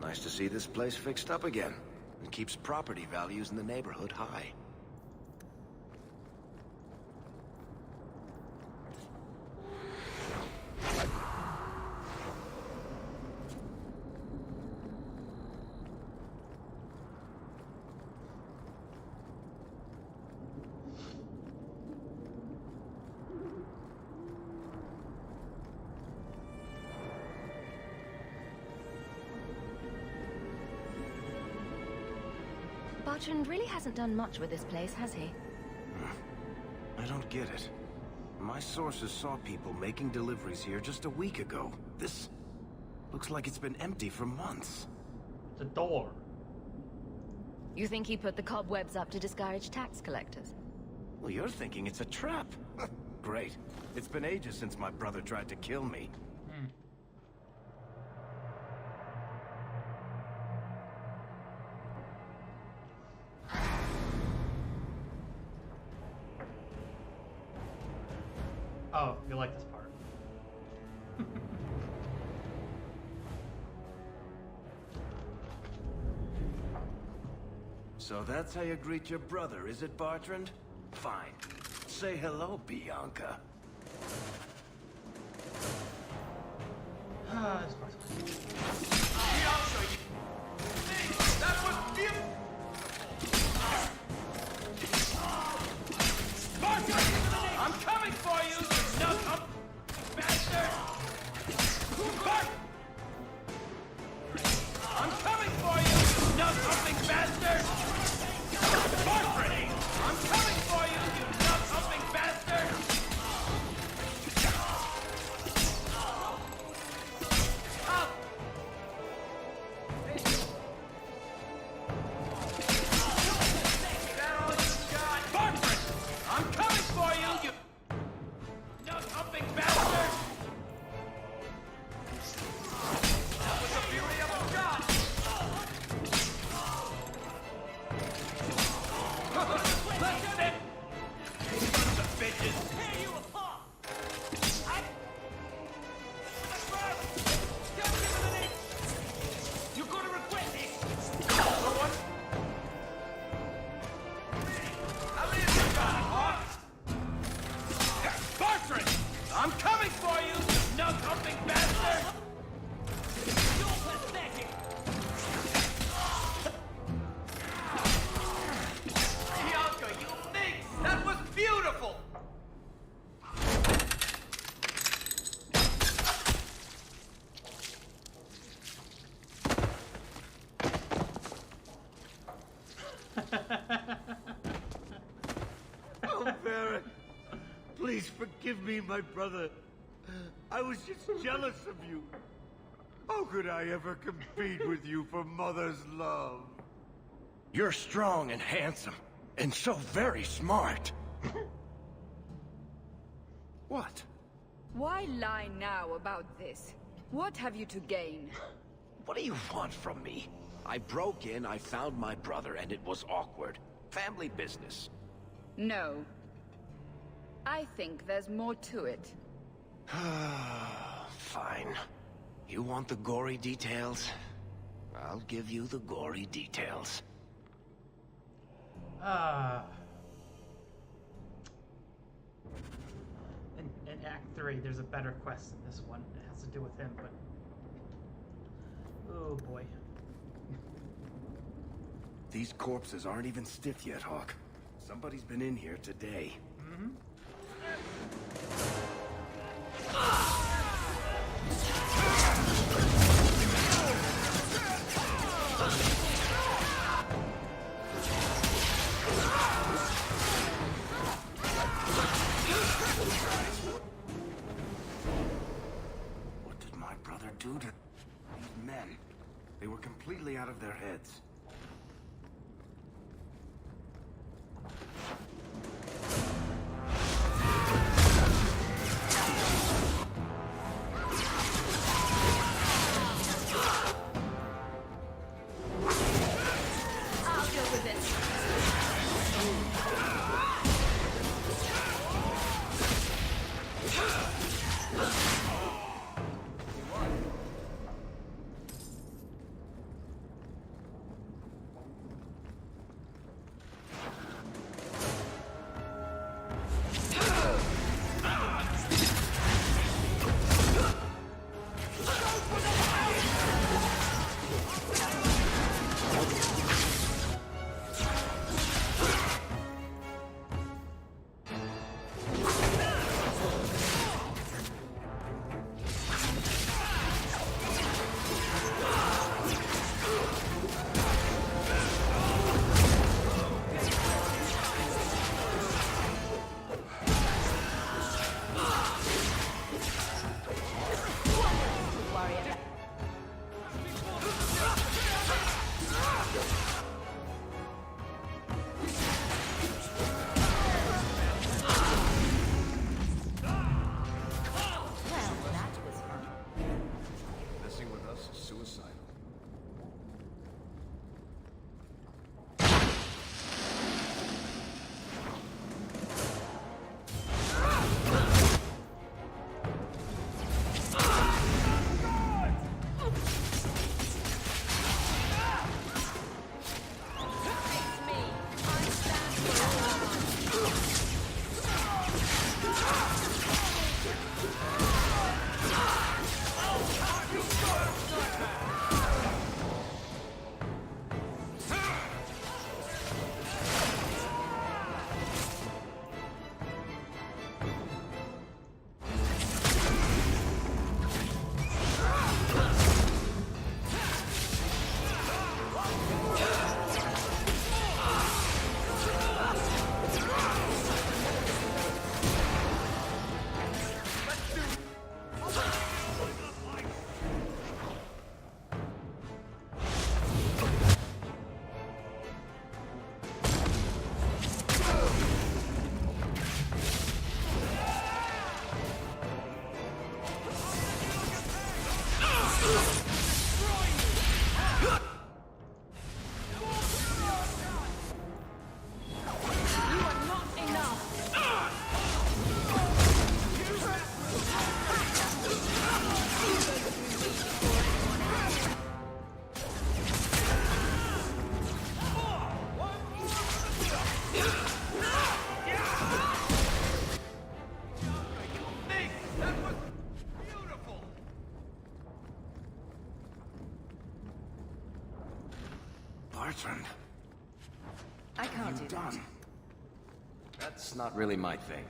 Nice to see this place fixed up again. It keeps property values in the neighborhood high. Bertrand really hasn't done much with this place, has he? I don't get it. My sources saw people making deliveries here just a week ago. This looks like it's been empty for months. The door. You think he put the cobwebs up to discourage tax collectors? Well, you're thinking it's a trap. Great. It's been ages since my brother tried to kill me. Oh, you like this part. So that's how you greet your brother, is it, Bertrand? Fine. Say hello, Bianca. This part's That was beautiful! I'm coming for you, you nut bastard! I'm coming for you, you nut-humping bastard! Barfred! I'm coming for you, you nut-humping bastard! Up! Is that all you got? Barfred! I'm coming for you, you nut-humping bastard! That was the beauty of a shot! Listen it! Sons of bitches! Tear you apart! You're gonna regret this! Someone? How many of you got it, huh? Bartram! I'm coming for you, you nut-humping bastard! You're pathetic! Bianca, you minx! That was beautiful! Oh, Baron, please forgive me, my brother. I was just jealous of you. How could I ever compete with you for Mother's love? You're strong and handsome, and so very smart. What? Why lie now about this? What have you to gain? What do you want from me? I broke in, I found my brother, and it was awkward. Family business. No. I think there's more to it. Fine. You want the gory details? I'll give you the gory details. In Act 3, there's a better quest than this one. It has to do with him, but... Oh, boy. These corpses aren't even stiff yet, Hawk. Somebody's been in here today. Mm-hmm. What did my brother do to these men? They were completely out of their heads. Bertrand. I can't do that. That's not really my thing.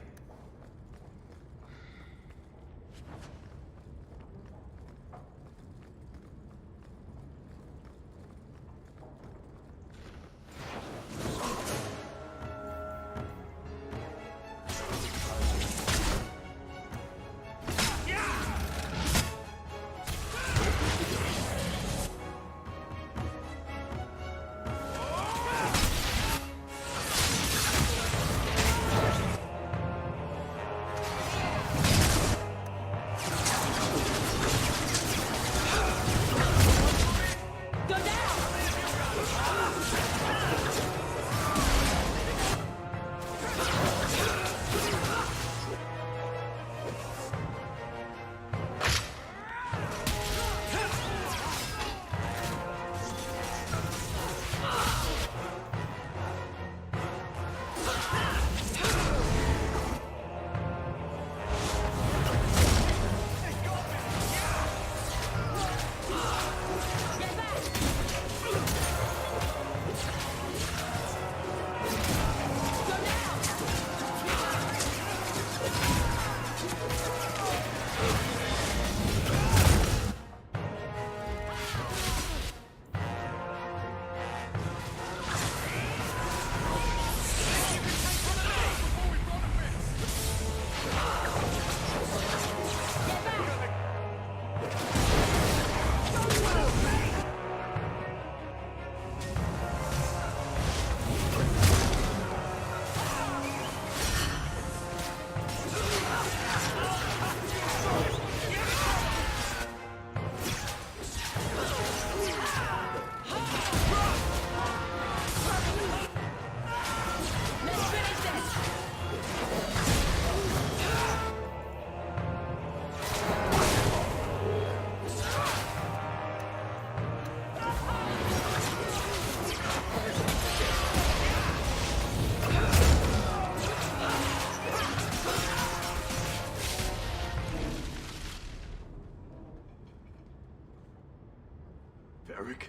Varric?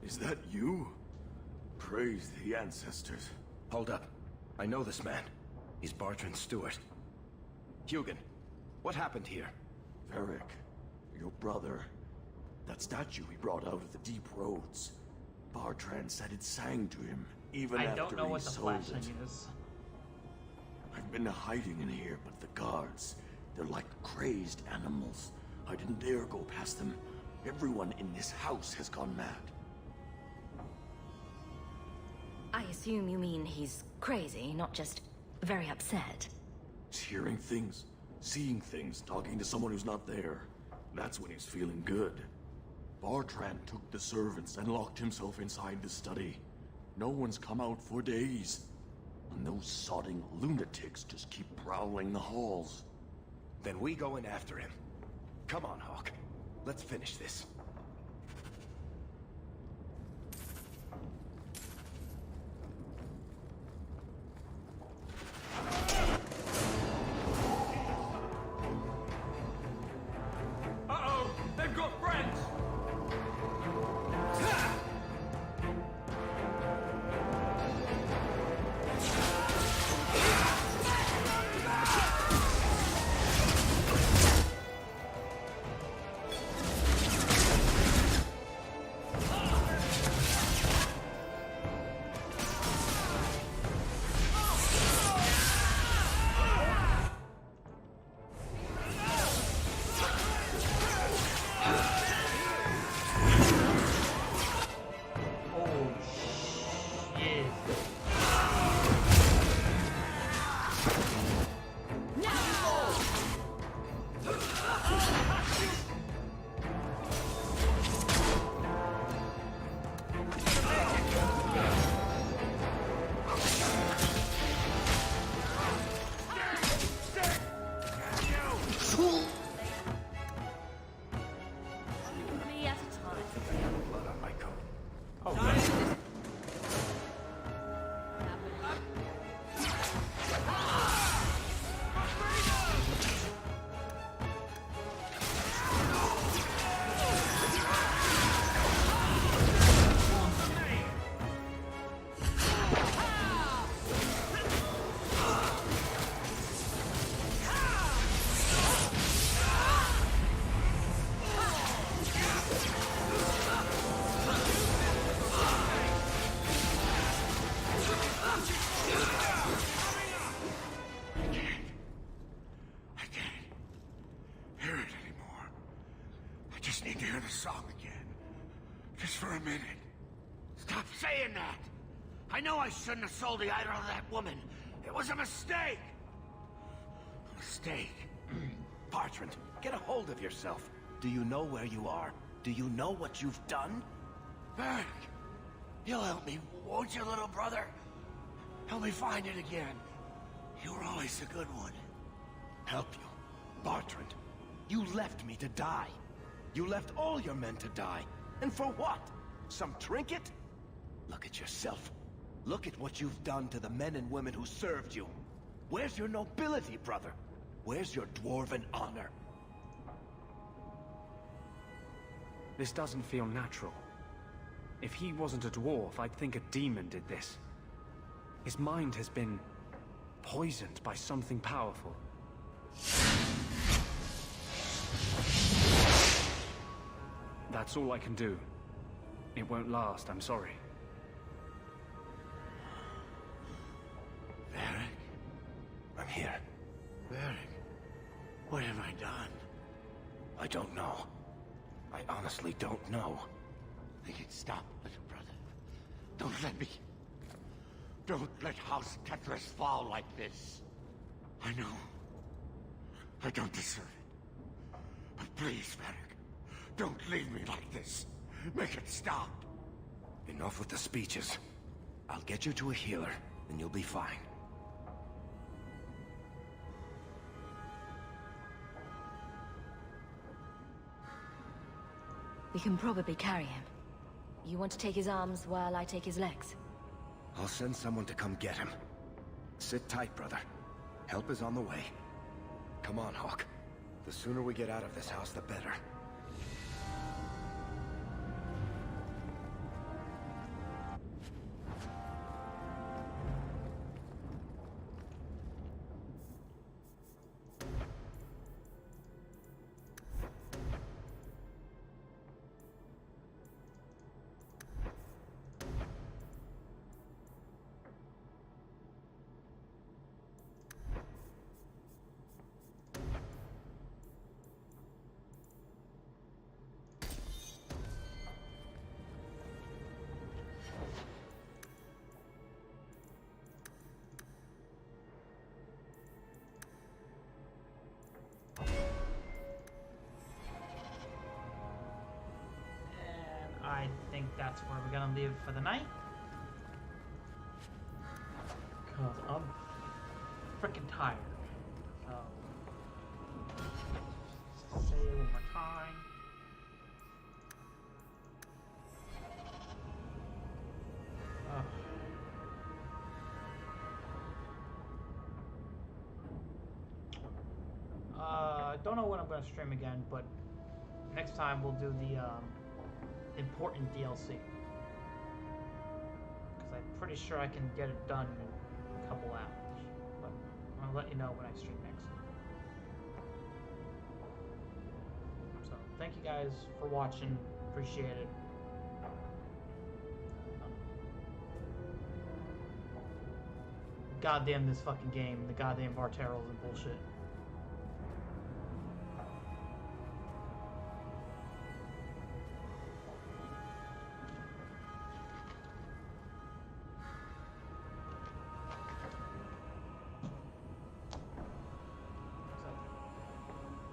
Is that you? Praise the ancestors. Hold up. I know this man. He's Bertrand's steward. Hugin, what happened here? Varric, your brother. That statue he brought out of the deep roads. Bertrand said it sang to him, even I after don't know he what the sold flashing it. is. I've been hiding in here, but the guards, they're like crazed animals. I didn't dare go past them. Everyone in this house has gone mad. I assume you mean he's crazy, not just very upset. He's hearing things, seeing things, talking to someone who's not there. That's when he's feeling good. Bertrand took the servants and locked himself inside the study. No one's come out for days. And those sodding lunatics just keep prowling the halls. Then we go in after him. Come on, Hawk. Let's finish this. Uh-oh! They've got friends! song again. Just for a minute. Stop saying that! I know I shouldn't have sold the idol to that woman. It was a mistake! A mistake. Bertrand, get a hold of yourself. Do you know where you are? Do you know what you've done? Varric, you'll help me, won't you, little brother? Help me find it again. You were always a good one. Help you? Bertrand, you left me to die. You left all your men to die. And for what? Some trinket? Look at yourself. Look at what you've done to the men and women who served you. Where's your nobility, brother? Where's your dwarven honor? This doesn't feel natural. If he wasn't a dwarf, I'd think a demon did this. His mind has been poisoned by something powerful. That's all I can do. It won't last, I'm sorry. Varric? I'm here. Varric, what have I done? I don't know. I honestly don't know. Make it stop, little brother. Don't let me... Don't let House Tetris fall like this. I know. I don't deserve it. But please, Varric, don't leave me like this. Make it stop. Enough with the speeches. I'll get you to a healer, and you'll be fine. We can probably carry him. You want to take his arms while I take his legs? I'll send someone to come get him. Sit tight, brother. Help is on the way. Come on, Hawk. The sooner we get out of this house, the better. I think that's where we're gonna leave for the night. Cause I'm freaking tired. So say it one more time. Don't know when I'm gonna stream again, but next time we'll do the important DLC, because I'm pretty sure I can get it done in a couple hours, but I'll let you know when I stream next. So thank you guys for watching, appreciate it. Goddamn this fucking game, the goddamn Varteros and bullshit.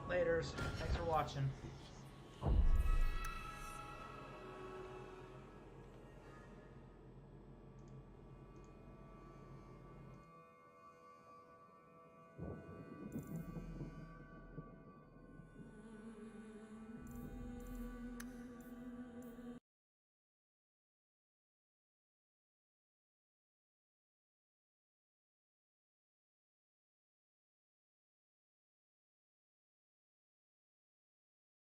Laters. Thanks for watching.